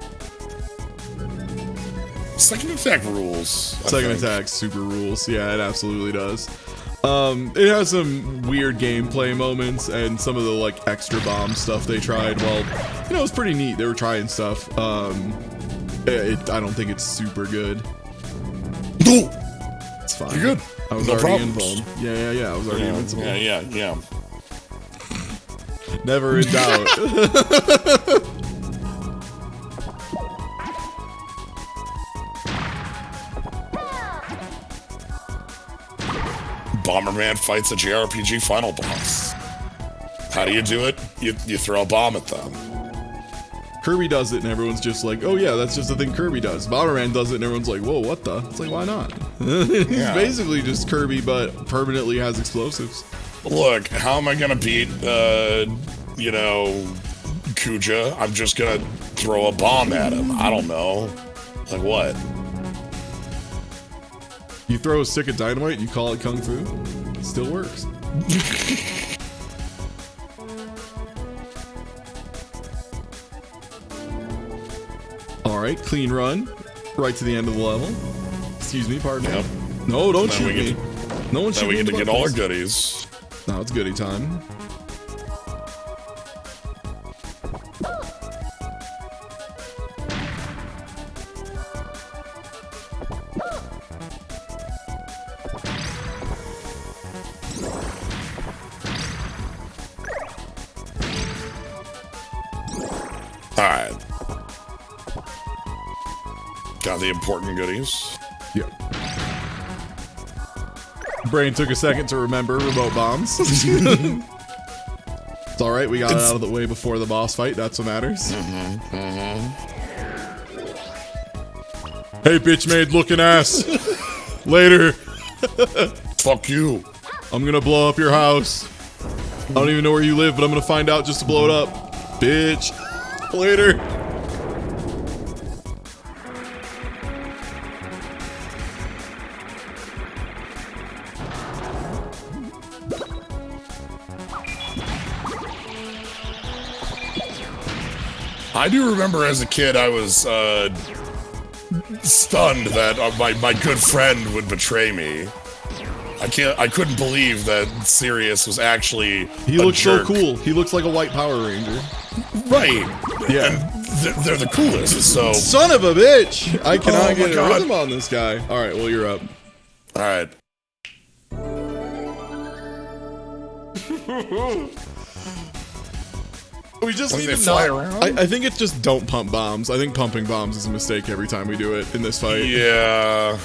Second attack rules. Second attack super rules. Yeah, it absolutely does. It has some weird gameplay moments and some of the like extra bomb stuff they tried. Well, you know, it was pretty neat. They were trying stuff. I don't think it's super good. No, it's fine. You're good. I was No already problems. involved. Yeah. I was already invincible. Yeah. Never in doubt. Bomberman fights a JRPG final boss. How do you do it? You throw a bomb at them. Kirby does it and everyone's just like, oh yeah, that's just the thing Kirby does. Bomberman does it and everyone's like, whoa, what the? It's like, why not? It's basically just Kirby, but permanently has explosives. Look, how am I gonna beat, Kuja? I'm just gonna throw a bomb at him. I don't know. Like what? You throw a stick of dynamite and you call it Kung Fu? It still works. Alright, clean run. Right to the end of the level. Excuse me, pardon me. No, don't shoot me. No one shoot me. Now we get to in the get all our butt, goodies. Now it's goodie time. Got the important goodies. Yep. Brain took a second to remember remote bombs. It's alright, we got it out of the way before the boss fight, that's what matters. Hey, bitch made looking ass. Later. Fuck you. I'm gonna blow up your house. I don't even know where you live, but I'm gonna find out just to blow it up. Bitch. Later. I do remember as a kid I was stunned that my good friend would betray me. I couldn't believe that Sirius was actually He looks so cool. He looks like a white Power Ranger. Right. Yeah. And they're the coolest, so... Son of a bitch! I cannot get a God. rhythm on this guy. Alright, well, you're up. Alright. We just Like need they to fly not... around? I think it's just don't pump bombs. I think pumping bombs is a mistake every time we do it in this fight. Yeah.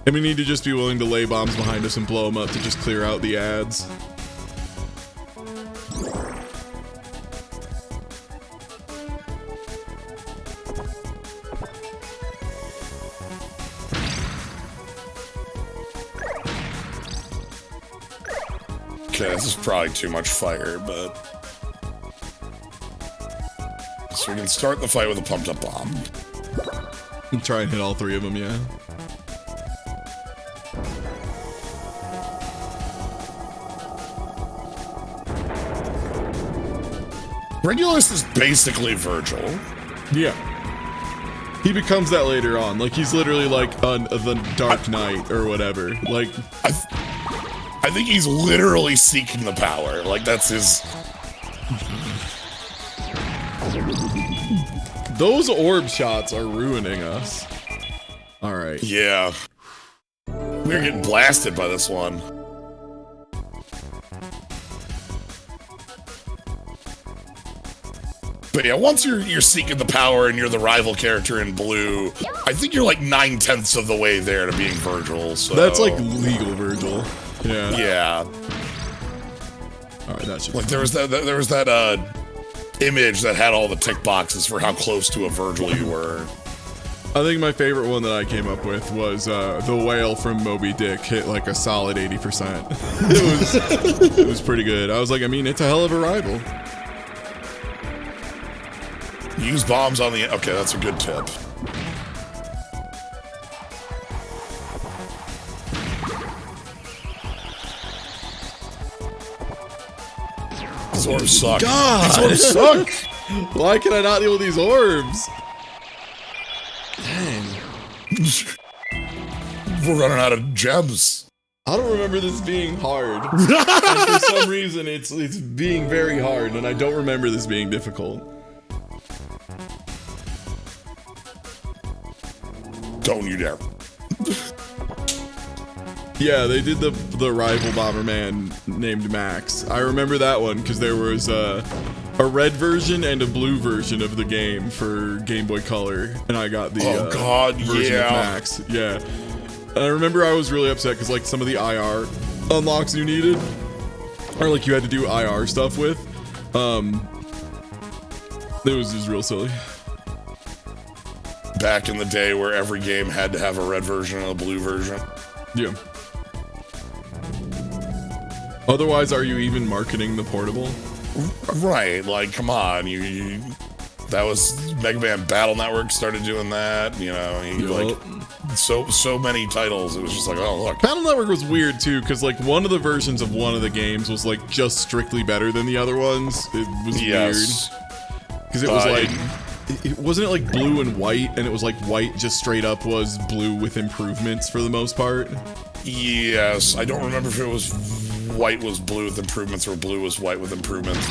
And we need to just be willing to lay bombs behind us and blow them up to just clear out the ads. Okay, this is probably too much fire, but... So we can start the fight with a pumped-up bomb. And try and hit all three of them, yeah. Regulus is basically Virgil. Yeah. He becomes that later on. Like, he's literally like the Dark Knight or whatever. Like... I think he's literally seeking the power. Like, that's his... Those orb shots are ruining us. Alright. Yeah. We're getting blasted by this one. But yeah, once you're seeking the power and you're the rival character in blue, I think you're like 9/10 of the way there to being Virgil, so... That's like legal Virgil. Yeah. Yeah. Alright, that should... Like, there was that image that had all the tick boxes for how close to a Virgil you were. I think my favorite one that I came up with was the whale from Moby Dick hit like a solid 80%. It was pretty good. I was like, I mean, it's a hell of a rival. Use bombs on the... Okay, that's a good tip. These orbs suck. God! These orbs suck! Why can I not deal with these orbs? Dang. We're running out of gems. I don't remember this being hard. And for some reason, it's being very hard, and I don't remember this being difficult. Don't you dare. Yeah, they did the rival Bomberman named Max. I remember that one because there was a red version and a blue version of the game for Game Boy Color, and I got the version of Max. Yeah. And I remember I was really upset because like some of the IR unlocks you needed, or like you had to do IR stuff with, it was just real silly. Back in the day where every game had to have a red version and a blue version. Yeah. Otherwise, are you even marketing the portable? Right, like, come on, you that was Mega Man Battle Network started doing that, you know, like, so many titles, it was just like, oh, look. Battle Network was weird, too, because, like, one of the versions of one of the games was, like, just strictly better than the other ones. It was weird. Because it was, like, wasn't it, like, blue and white, and it was, like, white just straight up was blue with improvements for the most part? Yes, I don't remember if it was white was blue with improvements or blue was white with improvements.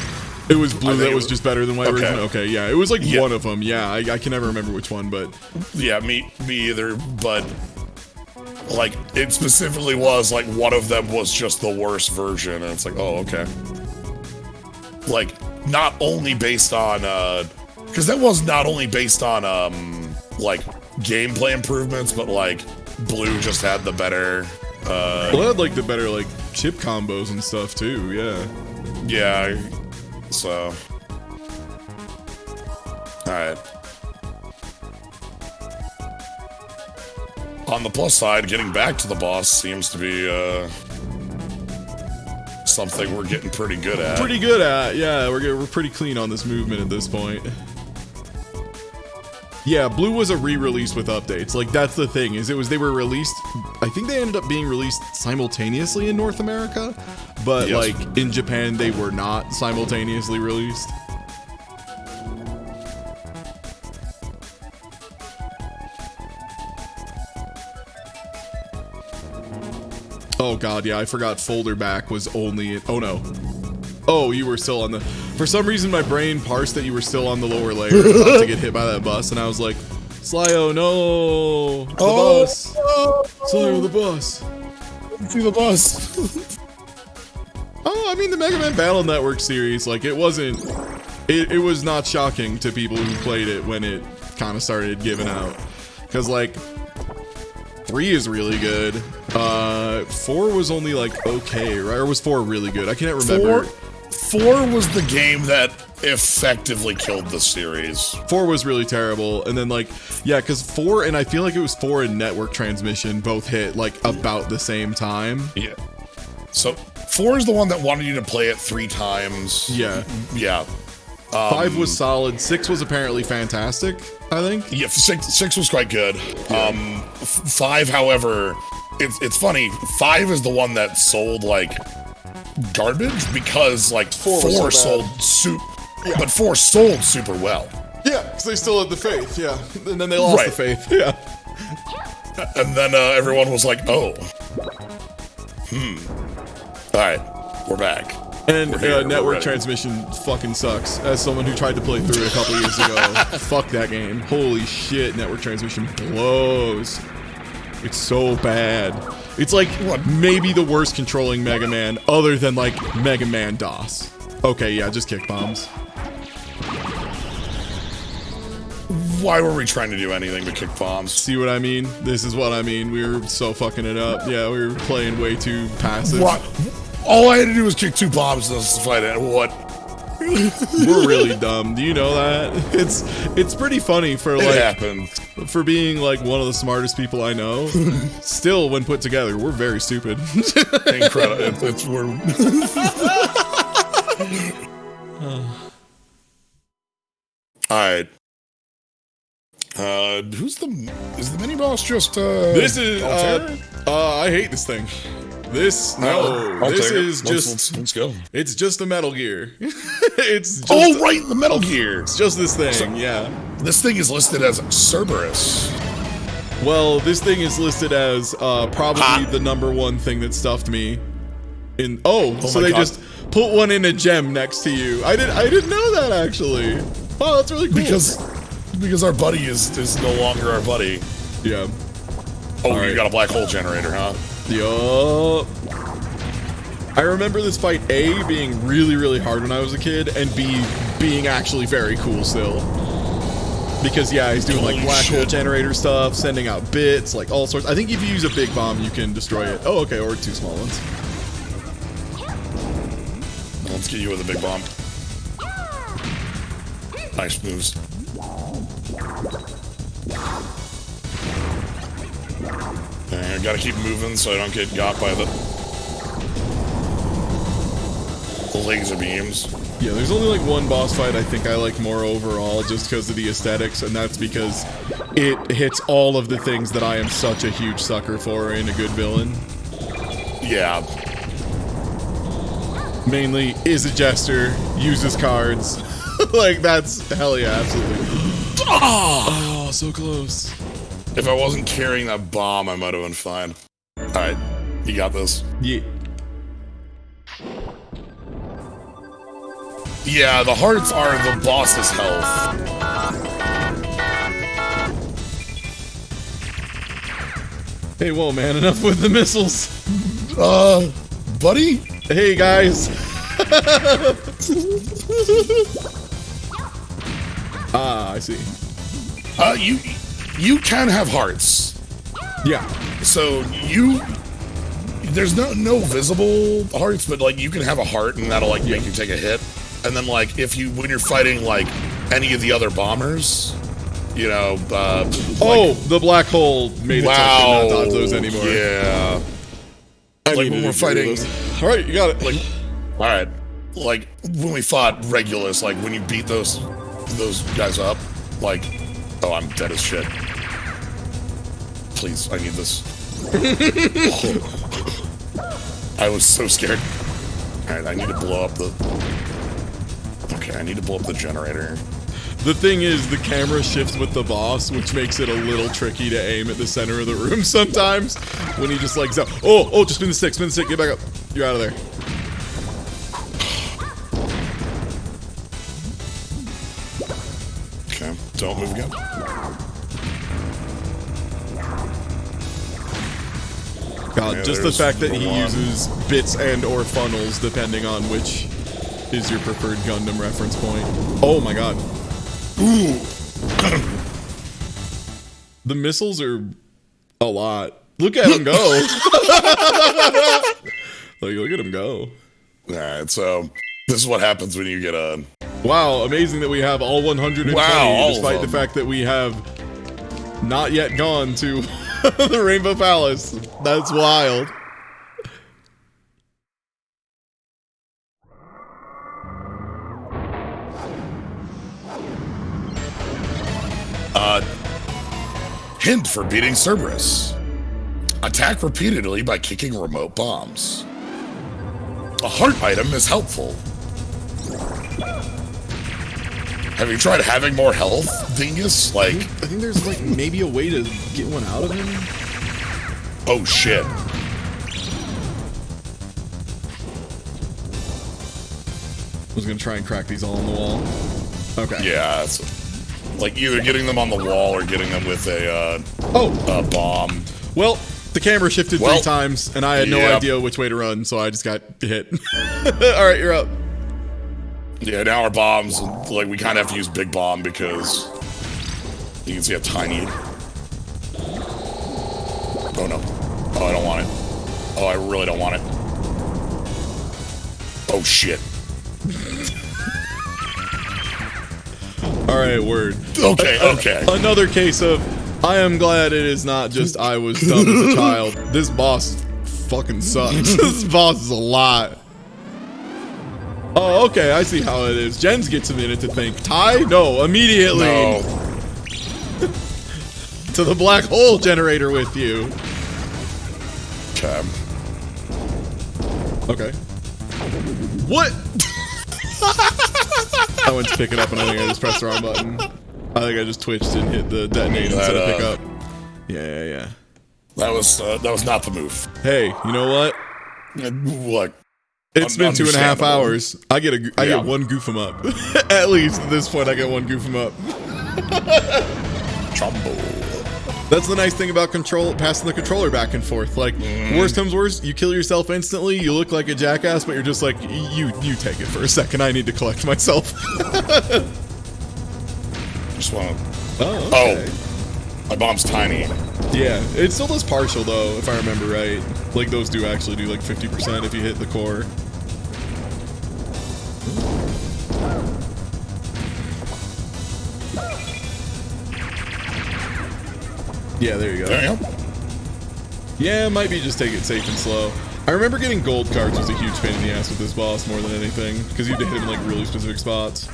It was blue that was just better than white version? Okay, yeah, it was like Yeah. one of them, yeah, I can never remember which one, but... Yeah, me either, but, like, it specifically was, like, one of them was just the worst version, and it's like, oh, okay. Like, not only based on, because that was not only based on, like, gameplay improvements, but like Blue just had the better. Well, it had like the better like chip combos and stuff too. Yeah. Yeah. So. All right. On the plus side, getting back to the boss seems to be something we're getting pretty good at. Pretty good at, yeah. We're pretty clean on this movement at this point. Yeah, Blue was a re-release with updates. Like that's the thing is they were released. I think they ended up being released simultaneously in North America, but yes. like in Japan they were not simultaneously released. Oh god, yeah, I forgot folder back was only in, oh no. Oh, you were still on the, for some reason my brain parsed that you were still on the lower layer about to get hit by that bus, and I was like, Slio, no, the bus. Slio, the bus. See the bus. Oh, I mean the Mega Man Battle Network series, like it wasn't, it was not shocking to people who played it when it kind of started giving out. Because like, 3 is really good. 4 was only like okay, right? Or was 4 really good? I can't remember. 4 was the game that effectively killed the series. 4 was really terrible, and then like, yeah, because 4 and I feel like it was 4 and Network Transmission both hit like about the same time. Yeah. So 4 is the one that wanted you to play it 3 times. Yeah. Yeah. 5 was solid. 6 was apparently fantastic, I think. Yeah, 6 was quite good. 5, however, it's funny. 5 is the one that sold like garbage because like 4 sold but 4 sold super well. Yeah, because they still had the faith. Yeah, and then they lost the faith. Yeah. And then everyone was like, "Oh, all right, we're back." And Network Transmission fucking sucks. As someone who tried to play through it a couple years ago, fuck that game. Holy shit, Network Transmission blows. It's so bad. It's like maybe the worst controlling Mega Man other than like Mega Man DOS. Okay, yeah, just kick bombs. Why were we trying to do anything but kick bombs? See what I mean? This is what I mean. We were so fucking it up. Yeah, we were playing way too passive. What? All I had to do was kick 2 bombs and fight it. What? We're really dumb. Do you know that? It's pretty funny for like for being like one of the smartest people I know. Still, when put together, we're very stupid. Incredible. We're all right. Is the mini boss just this is I hate this thing. This is just let's go. It's just a Metal Gear. It's just, the Metal Gear. It's just this thing, yeah. This thing is listed as Cerberus. Well, this thing is listed as probably the #1 thing that stuffed me. So they just put one in a gem next to you. I didn't know that actually. Wow, that's really cool. Because our buddy is no longer our buddy. Yeah. Oh, you got a black hole generator, huh? Yup. I remember this fight A being really, really hard when I was a kid, and B being actually very cool still. Because yeah, he's doing like black hole generator stuff, sending out bits, like all sorts. I think if you use a big bomb, you can destroy it. Oh, okay, or 2 small ones. Let's get you with a big bomb. Nice moves. I gotta keep moving so I don't get got by the laser beams. Yeah, there's only like one boss fight I think I like more overall just because of the aesthetics, and that's because it hits all of the things that I am such a huge sucker for in a good villain. Yeah. Mainly is a jester, uses cards. Like that's hell yeah, absolutely. Oh, so close. If I wasn't carrying that bomb, I might have been fine. Alright, you got this. Yeah. Yeah, the hearts are the boss's health. Hey, whoa, man, enough with the missiles. Buddy? Hey, guys. I see. you can have hearts. Yeah. So there's no visible hearts, but like you can have a heart and that'll like make you take a hit. And then like when you're fighting like any of the other bombers, you know. The black hole made it tough to not dodge those anymore. Yeah. Like when we're fighting. All right, you got it. Like, all right. Like when we fought Regulus, like when you beat those guys up, like, oh, I'm dead as shit. Please, I need this. I was so scared. All right, I need to blow up the. Okay, I need to blow up the generator. The thing is, the camera shifts with the boss, which makes it a little tricky to aim at the center of the room sometimes. When he just like, oh, just spin the stick, get back up. You're out of there. Okay, don't move again. God, just the fact that he uses bits and or funnels depending on which is your preferred Gundam reference point. Oh my god. Ooh. The missiles are a lot. Look at him go. Like, look at him go. Alright, so this is what happens when you get a... Wow, amazing that we have all 120, despite the fact that we have not yet gone to the Rainbow Palace. That's wild. Hint for beating Cerberus. Attack repeatedly by kicking remote bombs. A heart item is helpful. Have you tried having more health, dingus? Like, I think there's like maybe a way to get one out of him. Oh shit. I was gonna try and crack these all on the wall. Okay. Yeah, it's like either getting them on the wall or getting them with a bomb. Well, the camera shifted 3 times, and I had no idea which way to run, so I just got hit. All right, you're up. Yeah, now our bombs, like, we kind of have to use big bomb because you can see how tiny. Oh no. Oh, I don't want it. Oh, I really don't want it. Oh shit. All right, word. Okay. Another case of, I am glad it is not just I was dumb as a child. This boss fucking sucks. This boss is a lot. Oh, okay, I see how it is. Jens gets a minute to think. Ty? No, immediately. No. To the black hole generator with you. Okay. What? I went to pick it up and I think I just pressed the wrong button. I think I just twitched and hit the detonate instead of pick up. Yeah. That was not the move. Hey, you know what? Look. It's been 2.5 hours. I get one goof 'em up. At least at this point, I get one goof 'em up. Trumbo. That's the nice thing about passing the controller back and forth. Like, worst comes worst, you kill yourself instantly. You look like a jackass, but you're just like, you take it for a second. I need to collect myself. Just want. Oh, okay. My bomb's tiny. Yeah, it still does partial though, if I remember right. Like those do actually do like 50% if you hit the core. Yeah, there you go. There you go. Yeah, might be just take it safe and slow. I remember getting gold cards was a huge pain in the ass with this boss more than anything, because you had to hit him in like really specific spots.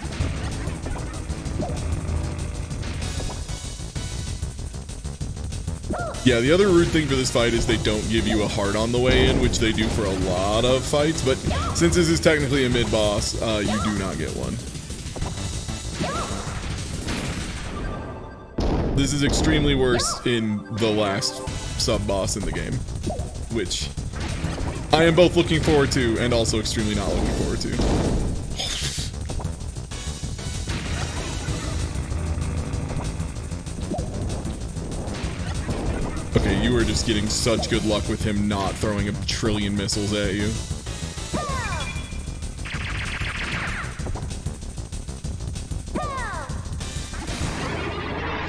Yeah, the other rude thing for this fight is they don't give you a heart on the way in, which they do for a lot of fights, but since this is technically a mid-boss, you do not get one. This is extremely worse in the last sub-boss in the game, which I am both looking forward to and also extremely not looking forward to. Okay, you were just getting such good luck with him not throwing a trillion missiles at you.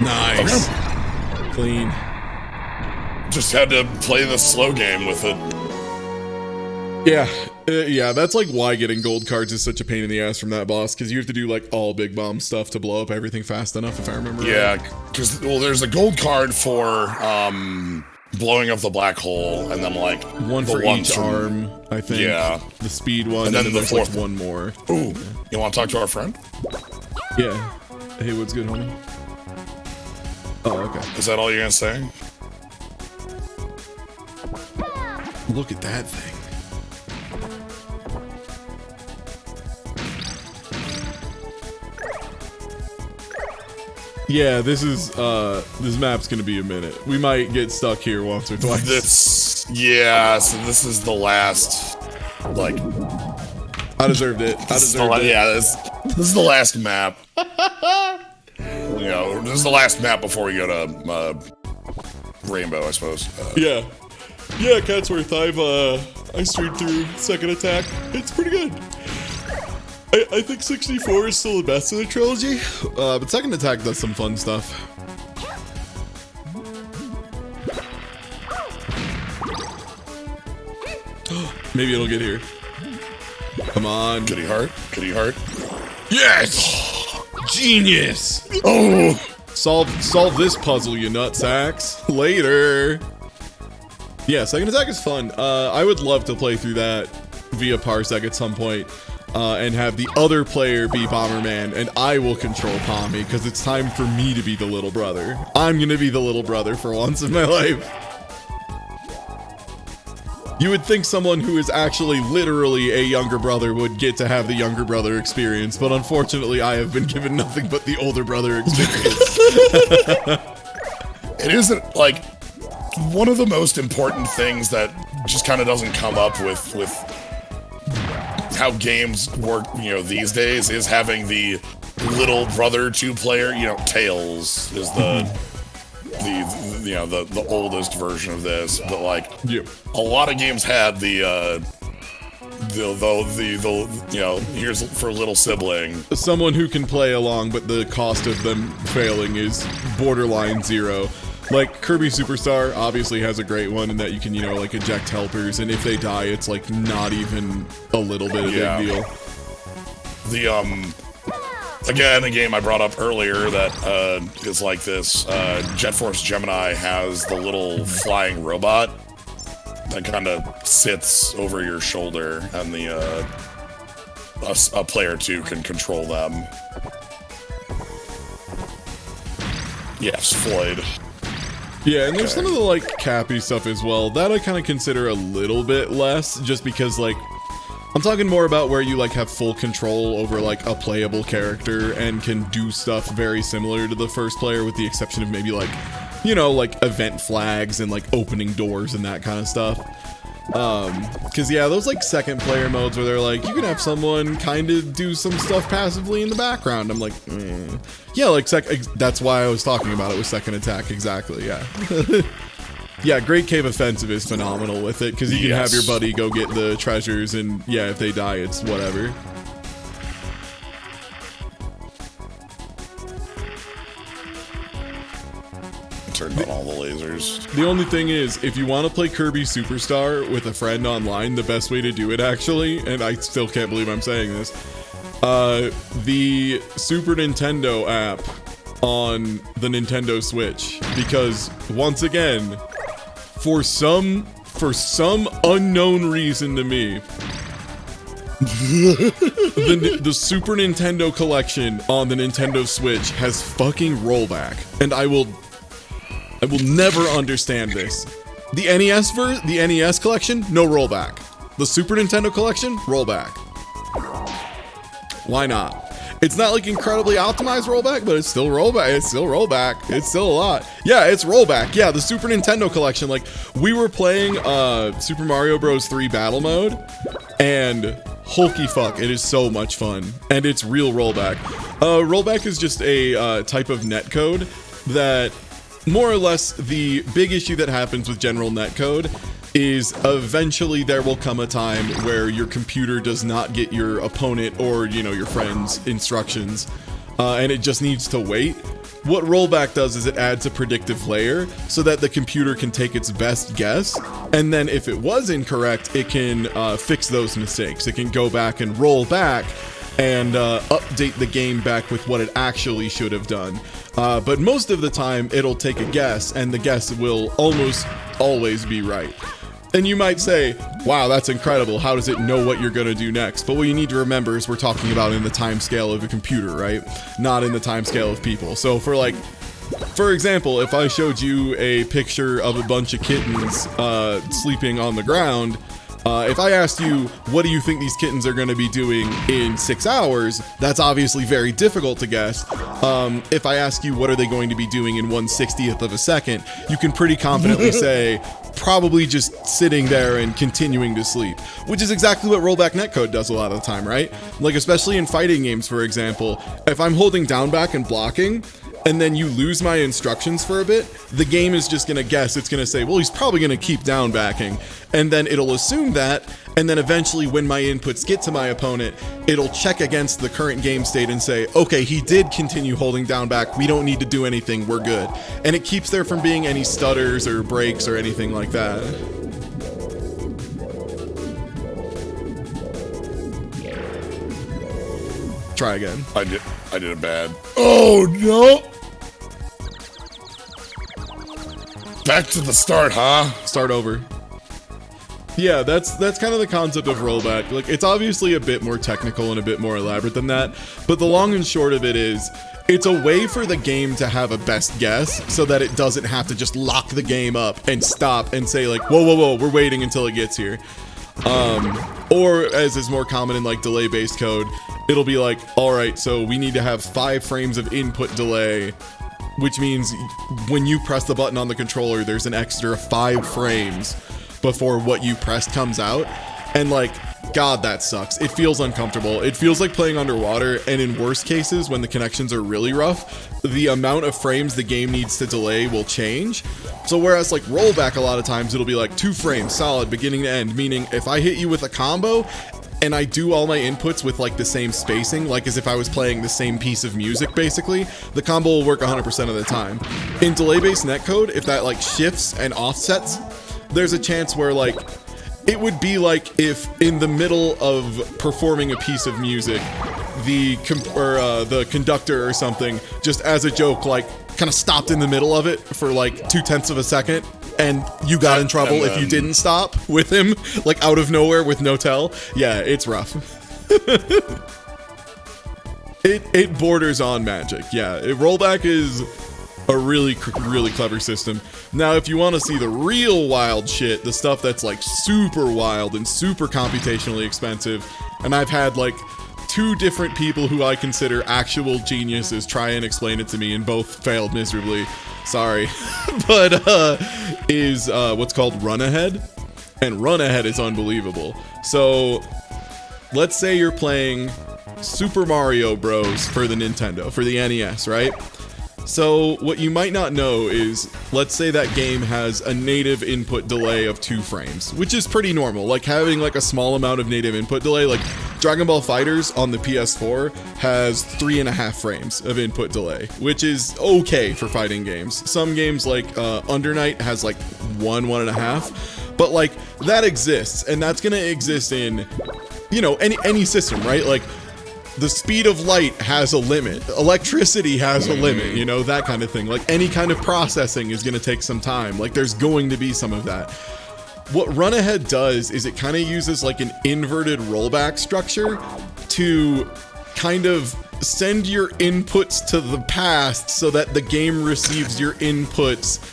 Nice. Clean. Just had to play the slow game with it. Yeah, yeah, that's like why getting gold cards is such a pain in the ass from that boss, because you have to do like all big bomb stuff to blow up everything fast enough, if I remember Yeah, right. because, well, there's a gold card for blowing up the black hole, and then like one for each arm, I think. Yeah. The speed one, And and then then the there's like fourth one more. Ooh, you want to talk to our friend? Yeah. Hey, what's good, homie? Oh, okay. Is that all you're gonna say? Look at that thing. Yeah, this map's gonna be a minute. We might get stuck here once or twice. So this is the last, like... I deserved it. Yeah, this is the last map. You know, this is the last map before we go to Rainbow, I suppose. Yeah. Yeah, Catsworth, I streamed through Second Attack. It's pretty good. I think 64 is still the best of the trilogy, but Second Attack does some fun stuff. Maybe it'll get here. Come on. Goody heart. Goody heart. Yes! Genius! Oh! Solve this puzzle, you nutsacks. Later. Yeah, Second Attack is fun. I would love to play through that via Parsec at some point, and have the other player be Bomberman, and I will control Pommy, because it's time for me to be the little brother. I'm gonna be the little brother for once in my life. You would think someone who is actually literally a younger brother would get to have the younger brother experience, but unfortunately I have been given nothing but the older brother experience. It isn't, like, one of the most important things that just kind of doesn't come up with how games work, you know, these days, is having the little brother two-player, you know, Tails is the oldest version of this, but like, a lot of games had the you know, here's for little sibling. Someone who can play along, but the cost of them failing is borderline zero. Like, Kirby Superstar obviously has a great one in that you can, you know, like, eject helpers, and if they die, it's, like, not even a little bit of a big deal. Again, a game I brought up earlier that is like this, Jet Force Gemini has the little flying robot that kind of sits over your shoulder, and a player 2 can control them. Yes, Floyd. Yeah, and there's some of the, like, Cappy stuff as well. That I kind of consider a little bit less, just because, like, I'm talking more about where you, like, have full control over, like, a playable character and can do stuff very similar to the first player, with the exception of maybe, like, you know, like, event flags and, like, opening doors and that kind of stuff. Because, yeah, those, like, second player modes where they're like, you can have someone kind of do some stuff passively in the background. I'm like, yeah, like, that's why I was talking about it with Second Attack, exactly, yeah. Yeah, Great Cave Offensive is phenomenal with it, because you can have your buddy go get the treasures, and yeah, if they die, it's whatever. Turned on all the lasers. The only thing is, if you want to play Kirby Superstar with a friend online, the best way to do it, actually, and I still can't believe I'm saying this, the Super Nintendo app on the Nintendo Switch, because once again, for some unknown reason to me, the Super Nintendo collection on the Nintendo Switch has fucking rollback, and I will never understand this. The NES collection, no rollback. The Super Nintendo collection, rollback. Why not? It's not like incredibly optimized rollback, but it's still rollback. It's still rollback. It's still a lot. Yeah, it's rollback. Yeah, the Super Nintendo collection. Like, we were playing Super Mario Bros. 3 Battle Mode, and holy fuck, it is so much fun. And it's real rollback. Rollback is just a type of netcode that, more or less, the big issue that happens with general netcode is eventually there will come a time where your computer does not get your opponent or, you know, your friend's instructions, and it just needs to wait. what rollback does is it adds a predictive layer so that the computer can take its best guess, and then if it was incorrect, it can fix those mistakes. It can go back and roll back and update the game back with what it actually should have done. But most of the time, it'll take a guess, and the guess will almost always be right. And you might say, wow, that's incredible. How does it know what you're going to do next? But what you need to remember is we're talking about in the time scale of a computer, right? Not in the time scale of people. So for example, if I showed you a picture of a bunch of kittens sleeping on the ground, if I asked you, what do you think these kittens are going to be doing in 6 hours? That's obviously very difficult to guess. If I ask you, what are they going to be doing in 1/60th of a second? You can pretty confidently say, probably just sitting there and continuing to sleep, which is exactly what rollback netcode does a lot of the time, right? Like, especially in fighting games, for example, if I'm holding down back and blocking, and then you lose my instructions for a bit, the game is just gonna guess. It's gonna say, well, he's probably gonna keep down backing, and then it'll assume that, and then eventually when my inputs get to my opponent, it'll check against the current game state and say, okay, he did continue holding down back, we don't need to do anything, we're good. And it keeps there from being any stutters or breaks or anything like that. Try again. I did it bad. Oh no! Back to the start, huh? Start over. Yeah, that's kind of the concept of rollback. Like, it's obviously a bit more technical and a bit more elaborate than that, but the long and short of it is, it's a way for the game to have a best guess so that it doesn't have to just lock the game up and stop and say like, whoa, whoa, whoa, we're waiting until it gets here. Or as is more common in like delay-based code, it'll be like, all right, so we need to have 5 frames of input delay, which means when you press the button on the controller, there's an extra 5 frames before what you pressed comes out. And like, God, that sucks. It feels uncomfortable. It feels like playing underwater, and in worst cases, when the connections are really rough, the amount of frames the game needs to delay will change. So whereas like rollback, a lot of times it'll be like 2 frames solid beginning to end, meaning if I hit you with a combo and I do all my inputs with like the same spacing, like as if I was playing the same piece of music basically, the combo will work 100% of the time. In delay-based netcode, if that like shifts and offsets, there's a chance where like, it would be like if in the middle of performing a piece of music, the conductor or something, just as a joke, like kind of stopped in the middle of it for like 0.2 of a second, and you got in trouble if you didn't stop with him, like out of nowhere with no tell. Yeah, it's rough. It borders on magic. Yeah, rollback is a really clever system. Now, if you want to see the real wild shit, the stuff that's like super wild and super computationally expensive, and I've had like 2 different people who I consider actual geniuses try and explain it to me, and both failed miserably. Sorry. But is what's called run ahead, and run ahead is unbelievable. So let's say you're playing Super Mario Bros. For the Nintendo, for the NES, right? So what you might not know is, let's say that game has a native input delay of 2 frames, which is pretty normal. Like having like a small amount of native input delay, like Dragon Ball FighterZ on the PS4 has 3.5 frames of input delay, which is okay for fighting games. Some games like Under Night has like 1.5, but like that exists, and that's gonna exist in, you know, any system, right? Like the speed of light has a limit. Electricity has a limit, you know, that kind of thing. Like any kind of processing is going to take some time. Like there's going to be some of that. What run ahead does is it kind of uses like an inverted rollback structure to kind of send your inputs to the past so that the game receives your inputs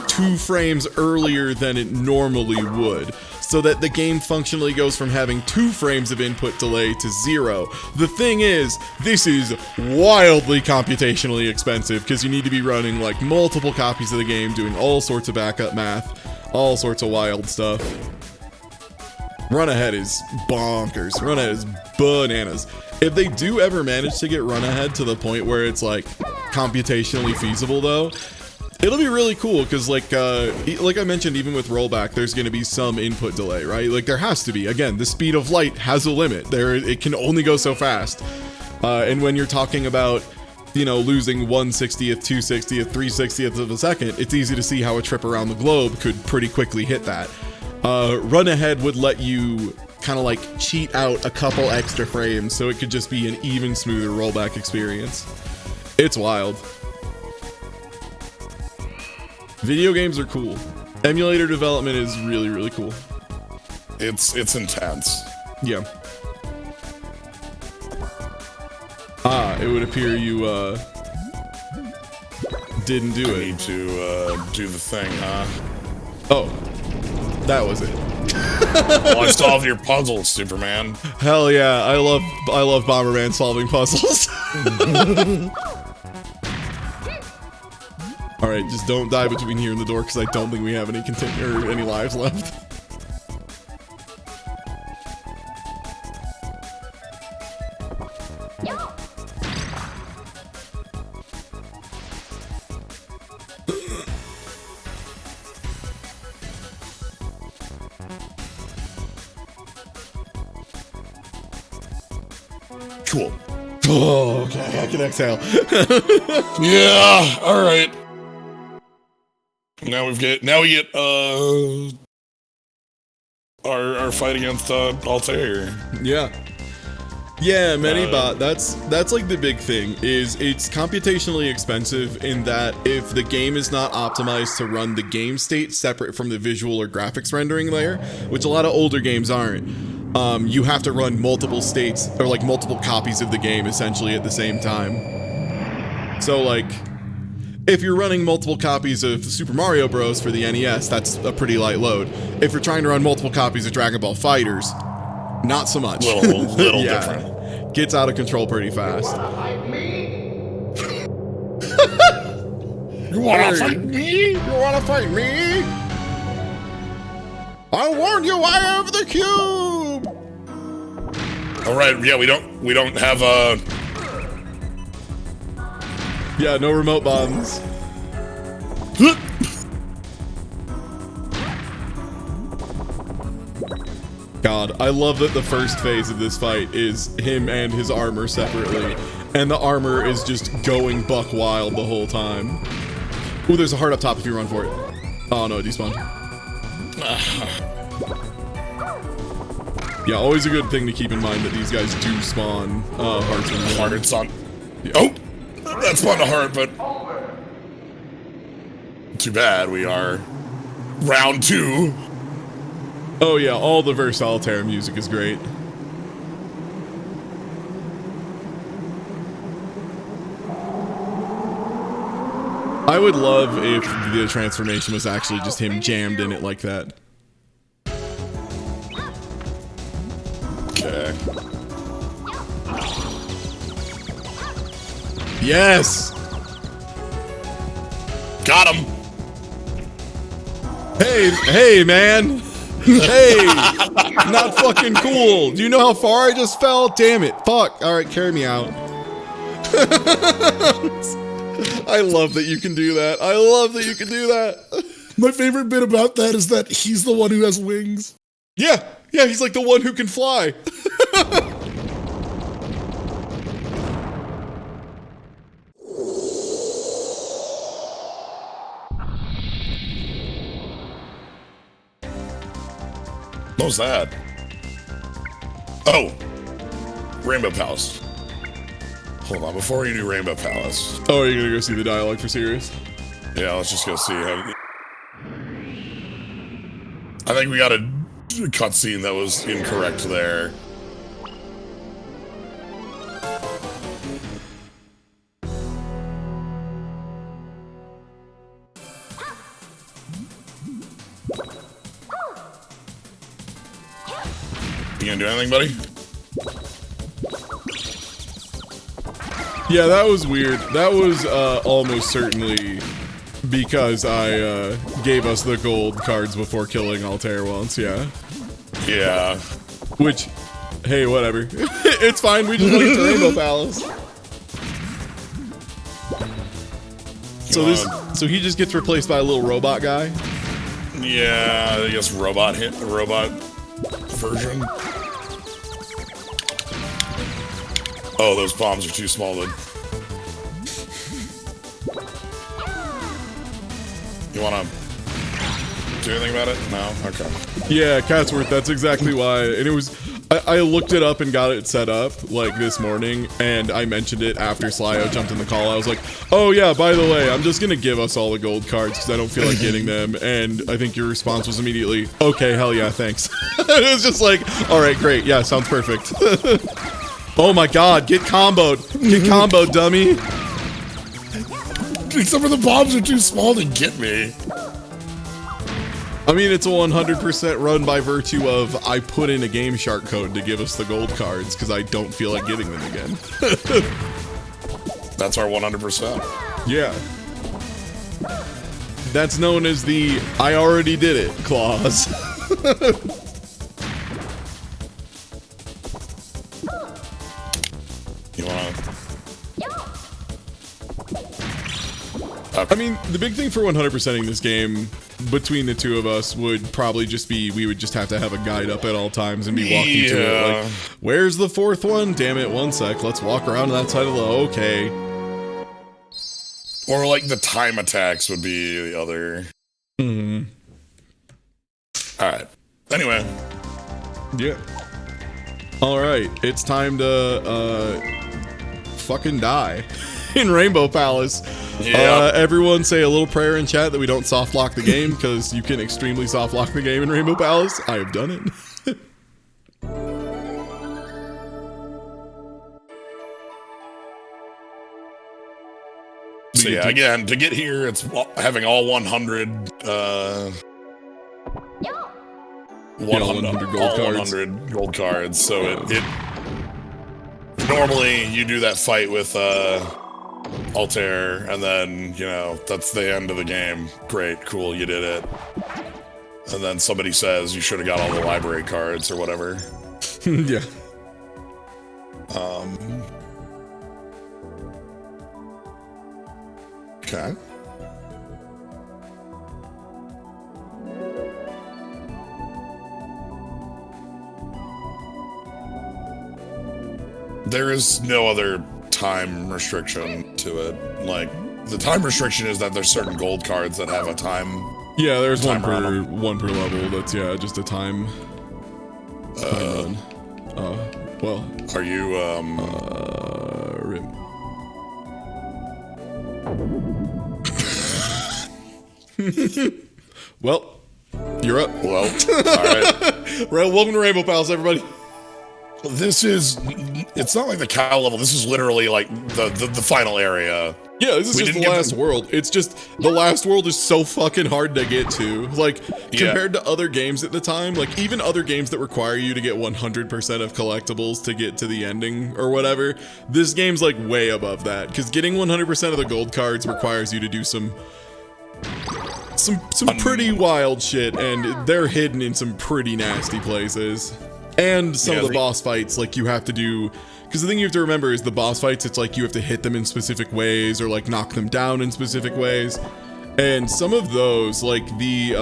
2 frames earlier than it normally would, so that the game functionally goes from having 2 frames of input delay to 0. The thing is, this is wildly computationally expensive because you need to be running like multiple copies of the game, doing all sorts of backup math, all sorts of wild stuff. Run ahead is bonkers. Run ahead is bananas. If they do ever manage to get run ahead to the point where it's like computationally feasible though, it'll be really cool because like I mentioned, even with rollback, there's going to be some input delay, right? Like there has to be. Again, the speed of light has a limit. It can only go so fast. And when you're talking about you know, losing 1/60th, 2/60th, 3/60th of a second, it's easy to see how a trip around the globe could pretty quickly hit that. Run ahead would let you kind of like cheat out a couple extra frames so it could just be an even smoother rollback experience. It's wild. Video games are cool. Emulator development is really, really cool. It's intense. Yeah. It would appear you didn't do it. Need to do the thing, huh? Oh, that was it. Well, I solved your puzzles, Superman. Hell yeah, I love Bomberman solving puzzles. All right, just don't die between here and the door because I don't think we have any lives left. Cool. Oh, okay, I can exhale. Yeah, all right. Now we get our fight against Altair. Yeah. Yeah, Medibot, that's like the big thing, is it's computationally expensive in that if the game is not optimized to run the game state separate from the visual or graphics rendering layer, which a lot of older games aren't, you have to run multiple states, or like multiple copies of the game essentially at the same time. So like, if you're running multiple copies of Super Mario Bros. For the NES, that's a pretty light load. If you're trying to run multiple copies of Dragon Ball FighterZ, not so much. Little yeah. different. Gets out of control pretty fast. You wanna fight me? You wanna fight me? I warned you, I have the cube! Alright, yeah, we don't have Yeah, no remote buttons. God, I love that the first phase of this fight is him and his armor separately, and the armor is just going buck wild the whole time. Ooh, there's a heart up top if you run for it. Oh no, it despawned. Yeah, always a good thing to keep in mind that these guys do spawn hearts when hearts on. Oh, that spawned a heart, but too bad we are round 2. Oh yeah, all the Versalterra music is great. I would love if the transformation was actually just him jammed in it like that. Okay. Yes! Got him! Hey, man! Hey! Not fucking cool! Do you know how far I just fell? Damn it. Fuck. Alright, carry me out. I love that you can do that. I love that you can do that. My favorite bit about that is that he's the one who has wings. Yeah, he's like the one who can fly. What was that? Oh! Rainbow Palace. Hold on, before you do Rainbow Palace. Oh, are you gonna go see the dialogue for serious? Yeah, let's just go see how... I think we got a cutscene that was incorrect there. You gonna do anything, buddy? Yeah, that was weird. That was almost certainly because I gave us the gold cards before killing Altair once, yeah. Yeah. Which, hey, whatever. It's fine, we just went to Rainbow Palace. So he just gets replaced by a little robot guy? Yeah, I guess robot version. Oh, those bombs are too small to You wanna do anything about it? No? Okay. Yeah, Catsworth, that's exactly why. And it was, I looked it up and got it set up, like, this morning, and I mentioned it after Slio jumped in the call. I was like, oh yeah, by the way, I'm just gonna give us all the gold cards because I don't feel like getting them. And I think your response was immediately, okay, hell yeah, thanks. It was just like, all right, great, yeah, sounds perfect. Oh my god, get comboed. Get comboed, dummy. Some of the bombs are too small to get me. I mean, it's a 100% run by virtue of I put in a Game Shark code to give us the gold cards because I don't feel like getting them again. That's our 100%. Yeah. That's known as the I already did it clause. You wanna... I mean, the big thing for 100%ing this game between the two of us would probably just be we would just have to have a guide up at all times and be walking to it like, where's the fourth one? Damn it, one sec. Let's walk around to that side of the... Okay. Or like the time attacks would be the other. Mm-hmm. Alright. Anyway. Yeah. Alright, it's time to fucking die in Rainbow Palace. Yeah. Everyone say a little prayer in chat that we don't soft lock the game, because you can extremely soft lock the game in Rainbow Palace. I have done it. So yeah, again, to get here, it's having all 100, 100 gold cards. 100 gold cards. So it normally you do that fight with Altair, and then, you know, that's the end of the game. Great, cool, you did it. And then somebody says you should have got all the library cards or whatever. Yeah. Okay. There is no other time restriction to it. Like, the time restriction is that there's certain gold cards that have a time. Yeah, there's one per level. That's, yeah, just a time. Well, are you Rim. Well, you're up. Well, all right. Welcome to Rainbow Palace, everybody. This is, it's not like the cow level. This is literally like the final area. Yeah, this is just the last world. It's just, the last world is so fucking hard to get to. Like, compared to other games at the time, like, even other games that require you to get 100% of collectibles to get to the ending or whatever, this game's, like, way above that. Because getting 100% of the gold cards requires you to do some pretty wild shit, and they're hidden in some pretty nasty places. And some of the boss fights, like, you have to do... Because the thing you have to remember is the boss fights, it's like you have to hit them in specific ways or, like, knock them down in specific ways. And some of those, like, the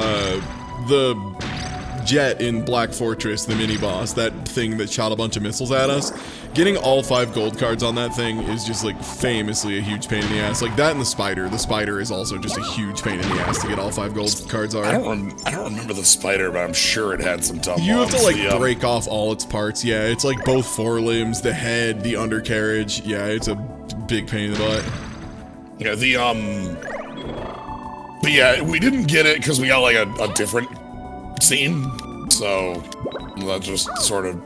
jet in Black Fortress, the mini-boss, that thing that shot a bunch of missiles at us, getting all 5 gold cards on that thing is just, like, famously a huge pain in the ass. Like, that and the spider. The spider is also just a huge pain in the ass to get all 5 gold cards are. I don't remember the spider, but I'm sure it had some tough You ones. have to, like, break off all its parts. Yeah, it's, like, both forelimbs, the head, the undercarriage. Yeah, it's a big pain in the butt. Yeah, but yeah, we didn't get it because we got, like, a different scene. So, that just sort of...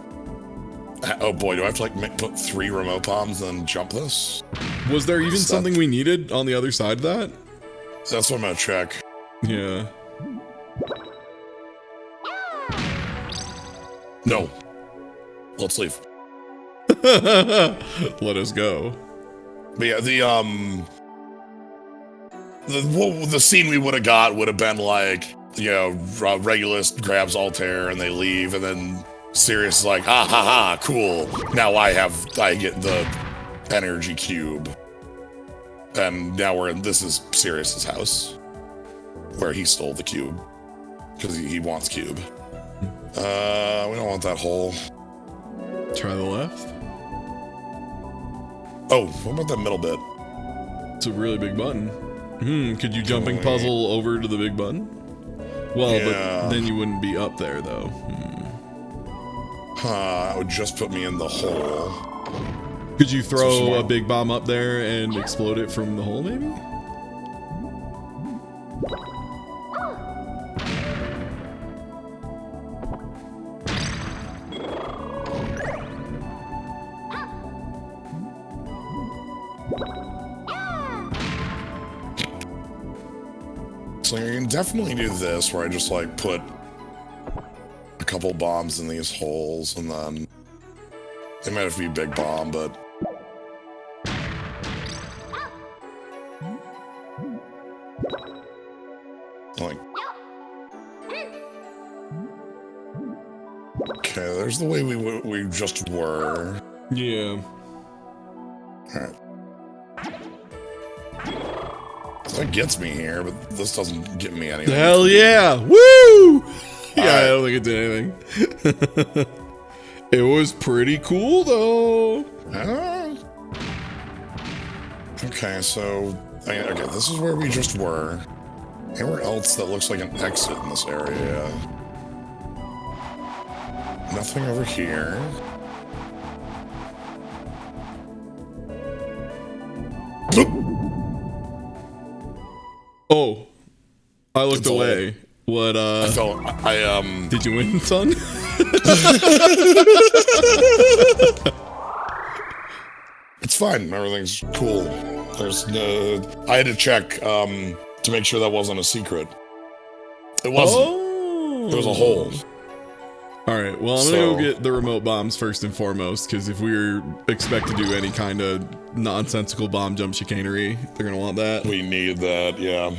Oh boy, do I have to, like, put 3 remote bombs and jump this? Was there even something we needed on the other side of that? That's what I'm gonna check. Yeah. No. Let's leave. Let us go. But yeah, the scene we would have got would have been like, you know, Regulus grabs Altair and they leave, and then Sirius is like, ha ha ha, cool. Now I get the energy cube. And now this is Sirius's house, where he stole the cube. Because he wants cube. We don't want that hole. Try the left. Oh, what about that middle bit? It's a really big button. Could you jumping puzzle over to the big button? Well, Yeah. but then you wouldn't be up there, though. That would just put me in the hole. Could you throw a big bomb up there and explode it from the hole, maybe? So you can definitely do this, where I just like put a couple bombs in these holes, and then they might have to be big bomb, but like, okay, there's the way we just were. Yeah. All right. So that gets me here, but this doesn't get me anything. Hell yeah! Woo! Yeah, I don't think it did anything. It was pretty cool, though. Okay, so okay, this is where we just were. Anywhere else that looks like an exit in this area? Nothing over here. Oh, I looked away. What? Did you win, son? It's fine. Everything's cool. There's no. I had to check to make sure that wasn't a secret. It wasn't. Oh. It was a hole. All right. Well, I'm gonna go get the remote bombs first and foremost, because if we expect to do any kind of nonsensical bomb jump chicanery, they're gonna want that. We need that. Yeah.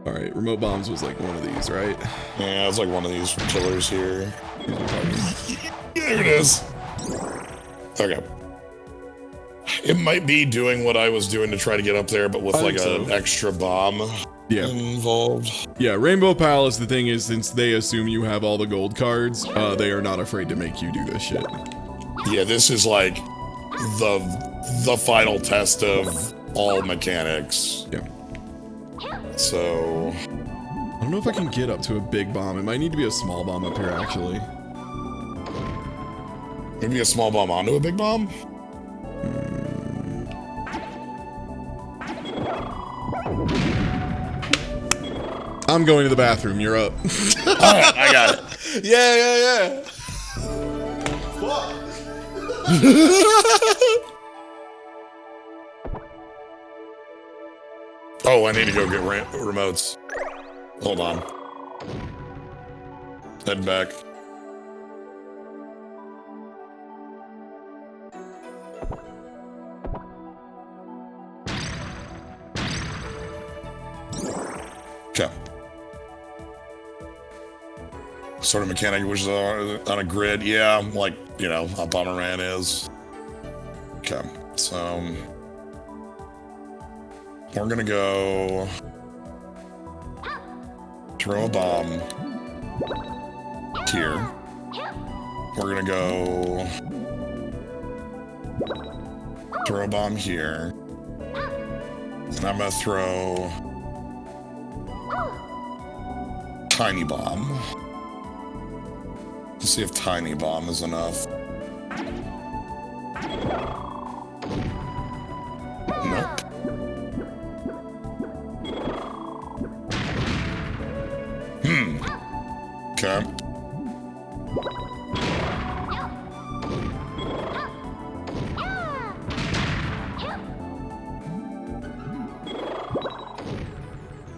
All right. Remote bombs was like one of these, right? Yeah, it's like one of these killers here. There it is. Okay. It might be doing what I was doing to try to get up there, but with like an extra bomb involved. Yeah, Rainbow Palace, the thing is, since they assume you have all the gold cards, they are not afraid to make you do this shit. Yeah, this is like the final test of all mechanics. Yeah. So I don't know if I can get up to a big bomb. It might need to be a small bomb up here, actually. Maybe a small bomb onto a big bomb? I'm going to the bathroom. You're up. Alright, I got it. Yeah. Fuck. Oh, I need to go get remotes. Hold on. Head back. Okay. Sort of mechanic which is on a grid. Yeah, like, you know, how Bomberman is. Okay, so we're gonna go throw a bomb here. We're gonna go throw a bomb here. And I'm gonna throw tiny bomb. Let's see if tiny bomb is enough. Nope. Okay.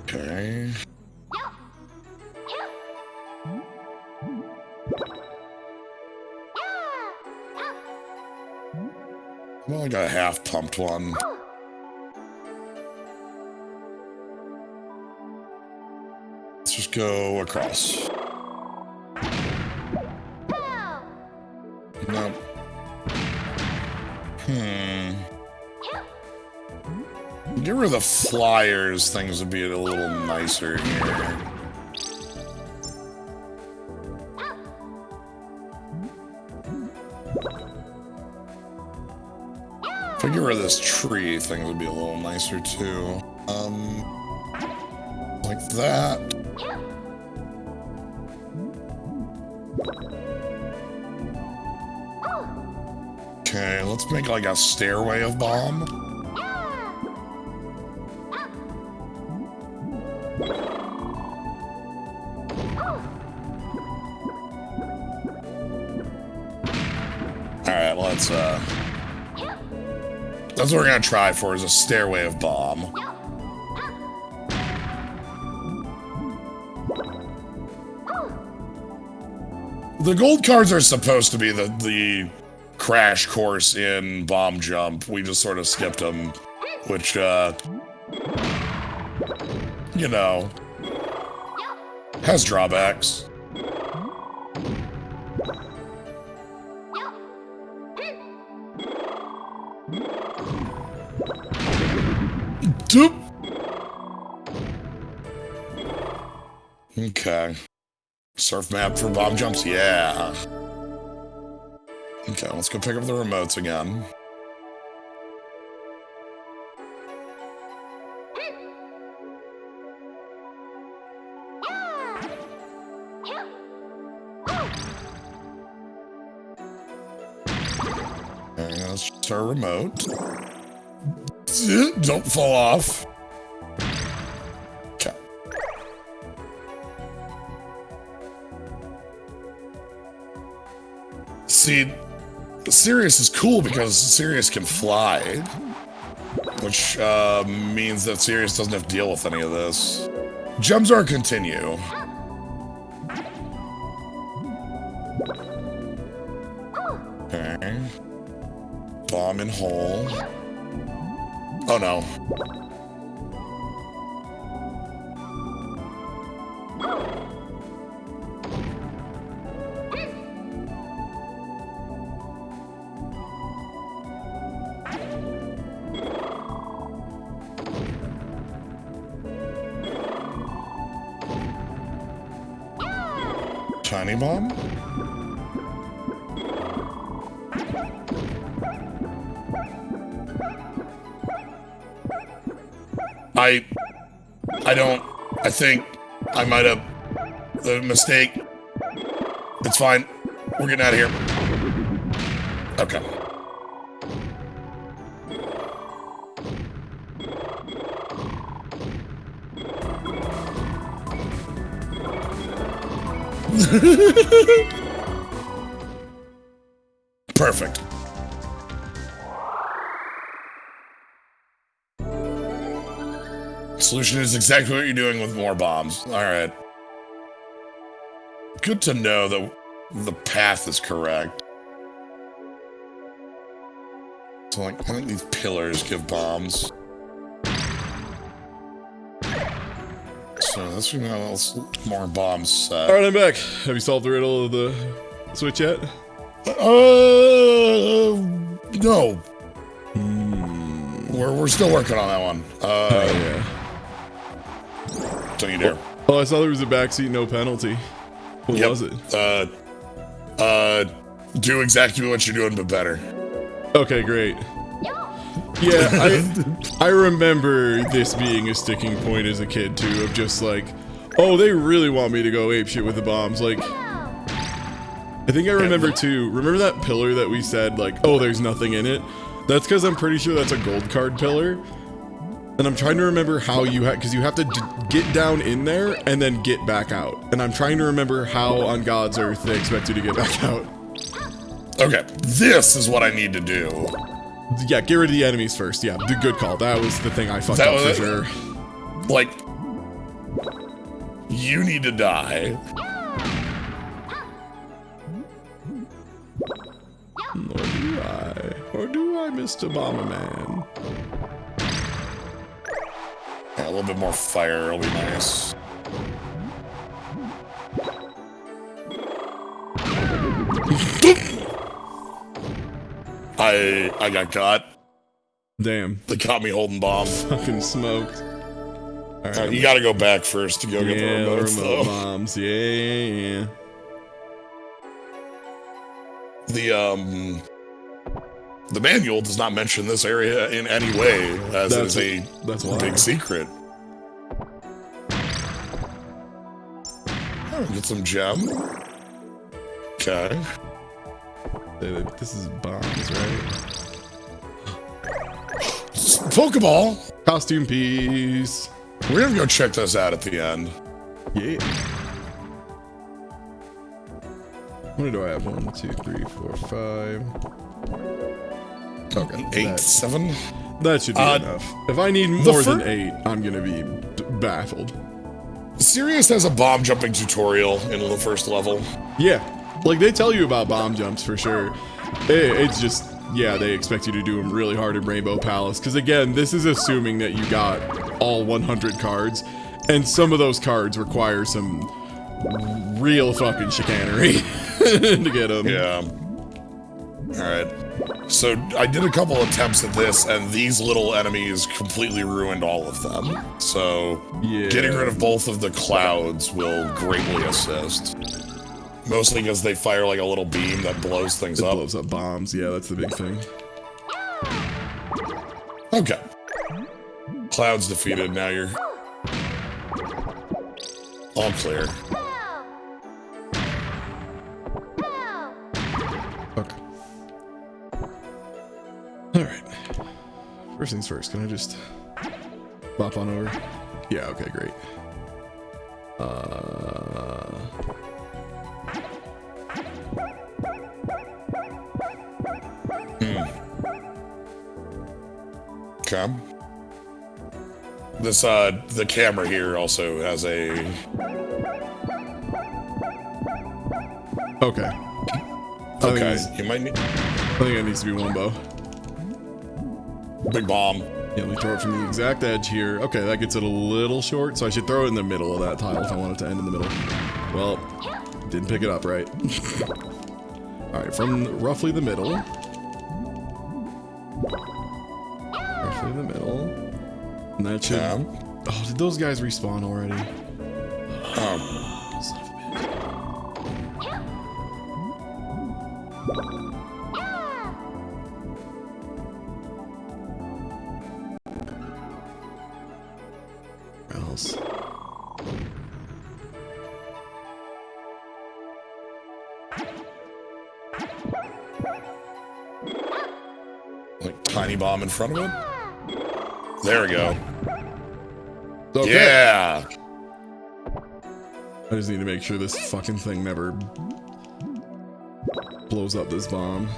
Okay. Well, I got a half pumped one. Let's just go across. Nope. Get rid of the flyers. Things would be a little nicer here. If I get rid of this tree, things would be a little nicer too. Like that. Okay, let's make like a stairway of bomb. Alright, let's that's what we're gonna try for, is a stairway of bomb. The gold cards are supposed to be the crash course in bomb jump. We just sort of skipped them, which, you know, has drawbacks. Doop. Okay. Surf map for bomb jumps? Yeah. Okay, let's go pick up the remotes again. Okay, that's just our remote. Don't fall off. Okay. See, Sirius is cool because Sirius can fly, which means that Sirius doesn't have to deal with any of this. Gems are continue. Okay. Bomb in hole. Oh no. Tiny bomb? I think I might have the mistake. It's fine. We're getting out of here. Okay. Perfect. Solution is exactly what you're doing with more bombs. All right. Good to know that the path is correct. So, like, I think these pillars give bombs. So that's more bombs set. All right, I'm back. Have you solved the riddle of the switch yet? No. We're still working on that one. Yeah. Don't you dare. Oh, I saw there was a backseat, no penalty. What was it? Do exactly what you're doing, but better. Okay, great. Yeah, I remember this being a sticking point as a kid too, of just like, oh, they really want me to go apeshit with the bombs. Like, I think I remember too. Remember that pillar that we said like, oh, there's nothing in it? That's because I'm pretty sure that's a gold card pillar. And I'm trying to remember how you have, because you have to get down in there and then get back out. And I'm trying to remember how on God's earth they expect you to get back out. Okay, this is what I need to do. Yeah, get rid of the enemies first. Yeah, the good call. That was the thing I fucked up for sure. Like, you need to die. Or do I, Mr. Bomberman? Yeah, a little bit more fire will be nice. I got caught. Damn. They caught me holding bombs. Fucking smoked. Alright, you gotta go back first to go get the remotes, remote bombs. Yeah. The manual does not mention this area in any way, as it is a big secret. Oh, get some gem. Okay. This is bombs, right? Pokeball! Costume piece. We're gonna go check this out at the end. Yeah. How many do I have? 1, 2, 3, 4, 5. Okay. 8, 7? That should be enough. If I need more than 8, I'm gonna be baffled. Sirius has a bomb jumping tutorial in the first level. Yeah. Like, they tell you about bomb jumps for sure. It's just, yeah, they expect you to do them really hard in Rainbow Palace. Because, again, this is assuming that you got all 100 cards. And some of those cards require some real fucking chicanery to get them. Yeah. Alright. So, I did a couple attempts at this, and these little enemies completely ruined all of them. So, getting rid of both of the clouds will greatly assist. Mostly because they fire like a little beam that blows things up. It blows up bombs, yeah, that's the big thing. Okay. Clouds defeated, now you're all clear. Okay. Alright. First things first, can I just bop on over? Yeah, okay, great. Okay. This, the camera here also has a... Okay. Okay, you might need... I think it needs to be one bow. Big bomb. Yeah, let me throw it from the exact edge here. Okay, that gets it a little short, so I should throw it in the middle of that tile if I want it to end in the middle. Well, didn't pick it up right. Alright, from roughly the middle. Roughly the middle. And that should... Oh, did those guys respawn already? Son of a bitch. Else. Like tiny bomb in front of it? There we go. Okay. Yeah! I just need to make sure this fucking thing never blows up this bomb.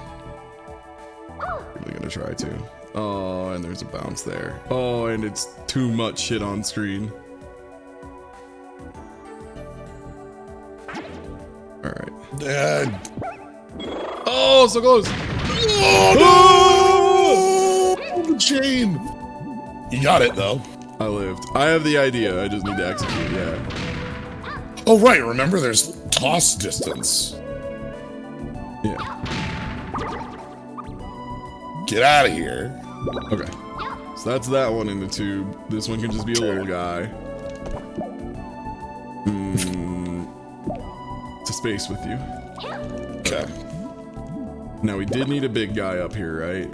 Really gonna try to. Oh, and there's a bounce there. Oh, and it's too much shit on screen. Alright. Oh, so close! Oh, no! The chain! You got it, though. I lived. I have the idea, I just need to execute, yeah. Oh, right, remember there's toss distance. Yeah. Get out of here. Okay. So that's that one in the tube. This one can just be a little guy. To space with you. Okay. Now we did need a big guy up here, right?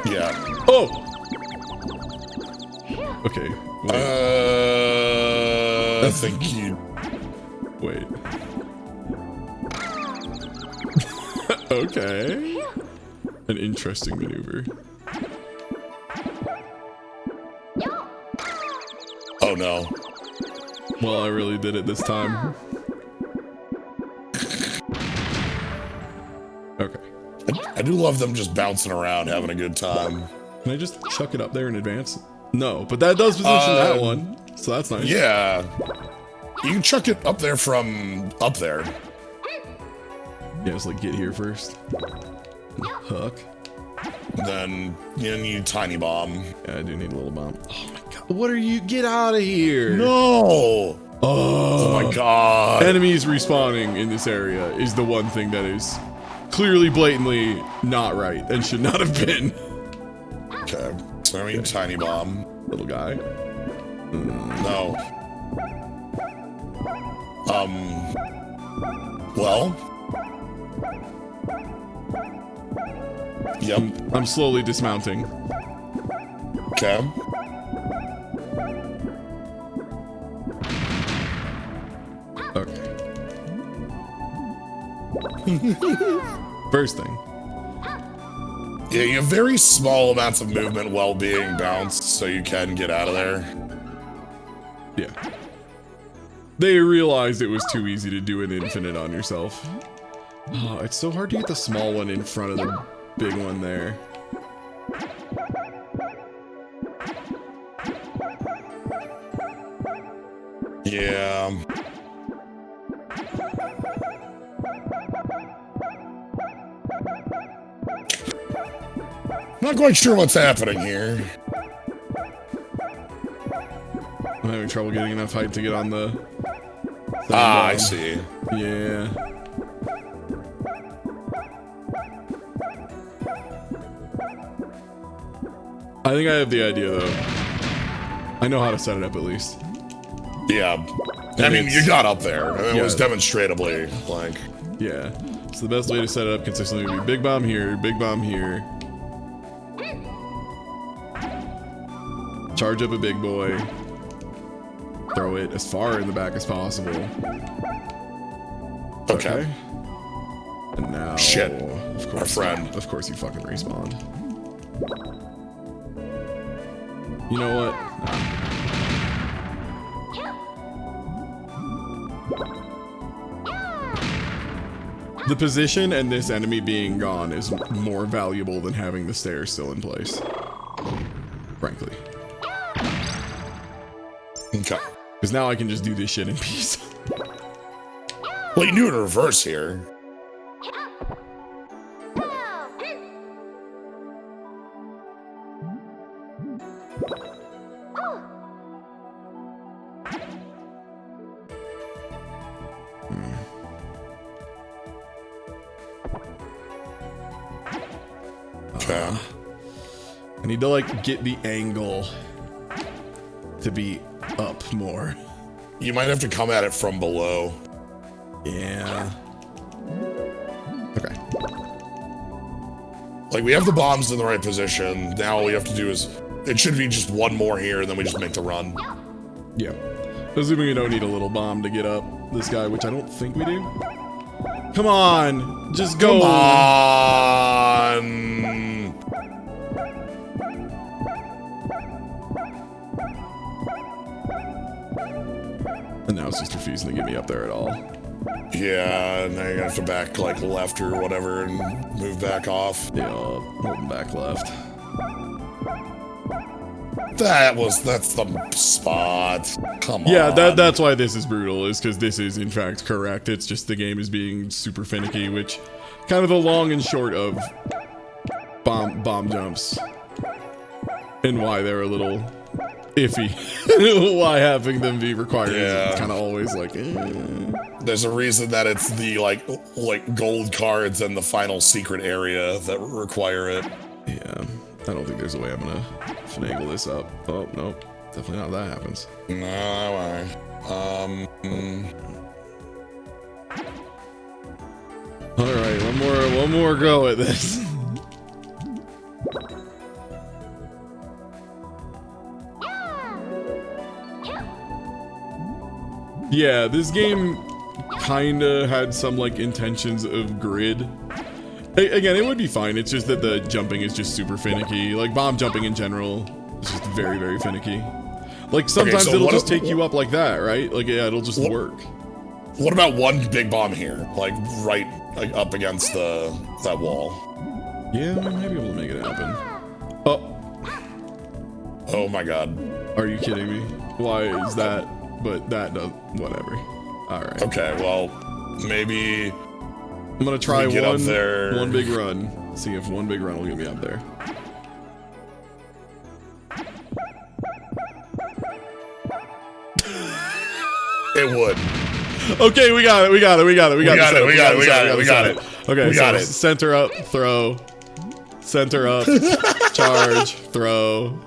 Yeah. Oh! Okay. Wait. I think you... Wait. Okay. An interesting maneuver. Oh no. Well, I really did it this time. Okay. I do love them just bouncing around, having a good time. Can I just chuck it up there in advance? No, but that does position that one, so that's nice. Yeah. You can chuck it up there from up there. Yeah, just like get here first. Hook. Then you need tiny bomb. Yeah, I do need a little bomb. Oh my god. What are you? Get out of here. No. Oh my god. Enemies respawning in this area is the one thing that is clearly blatantly not right and should not have been. Okay. So I need tiny bomb. Little guy. No. Well. Yep. I'm slowly dismounting. Okay. Okay. First thing. Yeah, you have very small amounts of movement while being bounced, so you can get out of there. Yeah. They realized it was too easy to do an infinite on yourself. Oh, it's so hard to get the small one in front of the big one there. Yeah. Not quite sure what's happening here. I'm having trouble getting enough height to get on the... Ah, I see. Yeah. I think I have the idea, though. I know how to set it up, at least. Yeah. I mean, you got up there. It was demonstrably, like... Yeah. So the best way to set it up consistently would be big bomb here, big bomb here. Charge up a big boy. Throw it as far in the back as possible. Okay. And now... Shit. Of course, our friend. Of course you fucking respawned. You know what? The position and this enemy being gone is more valuable than having the stairs still in place. Frankly. Okay. Because now I can just do this shit in peace. Well, you do it in reverse here. Okay. I need to like get the angle to be up more. You might have to come at it from below. Yeah. Okay. Like, we have the bombs in the right position. Now all we have to do is... It should be just one more here, and then we just make the run. Yeah. Assuming we don't need a little bomb to get up this guy, which I don't think we do. Come on! Just go! Come on! And now it's just refusing to get me up there at all. Yeah, now you're gonna have to back, like, left or whatever and move back off. Yeah, holding back left. That's the spot. Come on. Yeah, that's why this is brutal, is because this is in fact correct. It's just the game is being super finicky, which kind of the long and short of bomb jumps. And why they're a little iffy. Why having them be required is kind of always like, There's a reason that it's the like gold cards and the final secret area that require it. Yeah, I don't think there's a way I'm gonna finagle this up. Oh, no, definitely not if that happens. No, Alright, one more go at this. Yeah, this game kinda had some like intentions of grid. Again, it would be fine, it's just that the jumping is just super finicky. Like bomb jumping in general is just very, very finicky. Like sometimes it'll just take you up like that, right? Like yeah, it'll just work. What about one big bomb here? Like right up against that wall. Yeah, I might be able to make it happen. Oh. Oh my god. Are you kidding me? Why is that? But that does whatever. Alright. Okay, well, maybe I'm gonna try one big run. See if one big run will get me up there. It would. Okay, we got it. We got it. Okay, we got it. Center up, throw. Center up, charge, throw.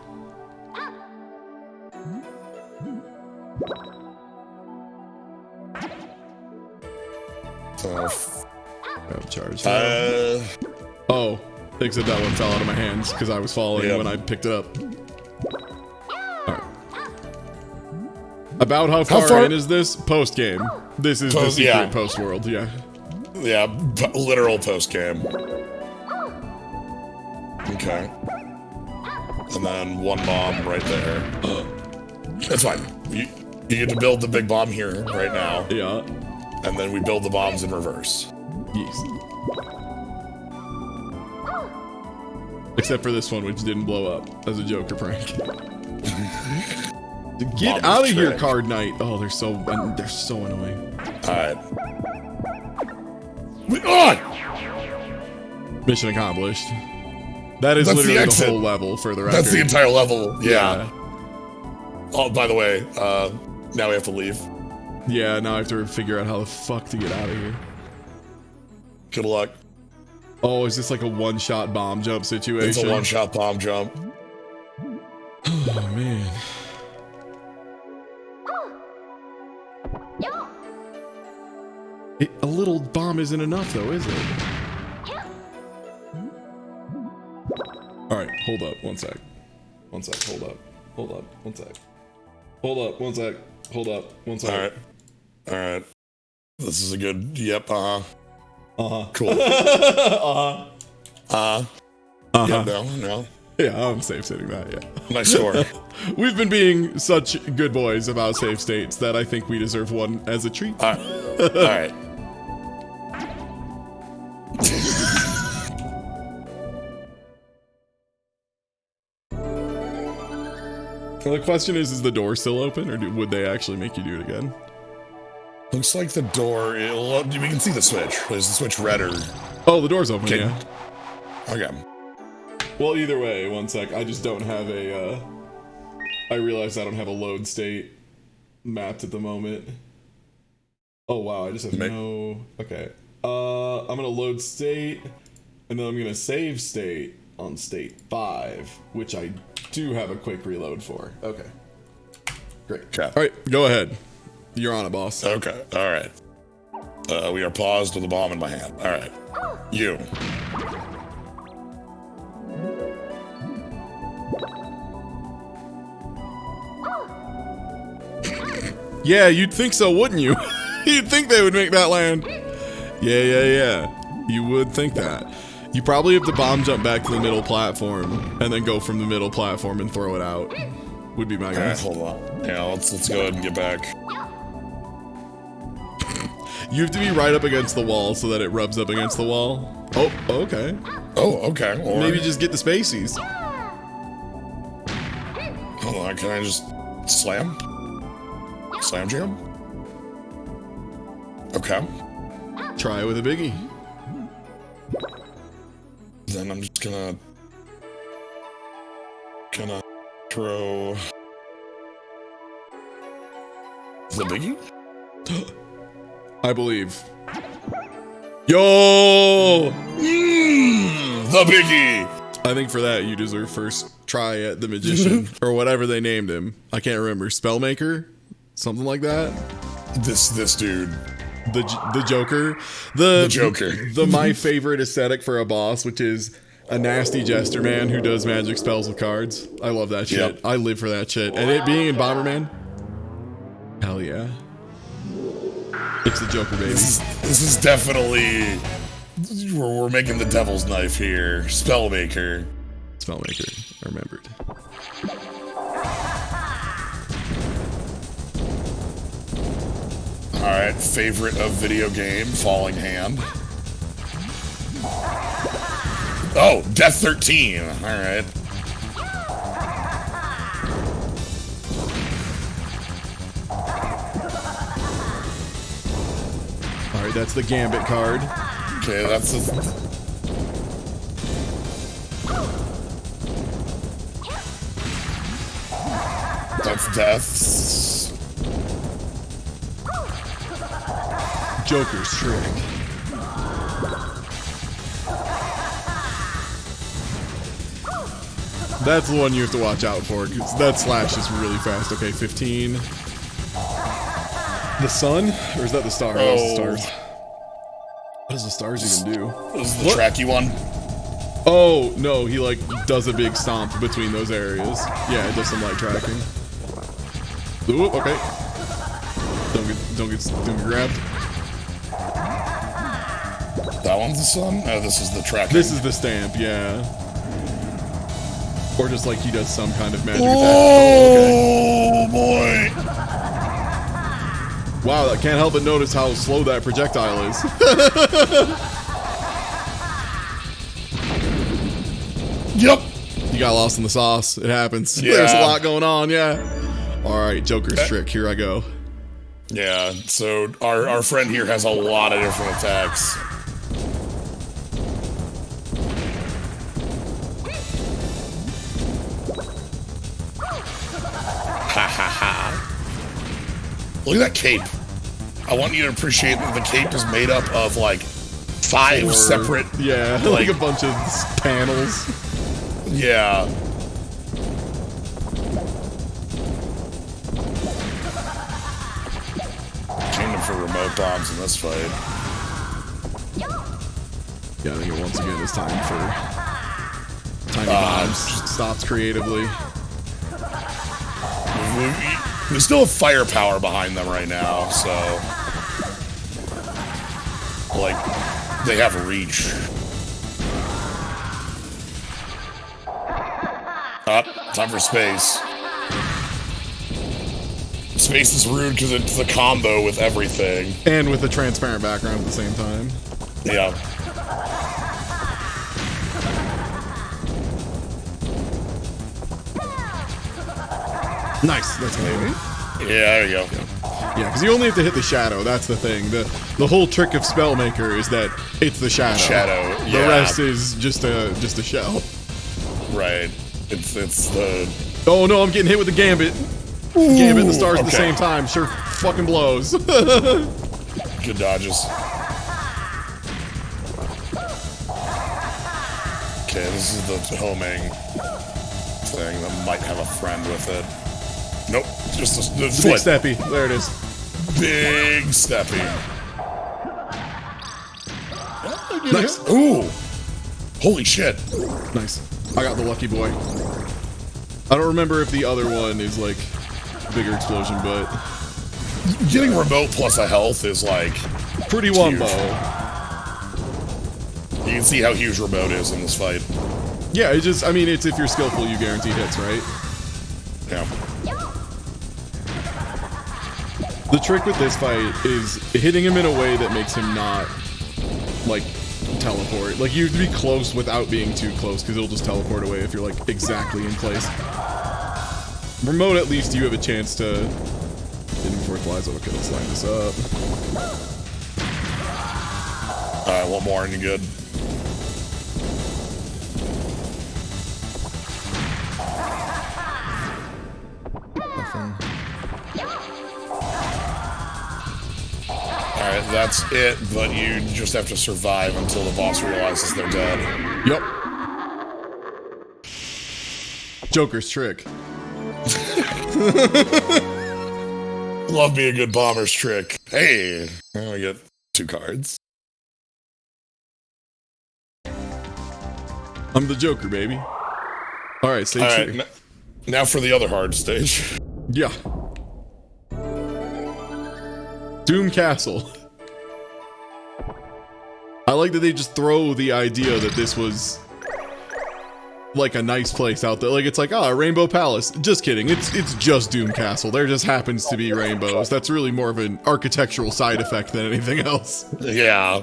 Charge. Oh, Except that one fell out of my hands because I was falling when I picked it up. Alright. About how far in is this? Post game. This is the secret post world, yeah. Yeah, literal post game. Okay. And then one bomb right there. That's fine. You get to build the big bomb here right now. Yeah. And then we build the bombs in reverse. Yes. Except for this one, which didn't blow up as a Joker prank. Get out of here, Card Knight. Oh, they're so annoying. Alright. Mission accomplished. That is literally the whole level for the record. That's the entire level, yeah. Oh, by the way, now we have to leave. Yeah, now I have to figure out how the fuck to get out of here. Good luck. Oh, is this like a one-shot bomb jump situation? It's a one-shot bomb jump. Oh, man. A little bomb isn't enough, though, is it? Alright, hold up, one sec. One sec, hold up. Hold up, one sec. Hold up, one sec. Hold up, one sec. Alright. Alright. This is a good, yep, Uh-huh. Cool. Yeah, no. Yeah, I'm safe sitting that, yeah. Nice score. We've been being such good boys about save states that I think we deserve one as a treat. Alright. Well, the question is the door still open, or would they actually make you do it again? Looks like the door, we can see the switch. Is the switch red or... Oh, the door's open, yeah. Okay. Well, either way, one sec. I just don't have a, I realize I don't have a load state mapped at the moment. Oh, wow, I just have no... Okay. I'm gonna load state, and then I'm gonna save state on state 5, which I do have a quick reload for. Okay. Great. Okay. Alright, go ahead. You're on it, boss. Okay, alright. We are paused with a bomb in my hand. Alright. You. Yeah, you'd think so, wouldn't you? You'd think they would make that land. Yeah. You would think that. You probably have to bomb jump back to the middle platform and then go from the middle platform and throw it out. Would be my guess. Hold on. Yeah, let's go ahead and get back. You have to be right up against the wall so that it rubs up against the wall. Oh, okay. Oh, okay. Or maybe just get the spaceys. Hold on, can I just slam? Slam jam? Okay. Try it with a biggie. Then I'm just gonna throw the biggie? I believe. Yo! The biggie! I think for that you deserve first try at the magician or whatever they named him. I can't remember. Spellmaker? Something like that? This dude. The Joker. The Joker. The my favorite aesthetic for a boss, which is a nasty jester man who does magic spells with cards. I love that shit. Yep. I live for that shit. And it being in Bomberman, hell yeah. It's the Joker, baby. This is definitely... We're making the devil's knife here. Spellmaker. Spellmaker. I remembered. Alright, favorite of video game, Falling Hand. Oh, Death 13. Alright. Alright, that's the Gambit card. Okay, that's the... That's Death's... Joker's trick. That's the one you have to watch out for, because that slash is really fast. Okay, 15. The sun? Or is that the star? Oh. That's the stars. What does the stars even do? This is the tracky one. Oh, no, he like does a big stomp between those areas. Yeah, it does some light tracking. Ooh, okay. Don't get grabbed. That one's the sun? Oh, this is the tracking. This is the stamp, yeah. Or just like he does some kind of magic attack. Oh, boy. Wow, I can't help but notice how slow that projectile is. Yep. You got lost in the sauce. It happens. Yeah. There's a lot going on, yeah. All right, Joker's trick. Here I go. Yeah, so our friend here has a lot of different attacks. Ha ha ha. Look at that cape. I want you to appreciate that the cape is made up of like 5 separate... Yeah, like a bunch of panels. Yeah. Kingdom for remote bombs in this fight. Yeah, I think once again it's time for tiny bombs. Stops creatively. We still have firepower behind them right now, so like they have reach. Up, time for space. Space is rude because it's the combo with everything. And with a transparent background at the same time. Yeah. Nice. That's maybe. Yeah, there you go. Yeah, because you only have to hit the shadow. That's the thing. The whole trick of Spellmaker is that it's the shadow. Shadow. The rest is just a shell. Right. It's the. Oh no! I'm getting hit with the gambit. Gambit and the stars at the same time. Sure, fucking blows. Good dodges. Okay, this is the homing thing that might have a friend with it. Nope, just the Big steppy. There it is. Big steppy. Nice. Ooh. Holy shit. Nice. I got the lucky boy. I don't remember if the other one is like bigger explosion, but getting remote plus a health is like pretty wombo. You can see how huge remote is in this fight. Yeah, it just, I mean, it's if you're skillful, you guarantee hits, right? Yeah. The trick with this fight is hitting him in a way that makes him not, like, teleport. Like, you have to be close without being too close, because it'll just teleport away if you're, like, exactly in place. Remote, at least, you have a chance to hit him before it flies. Okay, let's line this up. Alright, one more and you're good. Nothing. Alright, that's it, but you just have to survive until the boss realizes they're dead. Yep. Joker's trick. Love me a good bomber's trick. Hey, now we get 2 cards. I'm the Joker, baby. Alright, stage 2. Now for the other hard stage. Yeah. Doom Castle. I like that they just throw the idea that this was like a nice place out there. Like, it's like, a Rainbow Palace. Just kidding. It's just Doom Castle. There just happens to be rainbows. That's really more of an architectural side effect than anything else. Yeah.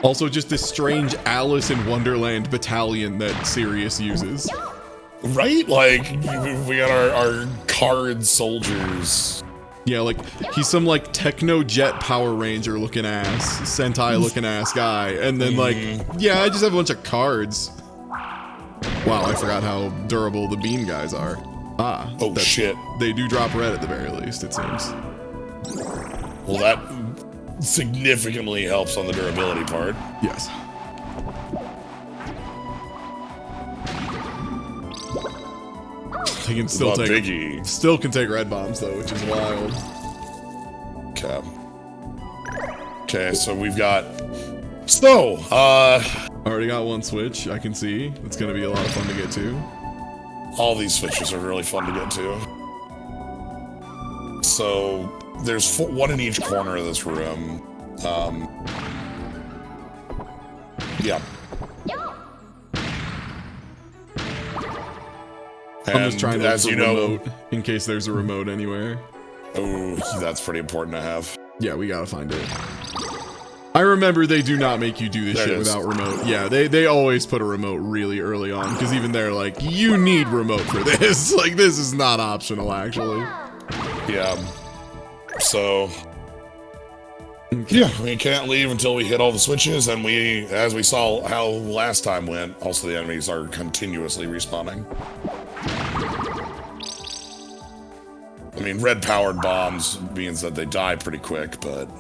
Also, just this strange Alice in Wonderland battalion that Sirius uses. Right? Like, we got our card soldiers. Yeah, like, he's some, like, Techno-Jet Power Ranger looking ass, Sentai looking ass guy, and then, like, yeah, I just have a bunch of cards. Wow, I forgot how durable the beam guys are. Ah. Oh, shit. They do drop red at the very least, it seems. Well, that significantly helps on the durability part. Yes. He can still still can take red bombs though, which is wild. Okay. Okay, so we've got So, already got one switch, I can see. It's gonna be a lot of fun to get to. all these switches are really fun to get to. So, there's one in each corner of this room. Yeah. I'm just trying to look as for you know, remote in case there's a remote anywhere. Oh, that's pretty important to have. Yeah, we gotta find it. I remember they do not make you do this There it shit is. without remote. Yeah, they always put a remote really early on, because even they're like, you need remote for this. Like, this is not optional, actually. Yeah. So, yeah, we can't leave until we hit all the switches, and as we saw how last time went, also the enemies are continuously respawning. I mean, red-powered bombs means that they die pretty quick, but...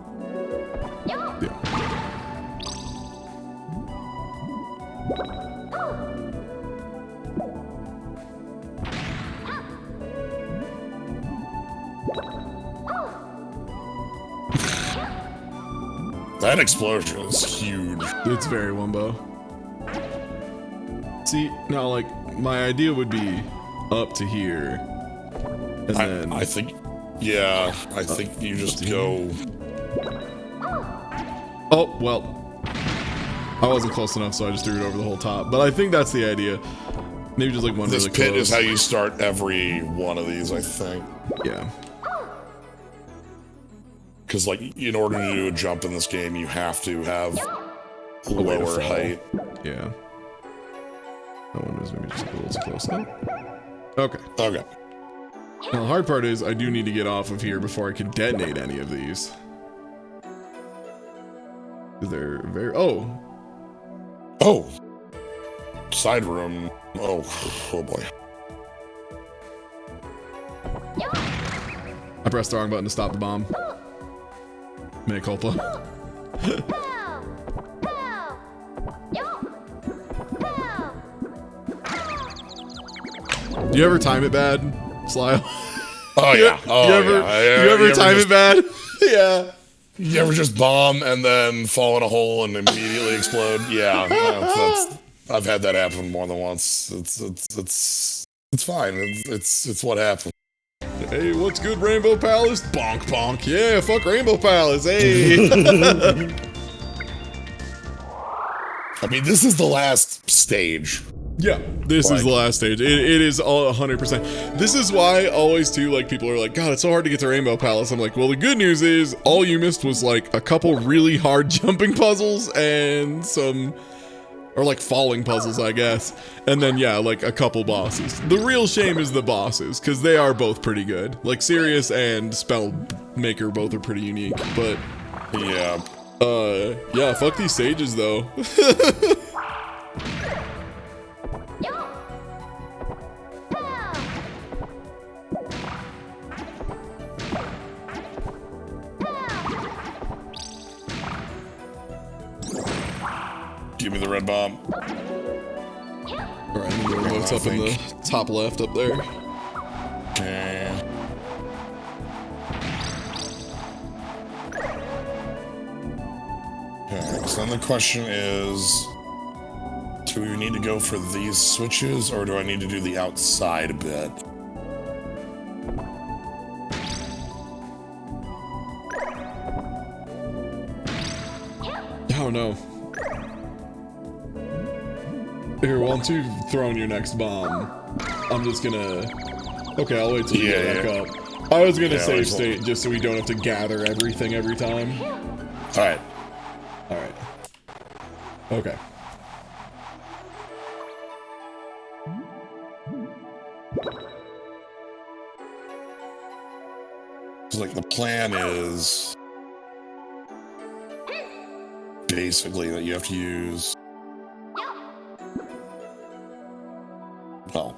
Yeah. That explosion is huge. It's very Wumbo. See, now, like, my idea would be up to here. And then... I think... Yeah, I think you just go... Oh, well. I wasn't close enough, so I just threw it over the whole top. But I think that's the idea. Maybe just like one This really pit close. is how you start every one of these, I think. Yeah. Because, like, in order to do a jump in this game, you have to have A way to lower fall. height. Yeah. That one was maybe just a little too close now. Okay. Okay. Now, the hard part is I do need to get off of here before I can detonate any of these. They're very... Oh! Oh! Side room. Oh boy. I pressed the wrong button to stop the bomb. Mea culpa. Do you ever time it bad, Slio? Oh yeah. Oh, you ever, yeah. you ever time just, it bad? Yeah. You ever just bomb and then fall in a hole and immediately explode? Yeah. I've had that happen more than once. It's fine. It's what happened. Hey, what's good, Rainbow Palace? Bonk, bonk. Yeah, fuck Rainbow Palace. Hey. I mean, this is the last stage. Yeah, this is the last stage. It is all 100%. This is why always too, like, people are like, God, it's so hard to get to Rainbow Palace. I'm like, well, the good news is all you missed was like a couple really hard jumping puzzles and some, or like falling puzzles, I guess. And then, yeah, like a couple bosses. The real shame is the bosses, because they are both pretty good. Like Sirius and Spellmaker both are pretty unique, but yeah. Yeah, fuck these stages though. Give me the red bomb. Alright, the remote's up in the top left up there. Okay. Okay, so then the question is, do we need to go for these switches, or do I need to do the outside bit? I don't know. Here, why don't you throw in your next bomb? I'm just gonna... Okay, I'll wait till you get back up. I was gonna save state just so we don't have to gather everything every time. Alright. Alright. Okay. So, like, the plan is basically that you have to use... Well...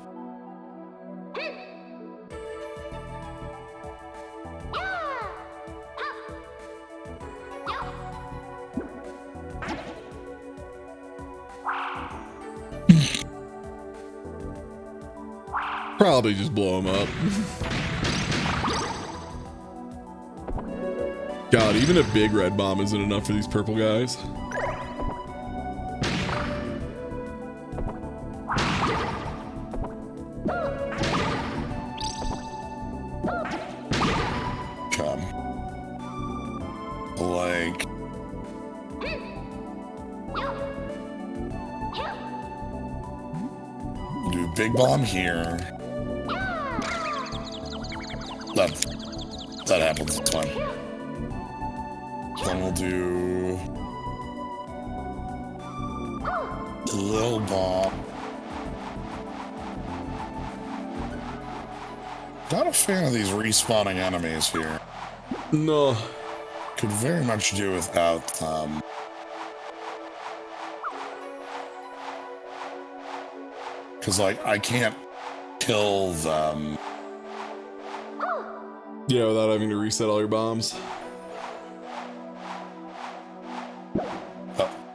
Probably just blow them up. God, even a big red bomb isn't enough for these purple guys. big bomb here. That happens. It's fine. Then we'll do a little bomb. Not a fan of these respawning enemies here. No. Could very much do without because like I can't kill them. Yeah, without having to reset all your bombs.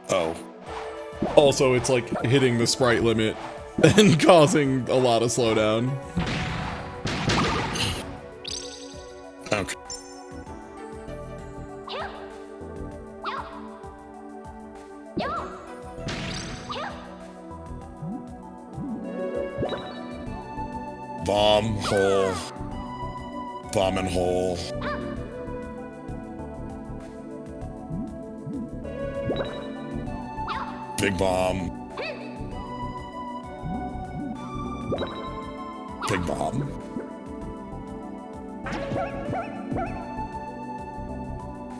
Oh. Also, it's like hitting the sprite limit and causing a lot of slowdown. Okay. Bomb hole. Bomb and hole. Big bomb. Big bomb.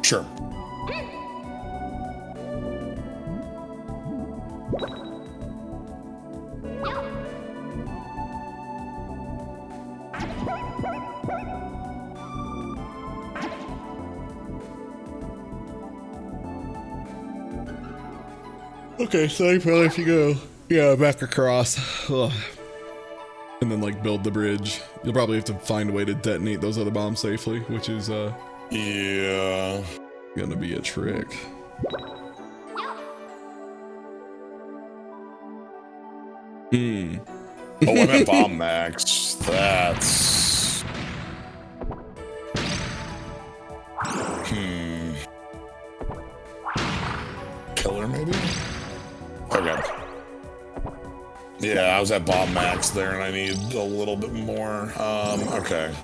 Sure. Okay, so I probably have to go, yeah, back across. Ugh. And then, like, build the bridge. You'll probably have to find a way to detonate those other bombs safely, which is, yeah, gonna be a trick. Hmm. Oh, I'm at bomb max. That's... Killer, maybe? Okay. Yeah, I was at bomb max there, and I need a little bit more. Okay.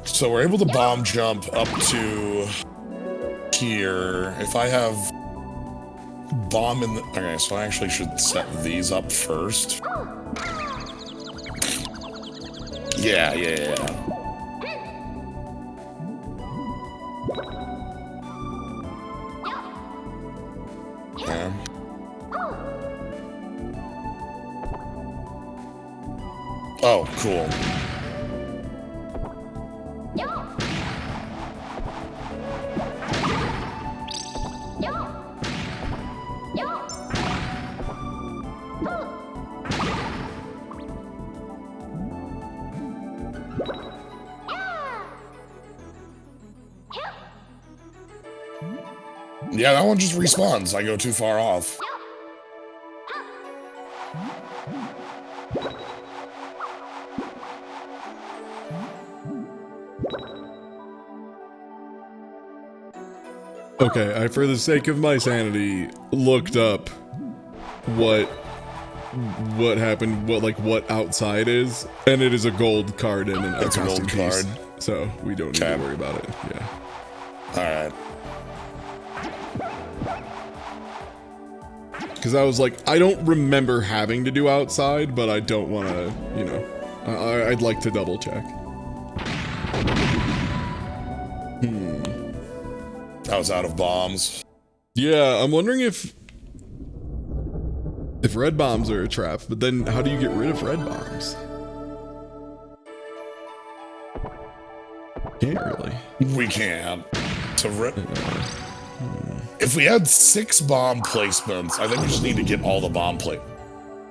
So we're able to bomb jump up to here. If I have bomb in the... Okay, so I actually should set these up first. Yeah. Yeah. Oh, cool. Yeah, that one just respawns. I go too far off. Okay, I, for the sake of my sanity, looked up what happened, what outside is, and it is a gold card and an It's a gold card. So we don't need to worry about it. Yeah. Alright. Because I was like, I don't remember having to do outside, but I don't want to, you know, I'd like to double check. I was out of bombs. Yeah, I'm wondering if red bombs are a trap, but then how do you get rid of red bombs? Can't really. We can't. So if we had 6 bomb placements, I think we just need to get all the bomb plate.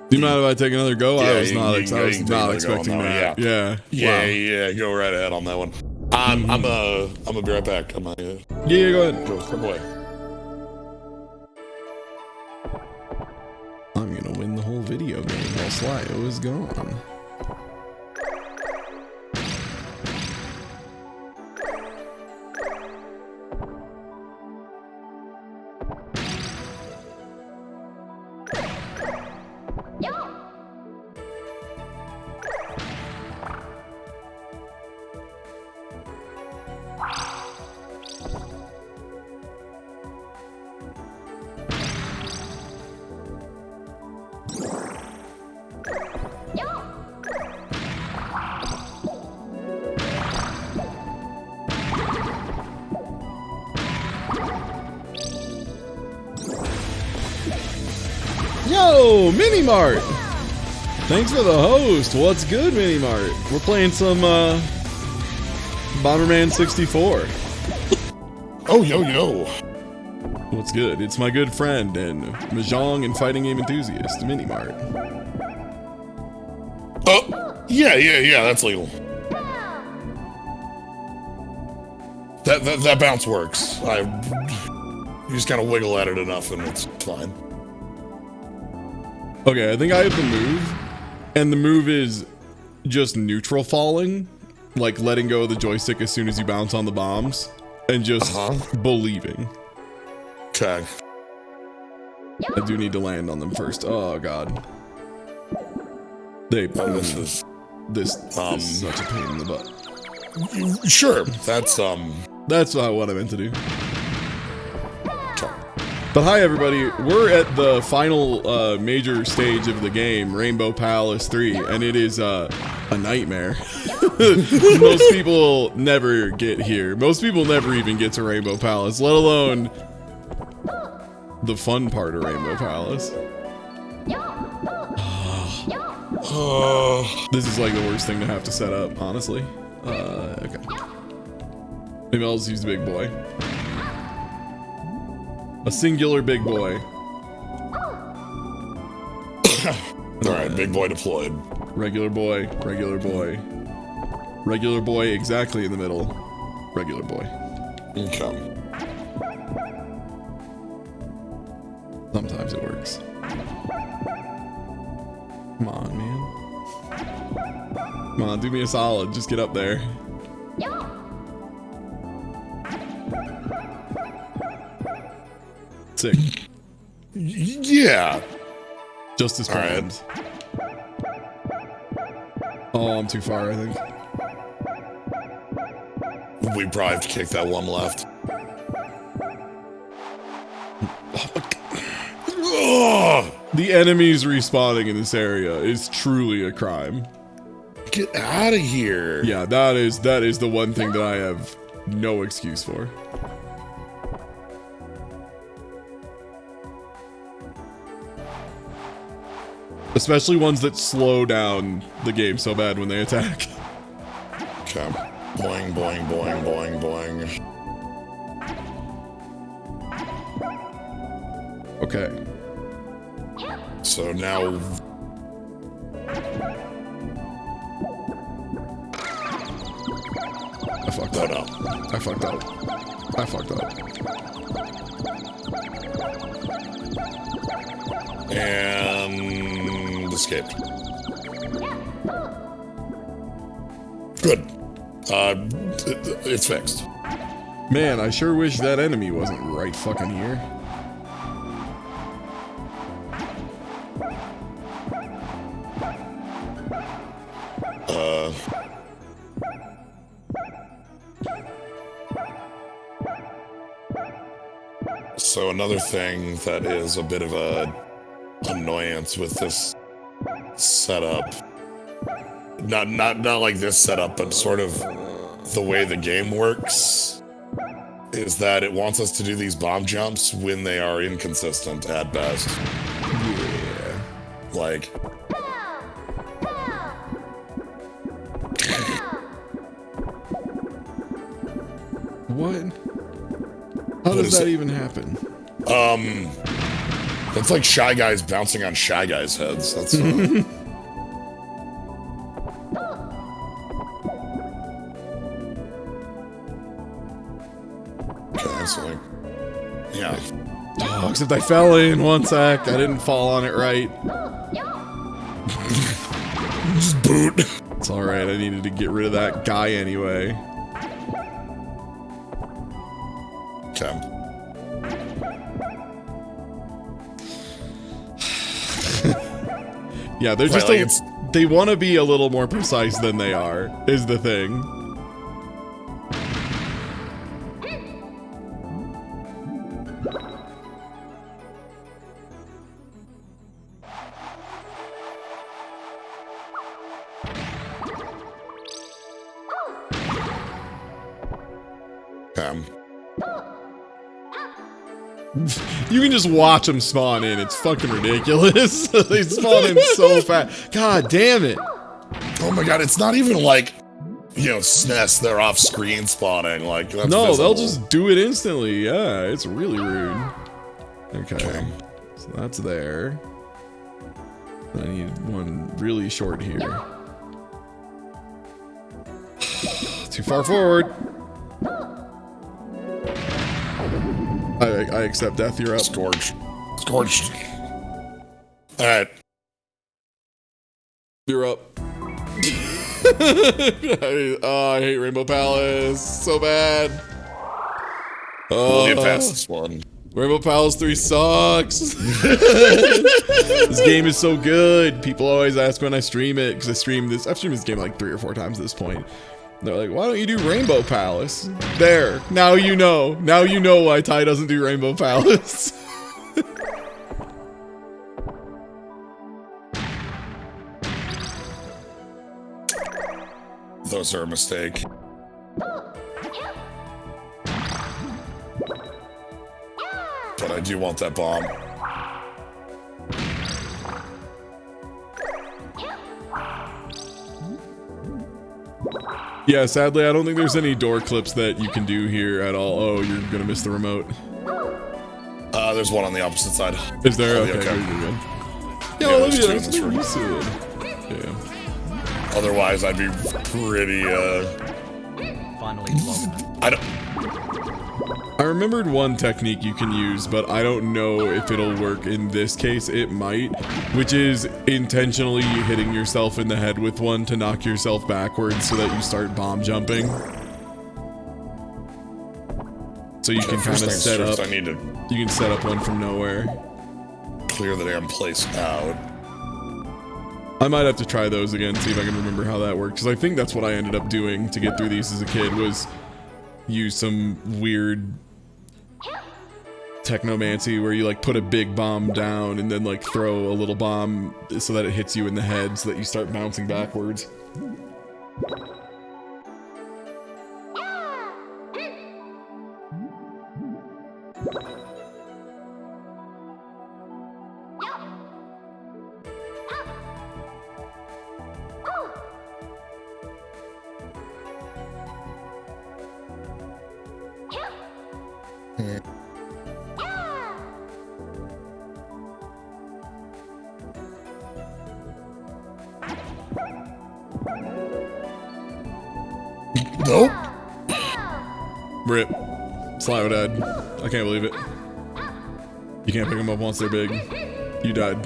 Do you mind if I take another go? Yeah, I was not expecting that. Yeah. Yeah, go right ahead on that one. I'm gonna be right back. Yeah, go ahead. Go away. I'm gonna win the whole video game while Slio is gone. Oh, Mini Mart. Thanks for the host. What's good, Mini Mart? We're playing some Bomberman 64. Oh, yo. What's good? It's my good friend and Mahjong and fighting game enthusiast, Mini Mart. Oh, yeah, that's legal. That bounce works. You just kind of wiggle at it enough and it's fine. Okay, I think I have the move, and the move is just neutral falling, like letting go of the joystick as soon as you bounce on the bombs, and just believing. Okay. I do need to land on them first. Oh god. This is such a pain in the butt. Sure, that's not what I meant to do. But hi everybody, we're at the final major stage of the game, Rainbow Palace 3, and it is a nightmare. Most people never get here. Most people never even get to Rainbow Palace, let alone the fun part of Rainbow Palace. This is like the worst thing to have to set up, honestly. Okay. Maybe I'll just use the big boy. A singular big boy. Alright, big boy deployed. Regular boy, regular boy. Regular boy exactly in the middle. Regular boy. Okay. Sometimes it works. Come on, man. Come on, do me a solid. Just get up there. Sick. Yeah. Justice problems. Oh, I'm too far, I think. We probably have to kick that one left. The enemies respawning in this area is truly a crime. Get out of here. Yeah, that is the one thing that I have no excuse for. Especially ones that slow down the game so bad when they attack. Okay. Boing, boing, boing, boing, boing. Okay. So now... I fucked up. I fucked up. I fucked up. And... escaped. Good. It's fixed. Man, I sure wish that enemy wasn't right fucking here. So another thing that is a bit of a annoyance with this setup, not like this setup, but sort of the way the game works, is that it wants us to do these bomb jumps when they are inconsistent at best. Yeah. Like... What? How does that even happen? That's like Shy Guys bouncing on Shy Guys' heads. That's okay, so like, yeah. Oh, except I fell in one sec. I didn't fall on it right. Just boot. It's alright, I needed to get rid of that guy anyway. Okay. Yeah, they're just they want to be a little more precise than they are, is the thing. You can just watch them spawn in. It's fucking ridiculous. They spawn in so fast. God damn it. Oh my god, it's not even like, you know, SNES, they're off screen spawning. Like, that's no, visible. they'll just do it instantly. Yeah, it's really rude. Okay, so that's there. I need one really short here. Too far forward. I accept death. You're up. Scorched. Scorched. Alright. You're up. I hate Rainbow Palace so bad. We'll get past this one. Rainbow Palace 3 sucks. This game is so good. People always ask when I stream it, because I've streamed this game like 3 or 4 times at this point. They're like, why don't you do Rainbow Palace? There. Now you know. Now you know why Ty doesn't do Rainbow Palace. Those are a mistake. But I do want that bomb. Yeah, sadly, I don't think there's any door clips that you can do here at all. Oh, you're gonna miss the remote. There's one on the opposite side. Is there? Oh, Okay, okay. good. Yeah, Olivia, there's two in that's this what room. you said. Yeah. Otherwise, I'd be pretty, Finally logged. I don't... I remembered one technique you can use, but I don't know if it'll work in this case. It might, which is intentionally hitting yourself in the head with one to knock yourself backwards so that you start bomb jumping. So you can kind of set up. I need to You can set up one from nowhere. clear the damn place out. I might have to try those again, see if I can remember how that works. Because I think that's what I ended up doing to get through these as a kid, was use some weird technomancy where you like put a big bomb down and then like throw a little bomb so that it hits you in the head so that you start bouncing backwards. Nope. Rip. Slio died. I can't believe it. You can't pick them up once they're big. You died.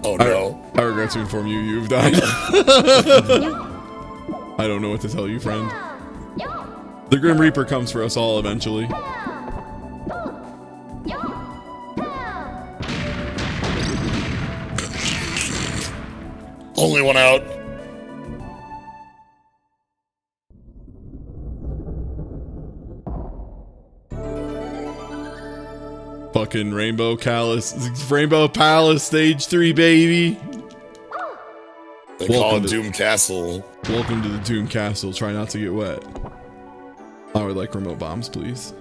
Oh no. I regret to inform you, you've died. I don't know what to tell you, friend. The Grim Reaper comes for us all eventually. Only one out. Fucking Rainbow Palace Stage 3, baby. They call it Doom Castle. Welcome to the Doom Castle. Try not to get wet. I would like remote bombs, please.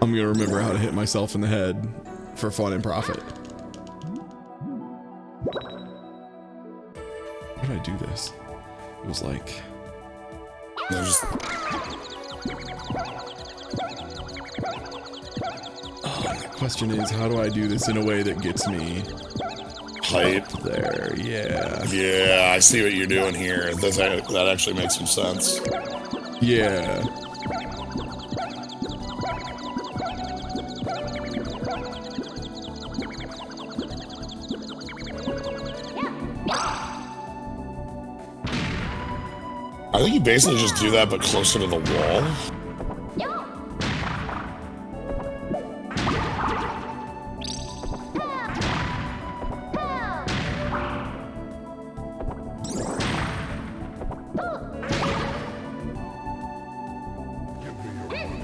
I'm gonna remember how to hit myself in the head for fun and profit. How did I do this? It was like... No, just... The question is, how do I do this in a way that gets me height there? Yeah. Yeah, I see what you're doing here. That actually makes some sense. Yeah. I think you basically just do that, but closer to the wall.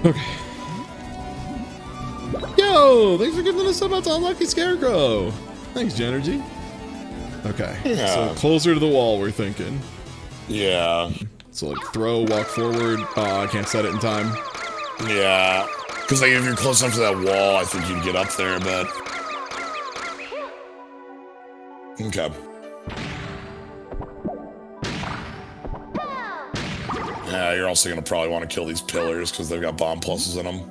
Okay. Yo, thanks for giving us so much Unlucky Scarecrow. Thanks, Genergy. Okay. Yeah. So closer to the wall, we're thinking. Yeah. So like throw, walk forward. Oh, I can't set it in time. Yeah. Because like, if you're close enough to that wall, I think you'd get up there a bit. Okay. Yeah, you're also going to probably want to kill these pillars because they've got bomb pluses in them.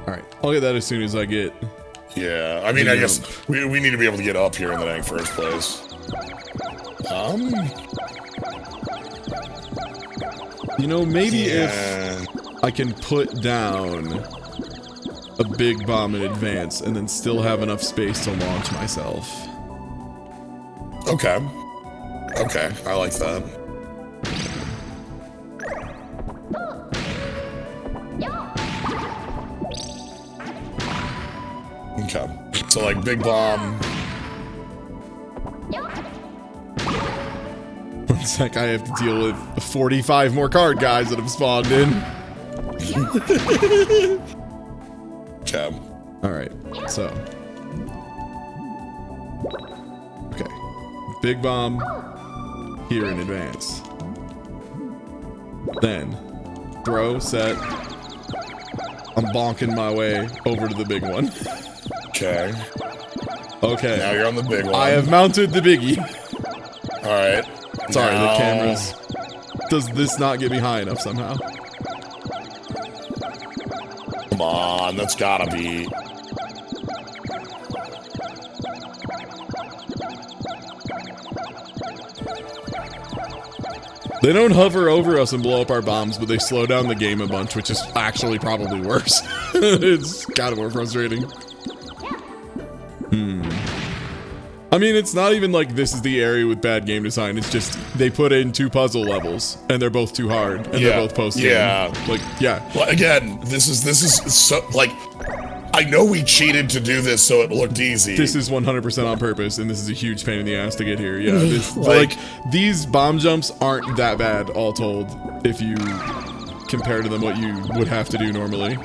Alright, I'll get that as soon as I get... Yeah, I mean, I guess we need to be able to get up here in the dang first place. You know, maybe if I can put down a big bomb in advance and then still have enough space to launch myself. Okay. Okay, I like that. Okay. So like big bomb. One sec, I have to deal with 45 more card guys that have spawned in. Okay. Alright, so. Okay. Big bomb here in advance. Then throw, set. I'm bonking my way over to the big one. Okay. Okay. Now you're on the big one. I have mounted the biggie. Alright. Sorry, now... the cameras. Does this not get me high enough somehow? Come on, that's gotta be... They don't hover over us and blow up our bombs, but they slow down the game a bunch, which is actually probably worse. It's kind of more frustrating. I mean, it's not even like this is the area with bad game design. It's just they put in 2 puzzle levels, and they're both too hard, and they're both post-game. Yeah. Like, yeah. Well, again, this is so, like... I know we cheated to do this so it looked easy. This is 100% on purpose, and this is a huge pain in the ass to get here. Yeah, this, like, these bomb jumps aren't that bad, all told, if you compare to them what you would have to do normally.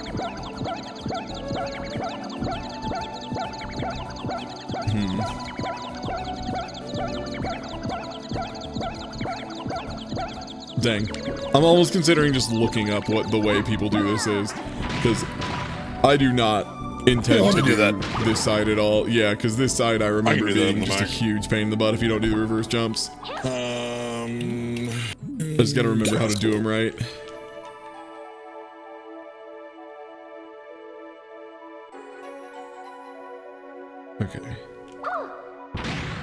Dang. I'm almost considering just looking up what the way people do this is, because I do not intend to do this side at all. Yeah, because this side I remember being just a huge pain in the butt if you don't do the reverse jumps. I just gotta remember how to do them right. Okay.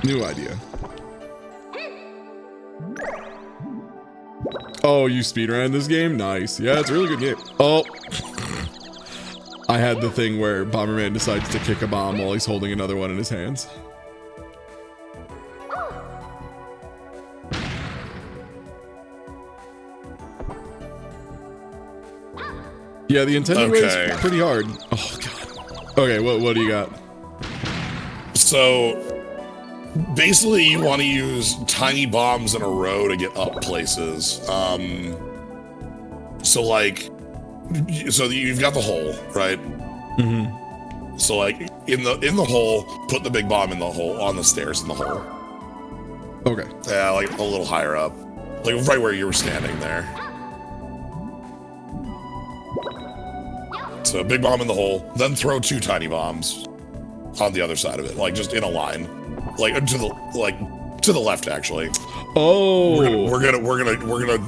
New idea. Oh, you speedran this game? Nice. Yeah, it's a really good game. Oh. I had the thing where Bomberman decides to kick a bomb while he's holding another one in his hands. Yeah, the intended way is pretty hard. Oh, God. Okay, what do you got? So, basically, you want to use tiny bombs in a row to get up places. So, like... So you've got the hole, right? Mm-hmm. So like in the hole, put the big bomb in the hole on the stairs in the hole. Okay. Yeah, like a little higher up, like right where you were standing there. So big bomb in the hole, then throw 2 tiny bombs on the other side of it, like just in a line, like to the left actually. Oh. We're gonna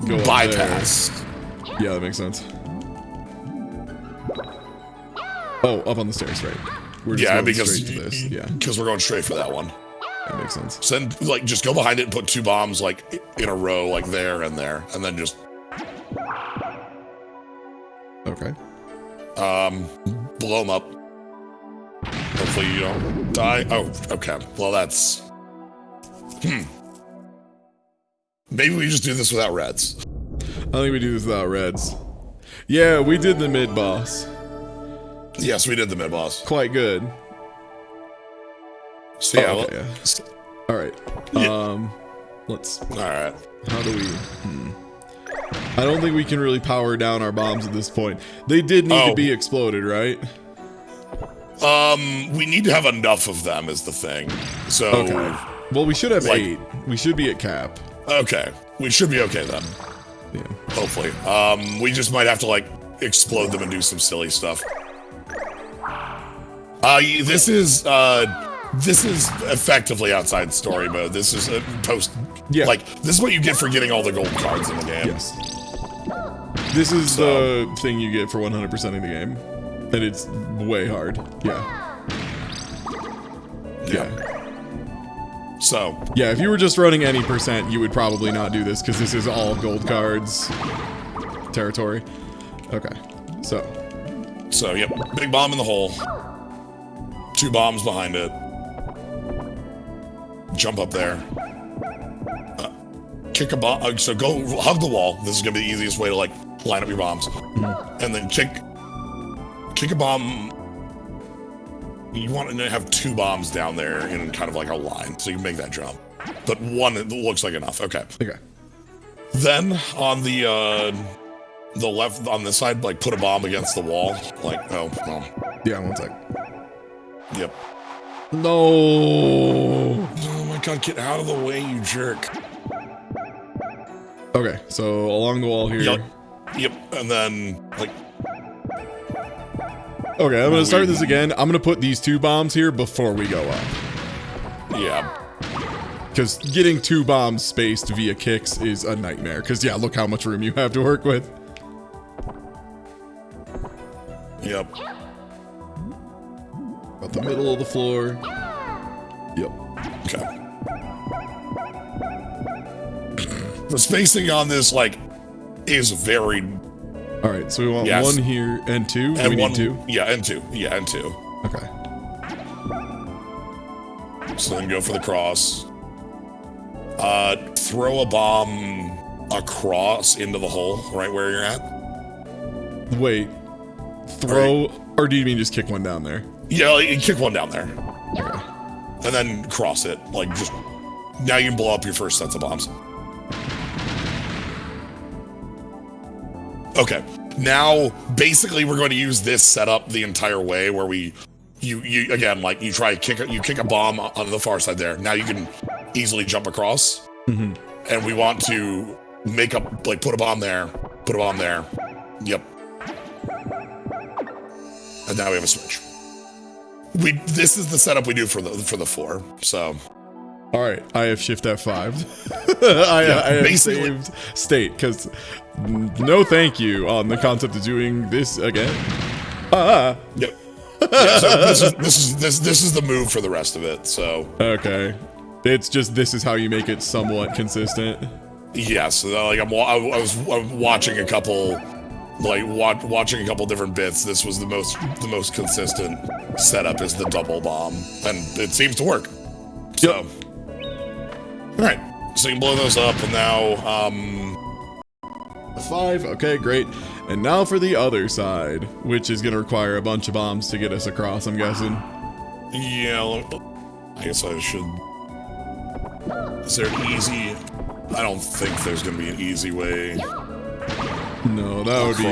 go bypass. Yeah, that makes sense. Oh, up on the stairs, right? We're just going straight to this. Yeah, because we're going straight for that one. That makes sense. So then, like, just go behind it and put 2 bombs, like, in a row, like there and there, and then just... Okay. Blow them up. Hopefully you don't die. Oh, okay. Well, that's... Maybe we just do this without reds. I think we do this without reds. Yeah, we did the mid-boss. Yes, we did the mid-boss. Quite good. So, yeah. Okay, yeah. Alright. Yeah. Let's... Alright. How do we... I don't think we can really power down our bombs at this point. They did need to be exploded, right? We need to have enough of them is the thing. So... Okay. Well, we should have 8. We should be at cap. Okay. We should be okay then. Hopefully. We just might have to like explode them and do some silly stuff. This is effectively outside story mode. This is a post. Yeah. Like, this is what you get for getting all the gold cards in the game. Yes. This is the thing you get for 100%ing the game. And it's way hard. Yeah. So. Yeah, if you were just running any percent, you would probably not do this, because this is all gold cards territory. Okay. So, yep. Big bomb in the hole. 2 bombs behind it. Jump up there. Kick a bomb. So go hug the wall. This is gonna be the easiest way to like line up your bombs. And then kick a bomb. You want to have 2 bombs down there in kind of like a line, so you can make that jump. But 1 it looks like enough. Okay. Then on the left, on this side, like put a bomb against the wall. Like, oh no. Yeah, 1 sec. Yep. No. Oh my god, get out of the way, you jerk. Okay, so along the wall here. Yep. And then like. Okay, I'm gonna start this again. I'm gonna put these 2 bombs here before we go up. Yeah. Because getting 2 bombs spaced via kicks is a nightmare. Because yeah, look how much room you have to work with. Yep. About the middle of the floor. Yep. Okay. The spacing on this, like, is very... Alright, so we want 1 here and 2? And we one, need 2? Yeah, and 2. Yeah, and 2. Okay. So then go for the cross. Throw a bomb across into the hole, right where you're at. Wait. Throw... Or do you mean just kick 1 down there? Yeah, like, kick 1 down there. Okay. And then cross it. Like, just... Now you can blow up your first sets of bombs. Okay. Now, basically, we're going to use this setup the entire way, where you again, like, you kick a bomb on the far side there. Now you can easily jump across. Mm-hmm. And we want to make up, like, put a bomb there. Yep. And now we have a switch. This is the setup we do for the floor. So, all right, I have Shift F5. I have saved state because no, thank you on the concept of doing this again. Yep. Yeah, so this is the move for the rest of it. So okay, it's just this is how you make it somewhat consistent. Yeah. So like I was watching a couple. Like watching a couple different bits, this was the most consistent setup is the double bomb, and it seems to work. So, all right, so you can blow those up, and now 5. Okay, great. And now for the other side, which is gonna require a bunch of bombs to get us across. I'm guessing. Yeah, I guess I should. Is there an easy? I don't think there's gonna be an easy way. No, that would be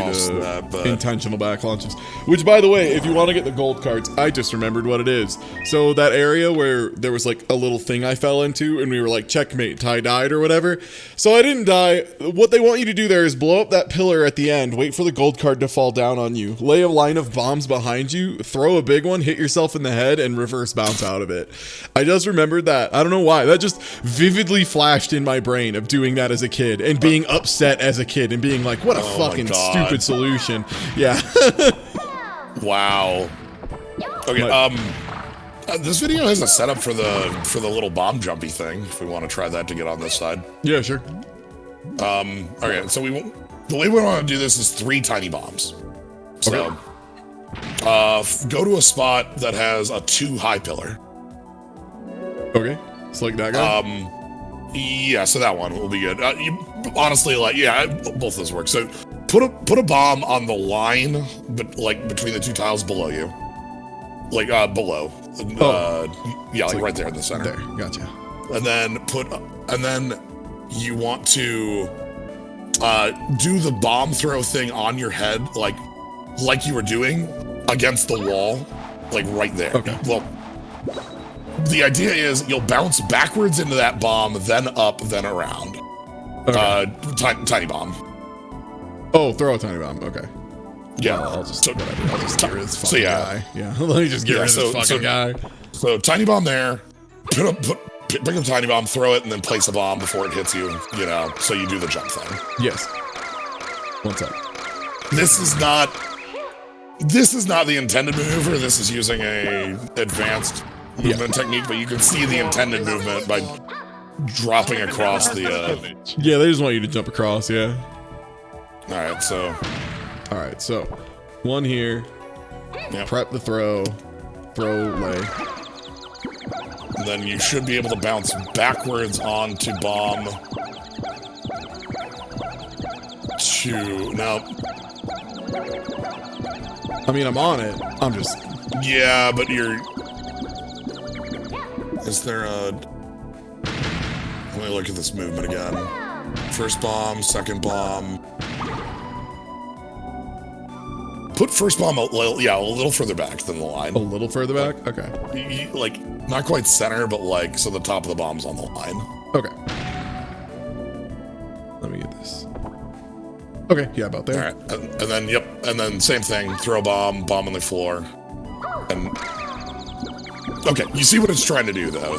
the intentional back launches. Which, by the way, if you want to get the gold cards, I just remembered what it is. So that area where there was like a little thing I fell into and we were like, checkmate, Ty died or whatever. So I didn't die. What they want you to do there is blow up that pillar at the end, wait for the gold card to fall down on you, lay a line of bombs behind you, throw a big one, hit yourself in the head, and reverse bounce out of it. I just remembered that. I don't know why. That just vividly flashed in my brain of doing that as a kid and being upset as a kid and being like, what a fucking stupid solution. Yeah. Wow. Okay, this video has a setup for the little bomb jumpy thing, if we want to try that to get on this side. Yeah, sure. Okay, so the way we want to do this is 3 tiny bombs. So, go to a spot that has a 2 high pillar. Okay, it's like that guy? Yeah, so that one will be good. Honestly, like, yeah, both of those work. So, put a bomb on the line, but like between the 2 tiles below you. Like, below. Yeah, like right there in the center. There, gotcha. And then you want to do the bomb throw thing on your head, like you were doing against the wall, like right there. Okay. Well, the idea is you'll bounce backwards into that bomb, then up, then around. Okay. Tiny bomb. Oh, throw a tiny bomb. Okay. Yeah. Well, I'll just get rid of this fucking so yeah. guy. Yeah. Let me just get rid of this fucking guy. So tiny bomb there. Pick up tiny bomb, throw it, and then place a bomb before it hits you. You know, so you do the jump thing. Yes. One sec. This is not the intended maneuver. This is using a advanced movement technique, but you can see the intended movement by dropping across the. Yeah, they just want you to jump across. Yeah. All right, so one here. Yep. Prep the throw lay. And then you should be able to bounce backwards onto bomb. Now. I mean, I'm on it. I'm just. Yeah, but you're. Is there a? Let me look at this movement again. First bomb, second bomb. Put first bomb a little further back than the line. A little further back? Okay. Like, not quite center, but like, so the top of the bomb's on the line. Okay. Let me get this. Okay, yeah, about there. All right, and then, and then same thing, throw a bomb on the floor. And, okay, you see what it's trying to do, though.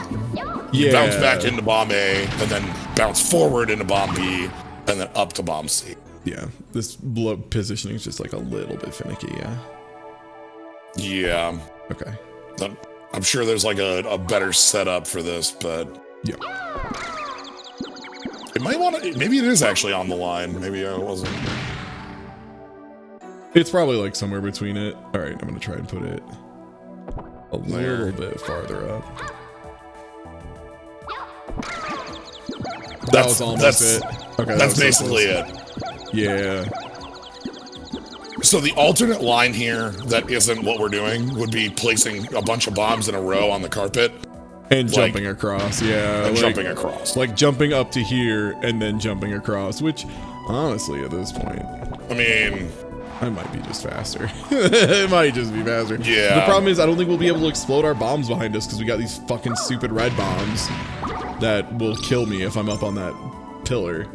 You bounce back into bomb A, and then bounce forward into bomb B, and then up to bomb C. Yeah, this positioning is just like a little bit finicky, yeah. Yeah. Okay. I'm sure there's like a better setup for this, but... Yeah. It might want to... Maybe it is actually on the line. Maybe I wasn't... It's probably like somewhere between it. Alright, I'm going to try and put it a little bit farther up. That was almost it. Okay, that's basically it. Yeah. So the alternate line here that isn't what we're doing would be placing a bunch of bombs in a row on the carpet. And jumping across, yeah. And jumping across. Like jumping up to here and then jumping across, which honestly at this point... I mean... I might be just faster. It might just be faster. Yeah. The problem is I don't think we'll be able to explode our bombs behind us because we got these fucking stupid red bombs that will kill me if I'm up on that pillar.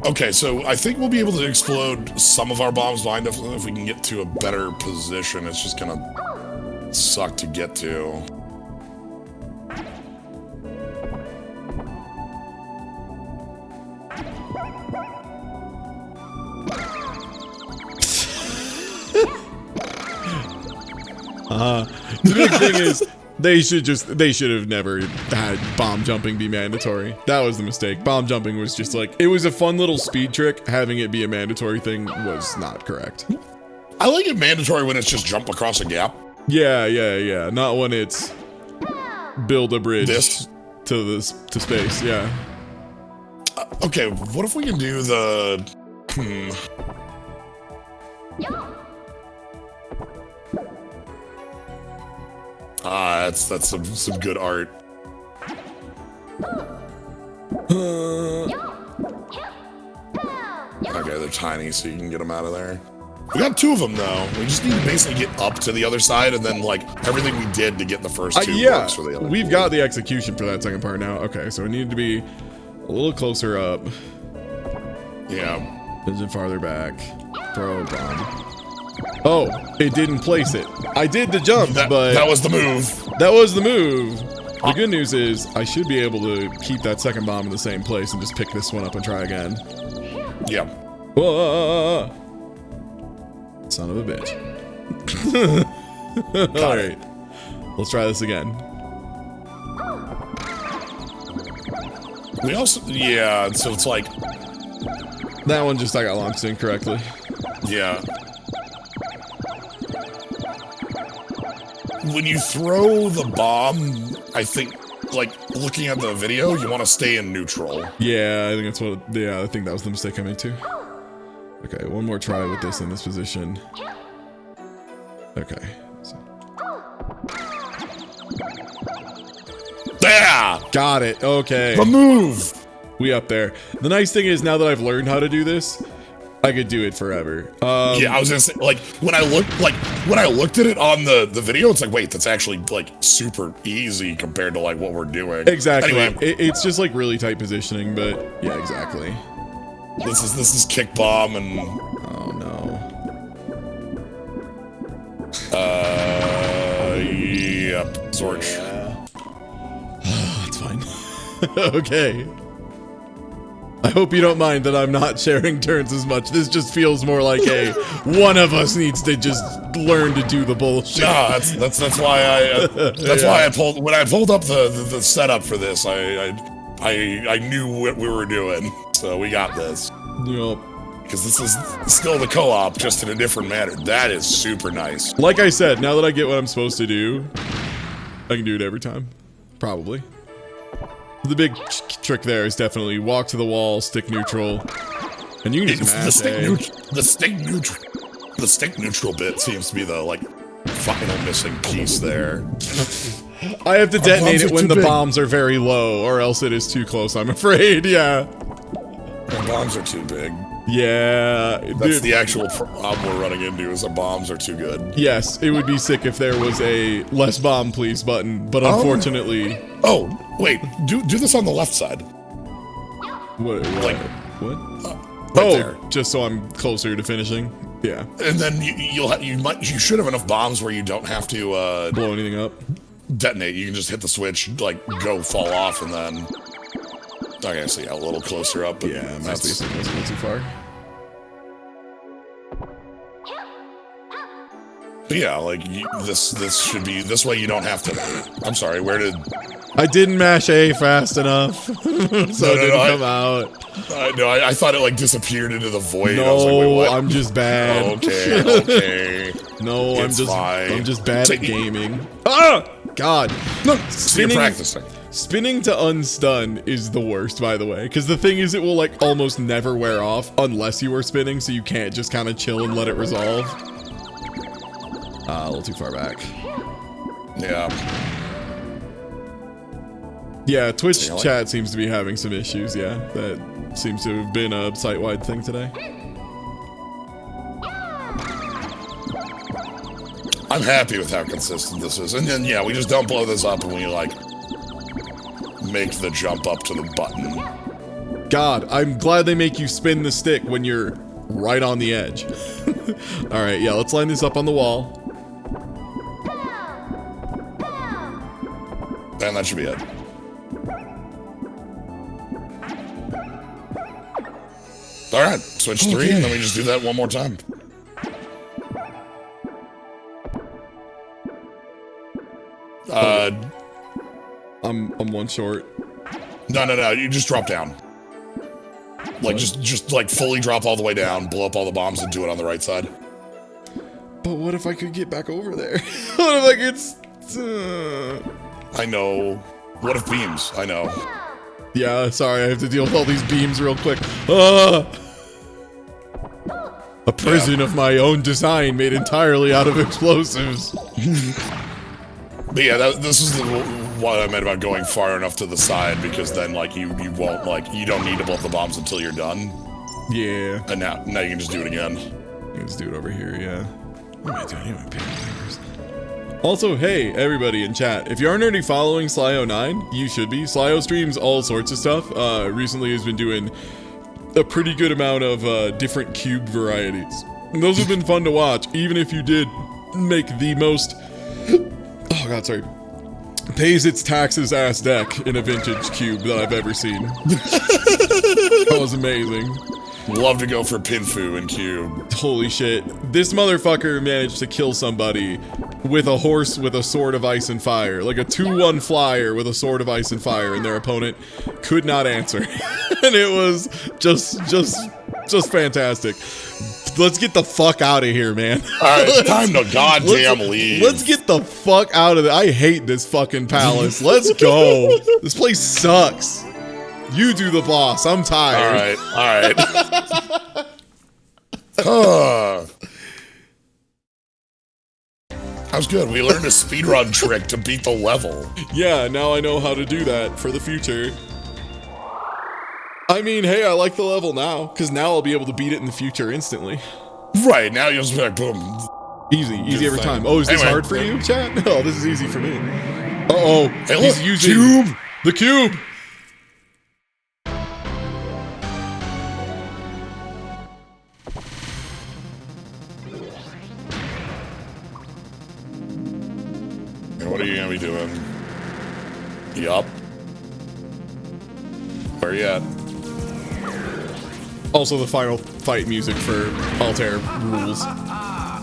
Okay, so I think we'll be able to explode some of our bombs behind us if we can get to a better position. It's just gonna suck to get to. The big thing is they should have never had bomb jumping be mandatory. That was the mistake. Bomb jumping was just like, it was a fun little speed trick. Having it be a mandatory thing was not correct. I like it mandatory when it's just jump across a gap. Yeah. Not when it's build a bridge to space. Yeah. Okay, what if we can do the... That's some good art. Okay, they're tiny, so you can get them out of there. We got two of them, though. We just need to basically get up to the other side, and then, like, everything we did to get the first two works for the other. We've got the execution for that second part now. Okay, so we need to be a little closer up. Yeah. Then farther back. Throw a bomb. Oh, it didn't place it. I did the jump, but... That was the move. That was the move. The good news is I should be able to keep that second bomb in the same place and just pick this one up and try again. Yeah. Whoa. Son of a bitch. Alright. Let's try this again. We also... Yeah, so it's like... That one just I got launched incorrectly. Yeah. When you throw the bomb, I think, like, looking at the video, you want to stay in neutral. Yeah, I think that's what... Yeah, I think that was the mistake I made too. Okay, one more try with this in this position. Okay. So. Yeah! Got it. Okay. The move! We up there. The nice thing is now that I've learned how to do this, I could do it forever. Yeah, I was gonna say, like, when I looked at it on the video, it's like, wait, that's actually, like, super easy compared to, like, what we're doing. Exactly. Anyway. It's just, like, really tight positioning, but yeah, exactly. This is Kick Bomb and... Oh, no. Yep. Zorch. That's fine. Okay. I hope you don't mind that I'm not sharing turns as much. This just feels more like a one of us needs to just learn to do the bullshit. No, that's why I pulled when I pulled up the setup for this. I knew what we were doing, so we got this. Yup. Because this is still the co-op, just in a different manner. That is super nice. Like I said, now that I get what I'm supposed to do, I can do it every time. Probably. The big trick there is definitely walk to the wall, stick neutral, and you can just mash the stick neutral bit seems to be the like fucking missing piece there. I have to detonate it when the bombs are very low, or else it is too close, I'm afraid. Yeah. The bombs are too big. Yeah. That's the actual problem we're running into, is the bombs are too good. Yes, it would be sick if there was a less bomb please button, but unfortunately... Oh, wait, do this on the left side. What? Like, what? Right there. Just so I'm closer to finishing? Yeah. And then you should have enough bombs where you don't have to blow anything up. Detonate. You can just hit the switch, like go fall off, and then okay, so yeah, a little closer up. But yeah, that's a little too far. But yeah, like this should be this way. You don't have to. I'm sorry. Where did I didn't mash A fast enough, so it didn't come out. I thought it like disappeared into the void. No, I was like, wait, what? I'm just bad. Okay. No, It's fine. I'm just bad at gaming. Ah! God. No, you're practicing. Spinning to unstun is the worst, by the way, because the thing is it will like almost never wear off unless you are spinning, so you can't just kind of chill and let it resolve. A little too far back. Yeah. Yeah, Twitch chat seems to be having some issues, yeah. That seems to have been a site-wide thing today. I'm happy with how consistent this is. And then, yeah, we just don't blow this up and we, like, make the jump up to the button. God, I'm glad they make you spin the stick when you're right on the edge. Alright, yeah, let's line this up on the wall. And that should be it. Alright, switch 3, and then we just do that one more time. I'm one short. No, you just drop down. Like, just like fully drop all the way down, blow up all the bombs, and do it on the right side. But what if I could get back over there? What if I could... I know. What if beams? I know. Yeah, sorry, I have to deal with all these beams real quick. A prison of my own design made entirely out of explosives. But yeah, this is what I meant about going far enough to the side, because then like you won't you don't need to blow up the bombs until you're done. Yeah. And now you can just do it again. You can just do it over here, yeah. What am I doing? Also, hey, everybody in chat, if you aren't already following Slio9, you should be. Slio streams all sorts of stuff. Recently has been doing a pretty good amount of different cube varieties. And those have been fun to watch, even if you did make the most... Oh god, sorry. Pays its taxes ass deck in a vintage cube that I've ever seen. That was amazing. Love to go for Pinfu and cube. Holy shit. This motherfucker managed to kill somebody with a horse with a sword of ice and fire. Like a 2-1 flyer with a sword of ice and fire, and their opponent could not answer. And it was just fantastic. Let's get the fuck out of here, man. Alright, time to goddamn leave. Let's get the fuck out of it. I hate this fucking palace. Let's go. This place sucks. You do the boss. I'm tired. Alright. That was good. We learned a speedrun trick to beat the level. Yeah, now I know how to do that for the future. I mean, hey, I like the level now, because now I'll be able to beat it in the future instantly. Right, now you'll just be like, boom. Easy every time. Oh, is this hard for you, chat? No, this is easy for me. Uh-oh, hey, he's using the cube. What are you gonna be doing? Yup. Where you at? Also, the final fight music for Altair rules. Ha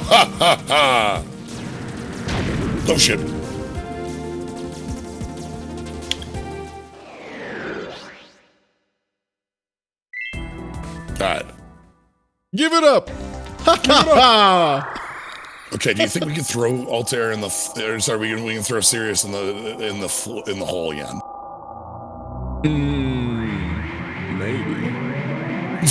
ha ha ha! Oh shit. Alright. Give it up! Ha ha ha! Okay, do you think we can throw Altair in the sorry, we can throw Sirius in the hole again? Maybe. I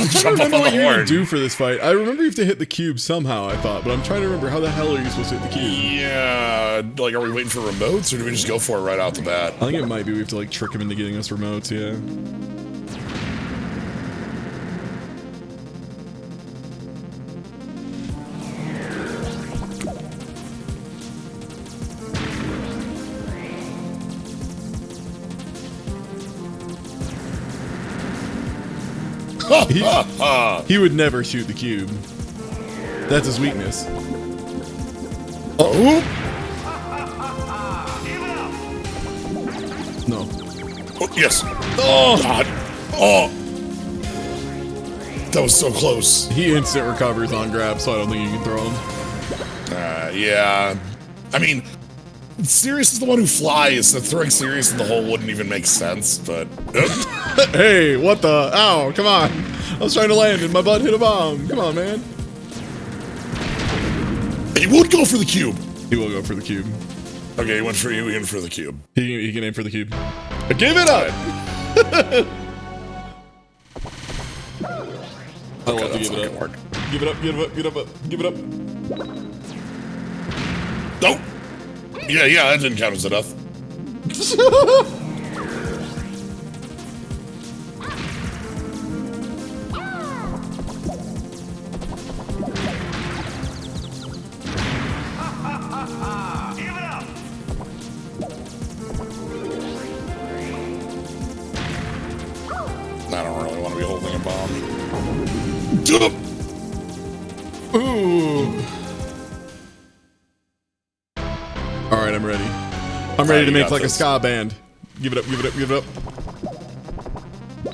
Jump don't up remember on what the you're gonna horn. do for this fight. I remember you have to hit the cube somehow, I thought, but I'm trying to remember how the hell are you supposed to hit the cube? Yeah, like, are we waiting for remotes, or do we just go for it right out the bat? I think it might be we have to like trick him into getting us remotes, yeah. He would never shoot the cube. That's his weakness. Oh? No. Oh, yes. Oh, God. Oh. That was so close. He instant recovers on grab, so I don't think you can throw him. Yeah. I mean, Sirius is the one who flies, so throwing Sirius in the hole wouldn't even make sense, but... Hey, what the? Ow, come on. I was trying to land and my butt hit a bomb. Come on, man. He would go for the cube. He will go for the cube. Okay, he went for the cube. He can aim for the cube. Give it up! I love to give it up. Give it up, give it up, give it up, give it up. Nope. Yeah, that didn't count as enough. I don't really want to be holding a bomb. Ooh. Alright, I'm ready. I'm ready to make like a ska band. Give it up, give it up, give it up.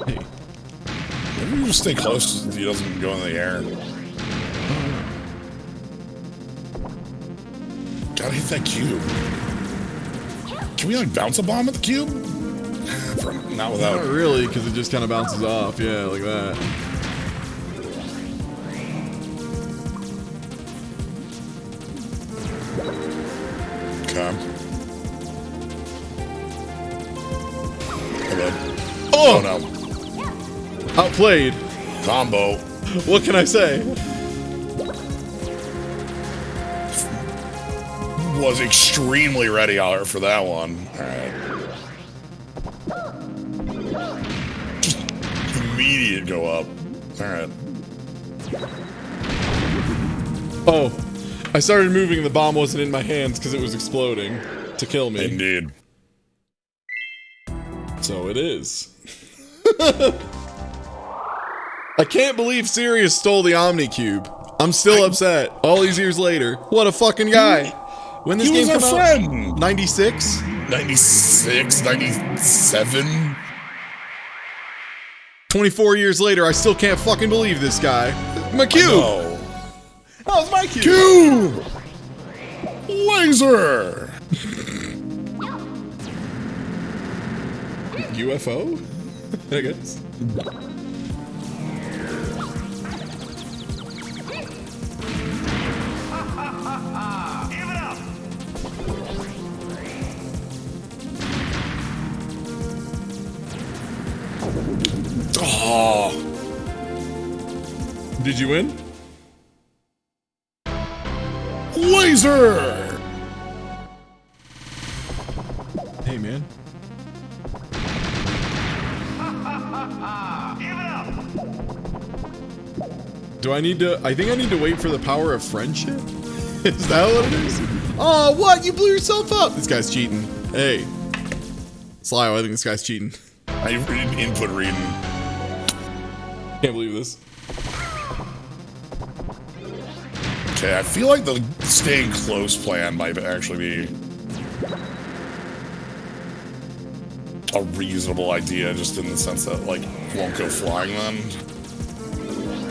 Hey. Maybe we just stay close so he doesn't go in the air. Gotta hit that cube. Can we like bounce a bomb at the cube? Not without. Not really, because it just kind of bounces off. Yeah, like that. Okay. Hello. Oh no. Outplayed. Combo. What can I say? Was extremely ready out for that one. Alright. Just immediate go up. Alright. Oh. I started moving and the bomb wasn't in my hands because it was exploding to kill me. Indeed. So it is. I can't believe Sirius stole the Omni Cube. I'm still upset. All these years later. What a fucking guy. When this game was came our out? friend. 96? 96, 97. 24 years later, I still can't fucking believe this guy. My cube! Oh, it's my cube! Cube! Laser! UFO? I guess. Oh. Did you win? Laser! Hey, man. Do I need to... I think I need to wait for the power of friendship? Is that what it is? Oh, what? You blew yourself up! This guy's cheating. Hey. Slio, I think this guy's cheating. I input reading. Can't believe this. Okay, I feel like the staying close plan might actually be a reasonable idea, just in the sense that, like, won't go flying then.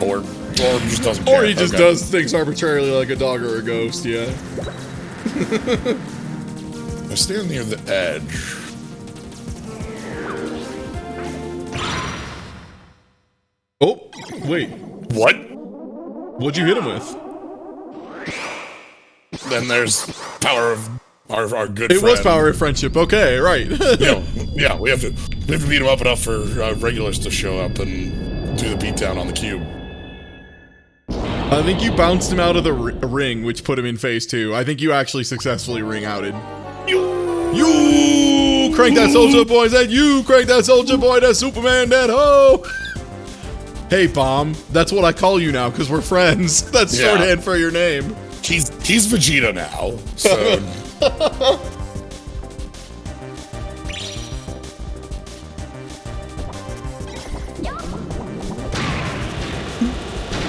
Or just doesn't care. Or he just does things arbitrarily like a dog or a ghost, yeah. I stand near the edge. Oh, wait. What? What'd you hit him with? Then there's power of our good friend. It was power of friendship. Okay, right. Yeah, we have to beat him up enough for regulars to show up and do the beatdown on the cube. I think you bounced him out of the ring, which put him in phase 2. I think you actually successfully ring outed. You crank that soldier boy, that you crank that soldier boy, that Superman, that ho. Hey, Bomb, that's what I call you now because we're friends. That's shorthand for your name. He's Vegeta now, so.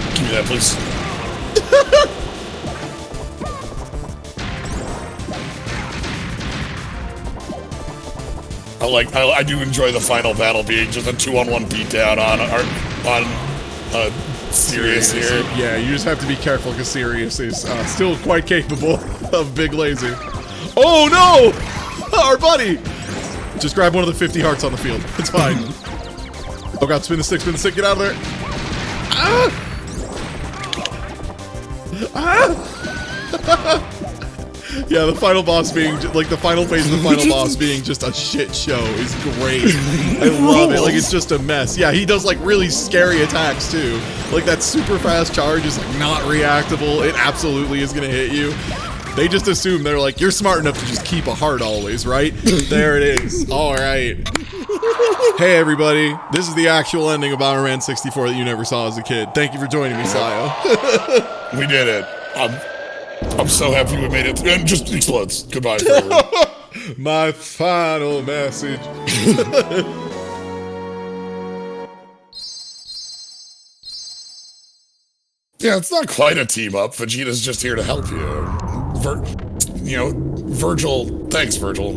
Give me that, please. I do enjoy the final battle being just a 2-on-1 beatdown on Sirius here. Yeah, you just have to be careful because Sirius is still quite capable of big laser. Oh no! Our buddy! Just grab one of the 50 hearts on the field. It's fine. Oh god, spin the stick, get out of there. Ah! Ah! Yeah, the final boss being, like, the final phase of the final boss being just a shit show is great. I love it. Like, it's just a mess. Yeah, he does, like, really scary attacks, too. Like, that super fast charge is, like, not reactable. It absolutely is gonna hit you. They just assume, they're like, you're smart enough to just keep a heart always, right? There it is. All right. Hey, everybody. This is the actual ending of Bomberman 64 that you never saw as a kid. Thank you for joining me, Slio. We did it. I'm so happy we made it. And just explodes. Goodbye forever. My final message. Yeah, it's not quite a team up. Vegeta's just here to help you. Virgil. Thanks, Virgil.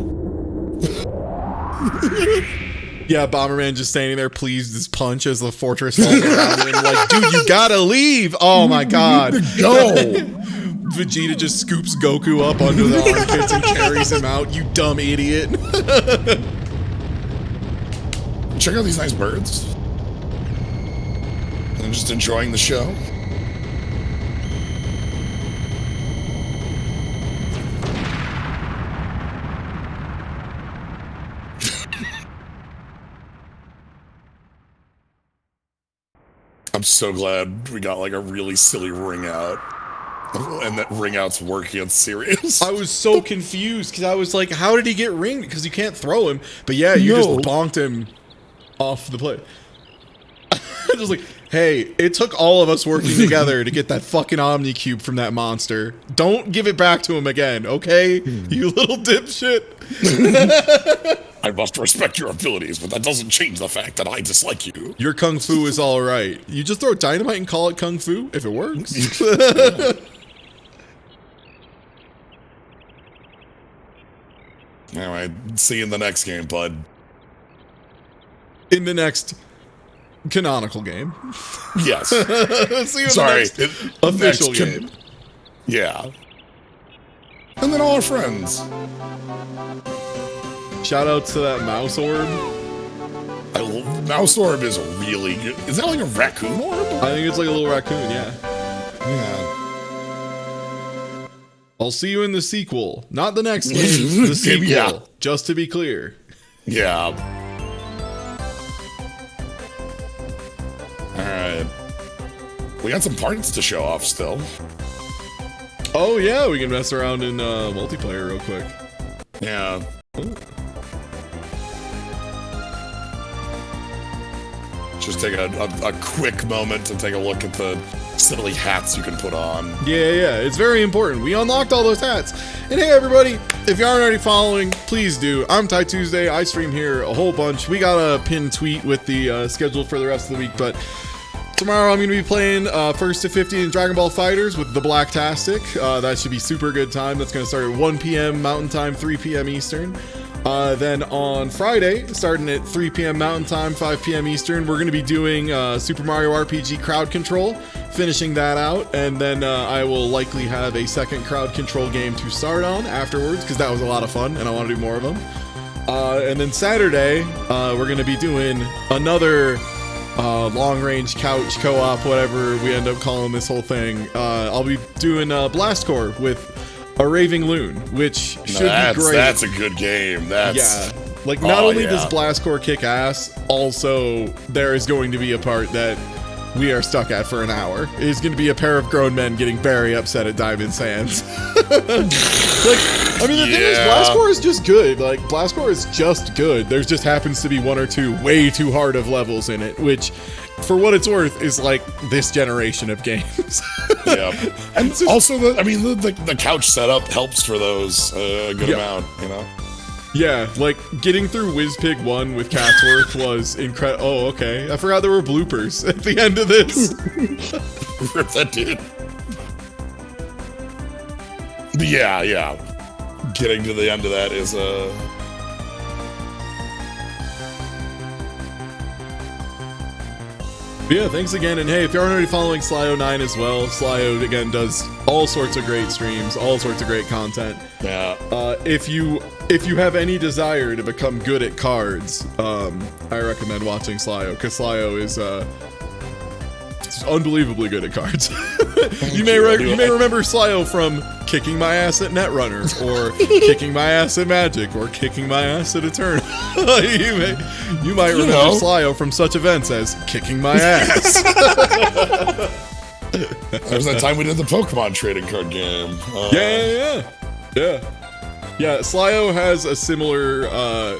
Yeah, Bomberman just standing there, pleased as punch as the fortress falls around him. Like, dude, you gotta leave. Oh my god. Go. Vegeta just scoops Goku up under the armpits and carries him out. You dumb idiot. Check out these nice birds. I'm just enjoying the show. I'm so glad we got like a really silly ring out. And that ring out's working on Sirius. I was so confused because I was like, how did he get ringed? Because you can't throw him. But yeah, you just bonked him off the play. Just like, hey, it took all of us working together to get that fucking Omni Cube from that monster. Don't give it back to him again, okay? You little dipshit. I must respect your abilities, but that doesn't change the fact that I dislike you. Your kung fu is all right. You just throw dynamite and call it kung fu if it works. Alright, see you in the next game, bud. In the next canonical game. Yes. See you in the next official game. Yeah. And then all our friends. Shout outs to that mouse orb. Mouse orb is really good. Is that like a raccoon orb? I think it's like a little raccoon, yeah. Yeah. I'll see you in the sequel. Not the next game, the sequel. Yeah. Just to be clear. Yeah. Alright. We got some parts to show off still. Oh yeah, we can mess around in multiplayer real quick. Yeah. Ooh. Just take a quick moment to take a look at the silly hats you can put on. Yeah, it's very important. We unlocked all those hats. And hey everybody, if you aren't already following, please do. I'm Ty Tuesday. I stream here a whole bunch. We got a pinned tweet with the schedule for the rest of the week, but Tomorrow I'm going to be playing First to 50 in Dragon Ball Fighters with the Blacktastic. That should be super good time. That's going to start at 1 p.m. Mountain Time, 3 p.m. Eastern. Then on Friday, starting at 3 p.m. Mountain Time, 5 p.m. Eastern, we're going to be doing Super Mario RPG Crowd Control, finishing that out, and then I will likely have a second crowd control game to start on afterwards, because that was a lot of fun, and I want to do more of them. And then Saturday, we're going to be doing another long-range couch co-op, whatever we end up calling this whole thing. I'll be doing Blast Corps with a Raving Loon, which should be great. That's a good game. Yeah. Like, not only does Blast Corps kick ass, also there is going to be a part that we are stuck at for an hour. It's going to be a pair of grown men getting very upset at Diamond Sands. Like, I mean, the thing is, Blast Corps is just good. Like, Blast Corps is just good. There just happens to be one or two way too hard of levels in it, which, for what it's worth, is like this generation of games. Yeah. And also, the couch setup helps for those a good amount, you know? Yeah, like, getting through WizPig 1 with Catsworth was incredible. Oh, okay. I forgot there were bloopers at the end of this. Rip that dude. But yeah. Getting to the end of that is Yeah, thanks again, and hey, if you aren't already following Slio9 as well, Slio, again, does all sorts of great streams, all sorts of great content. Yeah. If you have any desire to become good at cards, I recommend watching Slio, because Slio is unbelievably good at cards. You may remember Slio from kicking my ass at Netrunner, or kicking my ass at Magic, or kicking my ass at Eternal. you might remember Slio from such events as kicking my ass. There's that time we did the Pokemon trading card game. Yeah, Slio has a similar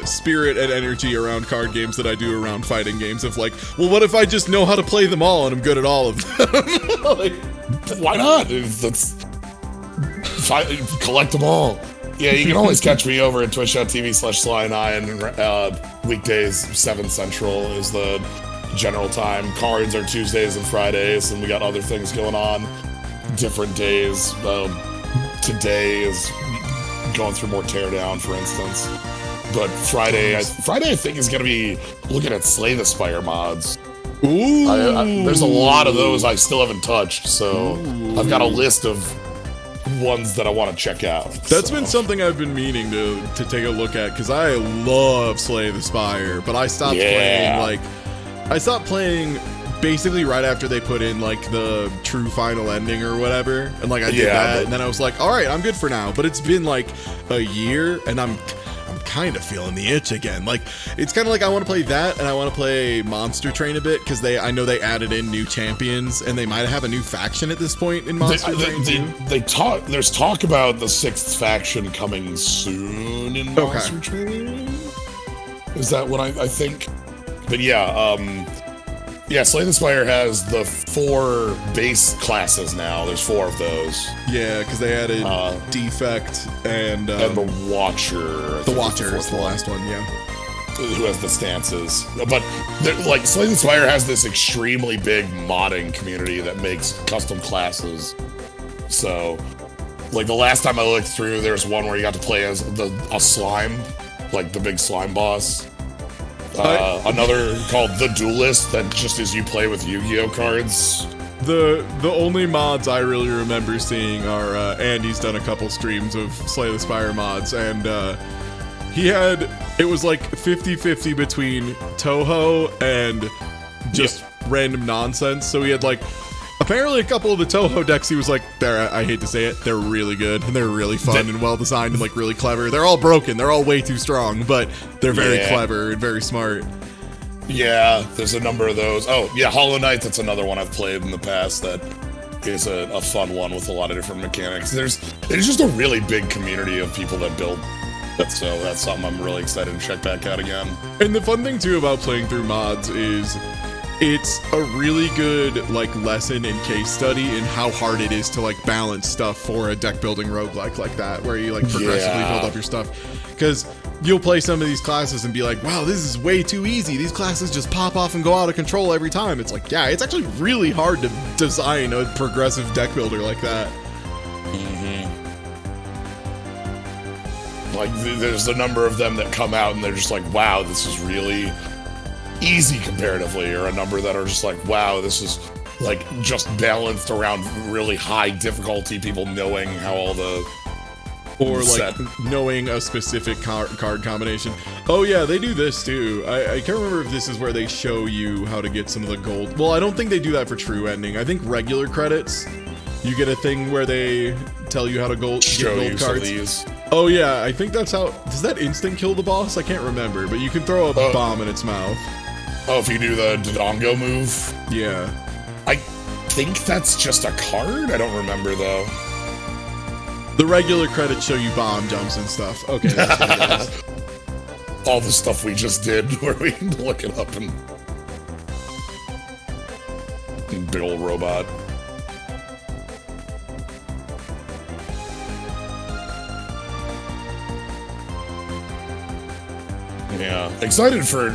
spirit and energy around card games that I do around fighting games, of like, well, what if I just know how to play them all and I'm good at all of them? Like, why not? Collect them all. Yeah, you can always catch me over at twitch.tv/Slio9. Weekdays, 7 Central is the general time. Cards are Tuesdays and Fridays, and we got other things going on. Different days. Today is going through more Teardown, for instance. But Friday, I think, is going to be looking at Slay the Spire mods. Ooh. There's a lot of those I still haven't touched, so I've got a list of ones that I want to check out. That's been something I've been meaning to take a look at, because I love Slay the Spire, but I stopped playing basically right after they put in like the true final ending or whatever, and like I did that, and then I was like, all right, I'm good for now. But it's been like a year, and I'm kind of feeling the itch again. Like, it's kind of like I want to play that, and I want to play Monster Train a bit, because I know they added in new champions, and they might have a new faction at this point in Monster Train too. There's talk about the 6th faction coming soon in Monster Train. Is that what I think? But yeah, Slay the Spire has the 4 base classes now. There's 4 of those. Yeah, because they added Defect and the Watcher. The Watcher is the last one, yeah. Who has the stances. But, like, Slay the Spire has this extremely big modding community that makes custom classes. So, like, the last time I looked through, there's one where you got to play as a slime, like the big slime boss. Another called The Duelist, that just is you play with Yu-Gi-Oh cards. The only mods I really remember seeing are Andy's done a couple streams of Slay the Spire mods, and it was like 50-50 between Toho and just random nonsense. So he had like, apparently a couple of the Toho decks, he was like, I hate to say it, they're really good, and they're really fun and well-designed and like really clever. They're all broken, they're all way too strong, but they're very clever and very smart. Yeah, there's a number of those. Oh, yeah, Hollow Knight, that's another one I've played in the past that is a fun one with a lot of different mechanics. There's just a really big community of people that build that, so that's something I'm really excited to check back out again. And the fun thing, too, about playing through mods is it's a really good, like, lesson and case study in how hard it is to, like, balance stuff for a deck building roguelike like that, where you, like, progressively build up your stuff. because you'll play some of these classes and be like, wow, this is way too easy. These classes just pop off and go out of control every time. It's like, yeah, it's actually really hard to design a progressive deck builder like that. Like, there's a number of them that come out and they're just like, wow, this is really easy comparatively, or a number that are just like, wow, this is like just balanced around really high difficulty, people knowing how all the or like knowing a specific card combination. Oh yeah, they do this too. I can't remember if this is where they show you how to get some of the gold. Well, I don't think they do that for true ending. I think regular credits, you get a thing where they tell you how to get gold cards. Oh yeah, I think that's how. Does that instant kill the boss? I can't remember, but you can throw a bomb in its mouth. Oh, if you do the Dodongo move? Yeah. I think that's just a card? I don't remember, though. The regular credits show you bomb jumps and stuff. Okay, that's what it is. All the stuff we just did, where we look it up and... Big old robot. Yeah. Excited for...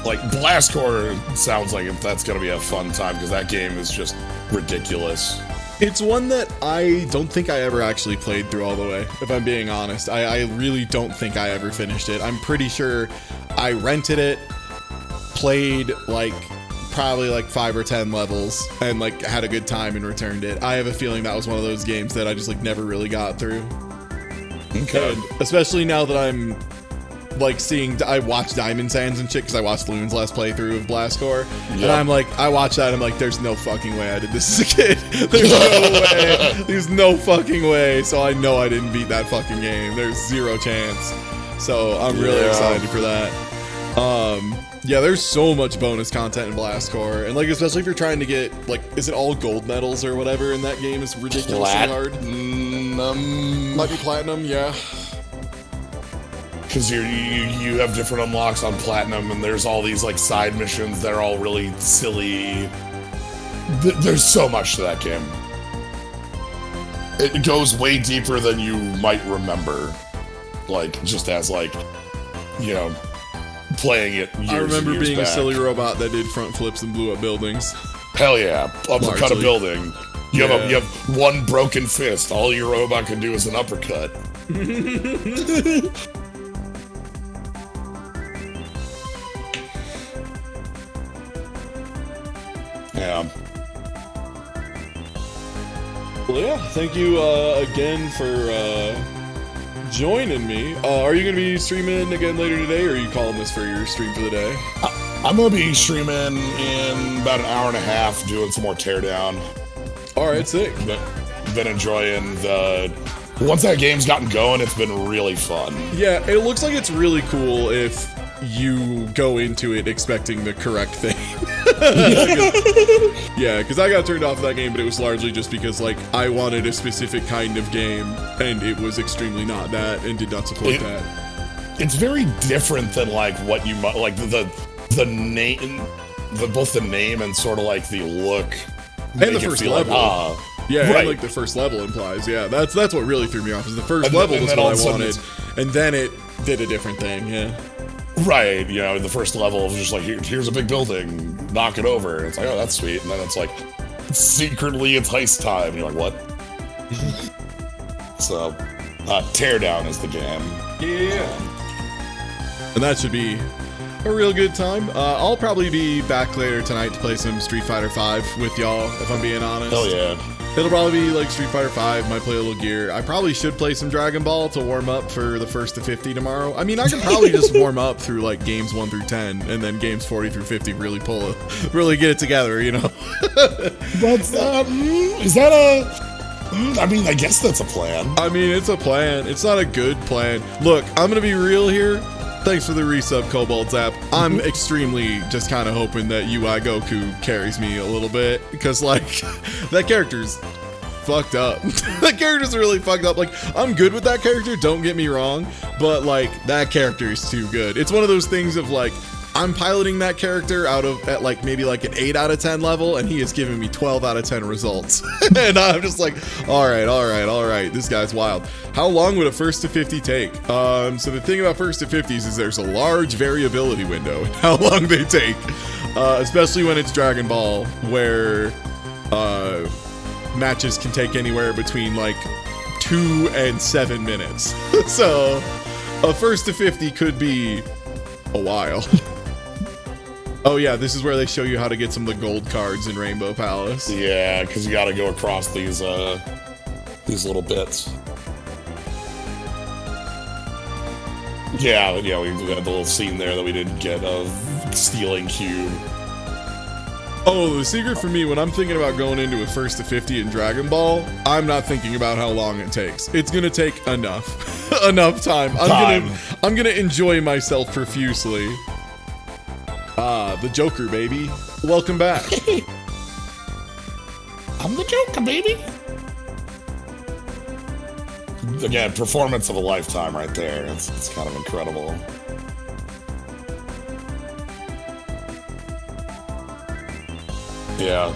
Like, Blast Core sounds like that's gonna be a fun time, because that game is just ridiculous. It's one that I don't think I ever actually played through all the way, if I'm being honest. I really don't think I ever finished it. I'm pretty sure I rented it, played like probably like 5 or 10 levels, and like had a good time and returned it. I have a feeling that was one of those games that I just like never really got through. Okay. And especially now that I'm like I watch Diamond Sands and shit, because I watched Loon's last playthrough of Blast Core, and I'm like, I watched that and I'm like, there's no fucking way I did this as a kid. There's no way. There's no fucking way. So I know I didn't beat that fucking game. There's zero chance. So I'm really excited for that. Yeah, there's so much bonus content in Blast Core, and like especially if you're trying to get like, is it all gold medals or whatever in that game? Is ridiculously hard. Might be platinum, yeah. Because you have different unlocks on Platinum, and there's all these like side missions that are all really silly. There's so much to that game. It goes way deeper than you might remember. Like, just as like, you know, playing it years I remember and years being back. a silly robot that did front flips and blew up buildings. Hell yeah, uppercut a building. You have one broken fist. All your robot can do is an uppercut. Yeah. Well, yeah, thank you again for joining me. Are you going to be streaming again later today, or are you calling this for your stream for the day? I'm going to be streaming in about an hour and a half, doing some more teardown. Alright, sick. Been enjoying the... Once that game's gotten going, it's been really fun. Yeah, it looks like it's really cool if you go into it expecting the correct thing. Yeah, because I got turned off of that game, but it was largely just because, like, I wanted a specific kind of game, and it was extremely not that, and did not support that. It's very different than, like, what you might, like, the name, both the name and sort of, like, the look. And the first level. Like, yeah, right. and, like, the first level implies, yeah. That's what really threw me off, is the first level was what I wanted, and then it did a different thing, yeah. Right, you know, the first level was just like, here's a big building, knock it over. It's like, oh, that's sweet. And then it's like, secretly it's heist time. And you're like, what? So, Teardown is the game. Yeah. And that should be a real good time. I'll probably be back later tonight to play some Street Fighter V with y'all, if I'm being honest. Hell yeah. It'll probably be like Street Fighter V, might play a little Gear. I probably should play some Dragon Ball to warm up for the first to 50 tomorrow. I mean, I can probably just warm up through like games 1 through 10, and then games 40 through 50 really really get it together, you know? That's, is that a... I mean, I guess that's a plan. I mean, it's a plan. It's not a good plan. Look, I'm gonna be real here. Thanks for the resub, Cobalt Zap. I'm extremely just kind of hoping that UI Goku carries me a little bit, because, like, that character's fucked up. That character's really fucked up. Like, I'm good with that character, don't get me wrong, but, like, that character is too good. It's one of those things of, like, I'm piloting that character at like maybe like an 8 out of 10 level, and he is giving me 12 out of 10 results. And I'm just like, all right, this guy's wild. How long would a first to 50 take? So the thing about first to 50s is there's a large variability window in how long they take, especially when it's Dragon Ball, where matches can take anywhere between like 2 and 7 minutes. So a first to 50 could be a while. Oh yeah, this is where they show you how to get some of the gold cards in Rainbow Palace. Yeah, because you got to go across these little bits. Yeah, we had the little scene there that we didn't get of stealing Cube. Oh, the secret for me when I'm thinking about going into a first to 50 in Dragon Ball, I'm not thinking about how long it takes. It's gonna take enough time. I'm gonna enjoy myself profusely. The Joker, baby. Welcome back. I'm the Joker, baby. Again, performance of a lifetime right there. It's kind of incredible. Yeah,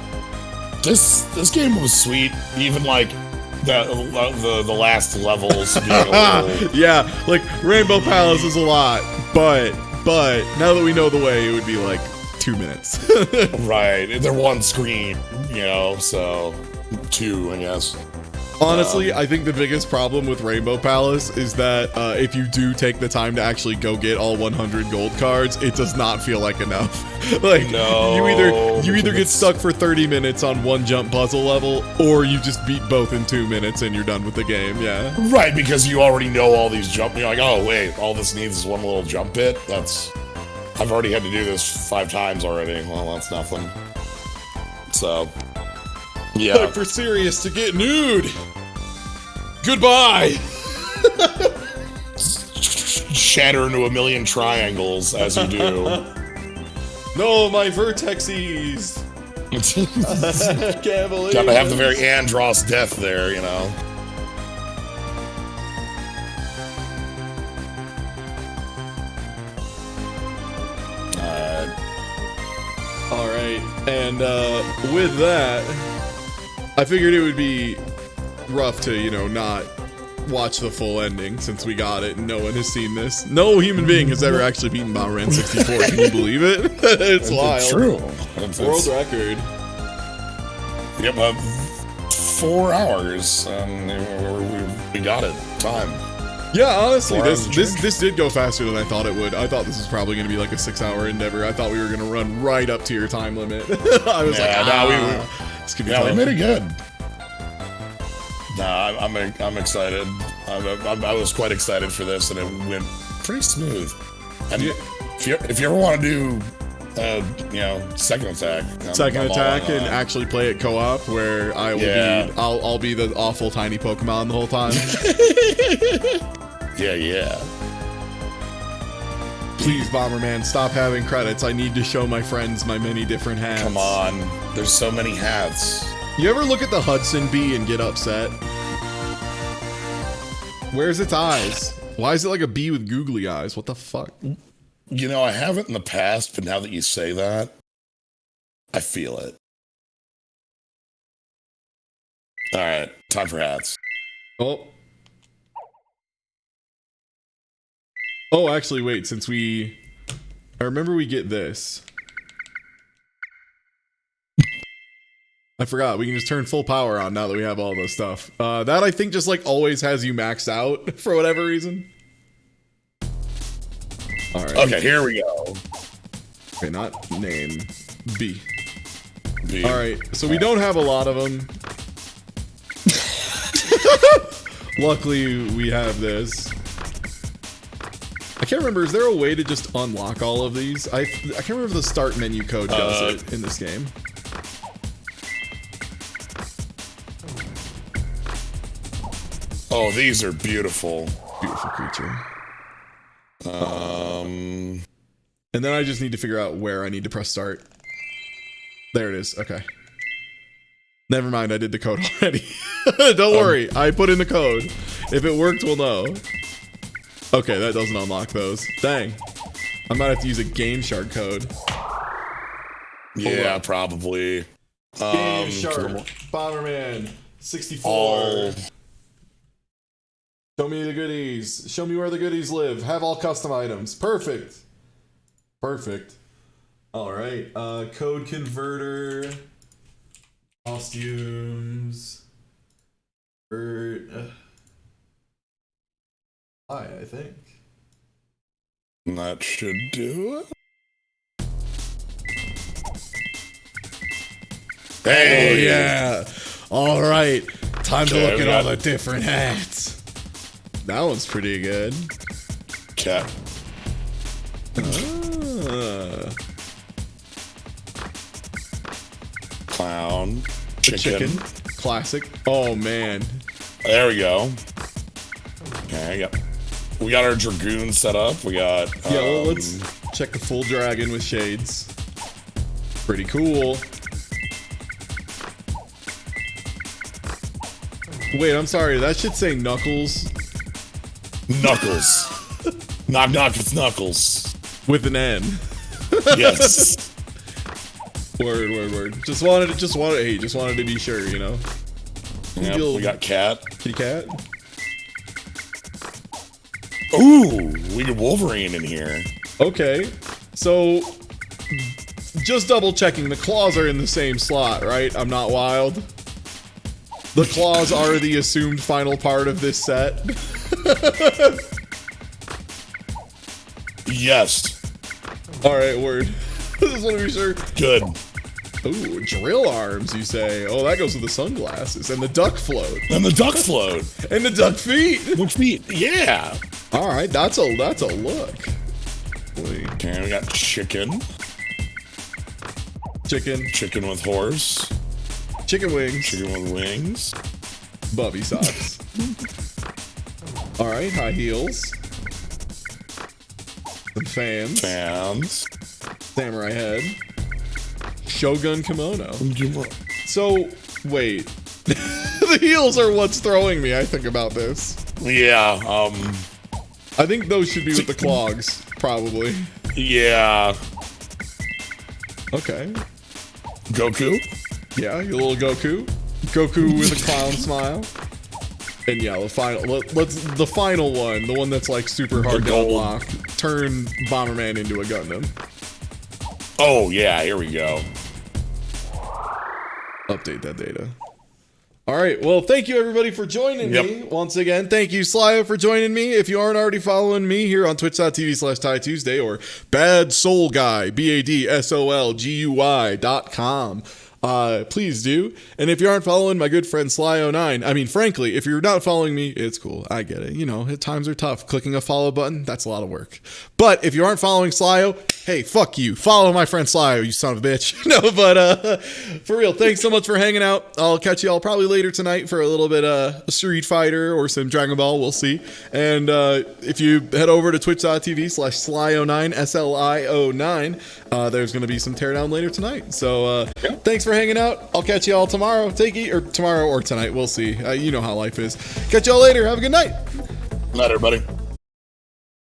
this game was sweet. Even like the last levels being a little... Yeah, like Rainbow Palace is a lot, but now that we know the way, it would be like 2 minutes. Right, they're one screen, so 2, I guess. Honestly, I think the biggest problem with Rainbow Palace is that if you do take the time to actually go get all 100 gold cards, it does not feel like enough. Like, no, you either get stuck for 30 minutes on one jump puzzle level, or you just beat both in 2 minutes and you're done with the game, yeah. Right, because you already know all these jump, you're like, oh wait, all this needs is one little jump bit? I've already had to do this 5 times already. Well, that's nothing. So, yeah. But for serious to get nude. Goodbye. Shatter into a million triangles as you do. No, my vertexes. Can't believe Gotta have the very Andros death there, All right, and with that, I figured it would be rough to, not watch the full ending since we got it and no one has seen this. No human being has ever actually beaten Bomberman 64. Can you believe it? It's wild. True. World record. Yep, 4 hours. We got it. Time. Yeah, honestly, this did go faster than I thought it would. I thought this was probably going to be like a 6-hour endeavor. I thought we were going to run right up to your time limit. I was this could be tough. We made it good. Nah, I'm excited. I was quite excited for this, and it went pretty smooth. And if you ever want to do, second attack, and actually play it co-op, where I will I'll be the awful tiny Pokemon the whole time. Yeah. Please, Bomberman, stop having credits. I need to show my friends my many different hats. Come on, there's so many hats. You ever look at the Hudson bee and get upset? Where's its eyes? Why is it like a bee with googly eyes? What the fuck? I haven't in the past, but now that you say that, I feel it. All right, time for hats. Oh, actually, wait, I remember we get this. I forgot, we can just turn full power on now that we have all this stuff. That I think just like always has you maxed out for whatever reason. All right. Okay, here we go. Okay, not name. B. All right, so we don't have a lot of them. Luckily, we have this. I can't remember, is there a way to just unlock all of these? I can't remember if the start menu code does it in this game. Oh, these are beautiful. Beautiful creature. And then I just need to figure out where I need to press start. There it is. Okay. Never mind, I did the code already. Don't worry, I put in the code. If it worked, we'll know. Okay, that doesn't unlock those. Dang. I might have to use a Game Shark code. Yeah, probably. Game Shark, Bomberman, 64. All... Show me the goodies. Show me where the goodies live. Have all custom items. Perfect. Perfect. All right. Code converter. Costumes. I think. That should do it. Hey! Oh, yeah. All right. Time to look at all the different hats. That one's pretty good. Cat. Clown. Chicken. Classic. Oh, man. There we go. Okay, we got our Dragoon set up. We got... yeah, well, let's check the full dragon with shades. Pretty cool. Wait, I'm sorry. That should say Knuckles. Knuckles. Knock, knock, it's Knuckles. With an N. Yes. Word. Just wanted to be sure, you know. Yep, we got Cat. Kitty Cat. Ooh, we got Wolverine in here. Okay, so just double checking, the claws are in the same slot, right? I'm not wild. The claws are the assumed final part of this set. Yes. All right, word. Just want to be sure. Good. Ooh, drill arms, you say? Oh, that goes with the sunglasses and the duck float. And the duck float. And the duck feet. Duck feet. Yeah. All right, that's a look. Okay, we got chicken. Chicken with horse. Chicken wings. Chicken with wings. Bubby socks. All right, high heels. Some fans. Samurai head. Shogun kimono. So, wait. The heels are what's throwing me, I think, about this. Yeah, I think those should be with the clogs, probably. Yeah. Okay. Goku? Yeah, your little Goku. Goku with a clown smile. And yeah, the final one, the one that's like super hard to unlock, turn Bomberman into a Gundam. Oh yeah, here we go. Update that data. All right, well, thank you everybody for joining me once again. Thank you, Slio, for joining me. If you aren't already following me here on twitch.tv/TieTuesday or Bad Soul Guy, BADSOLGUY.com. Please do. And if you aren't following my good friend Slio9, I mean, frankly, if you're not following me, it's cool. I get it. You know, times are tough. Clicking a follow button, that's a lot of work. But if you aren't following Slio, hey, fuck you. Follow my friend Slio, you son of a bitch. No, but for real, thanks so much for hanging out. I'll catch you all probably later tonight for a little bit of Street Fighter or some Dragon Ball. We'll see. And if you head over to twitch.tv/Slio9, SLIO9, there's going to be some teardown later tonight. So thanks for hanging out. I'll catch you all tomorrow. Tomorrow or tonight. We'll see. You know how life is. Catch y'all later. Have a good night. Night, everybody.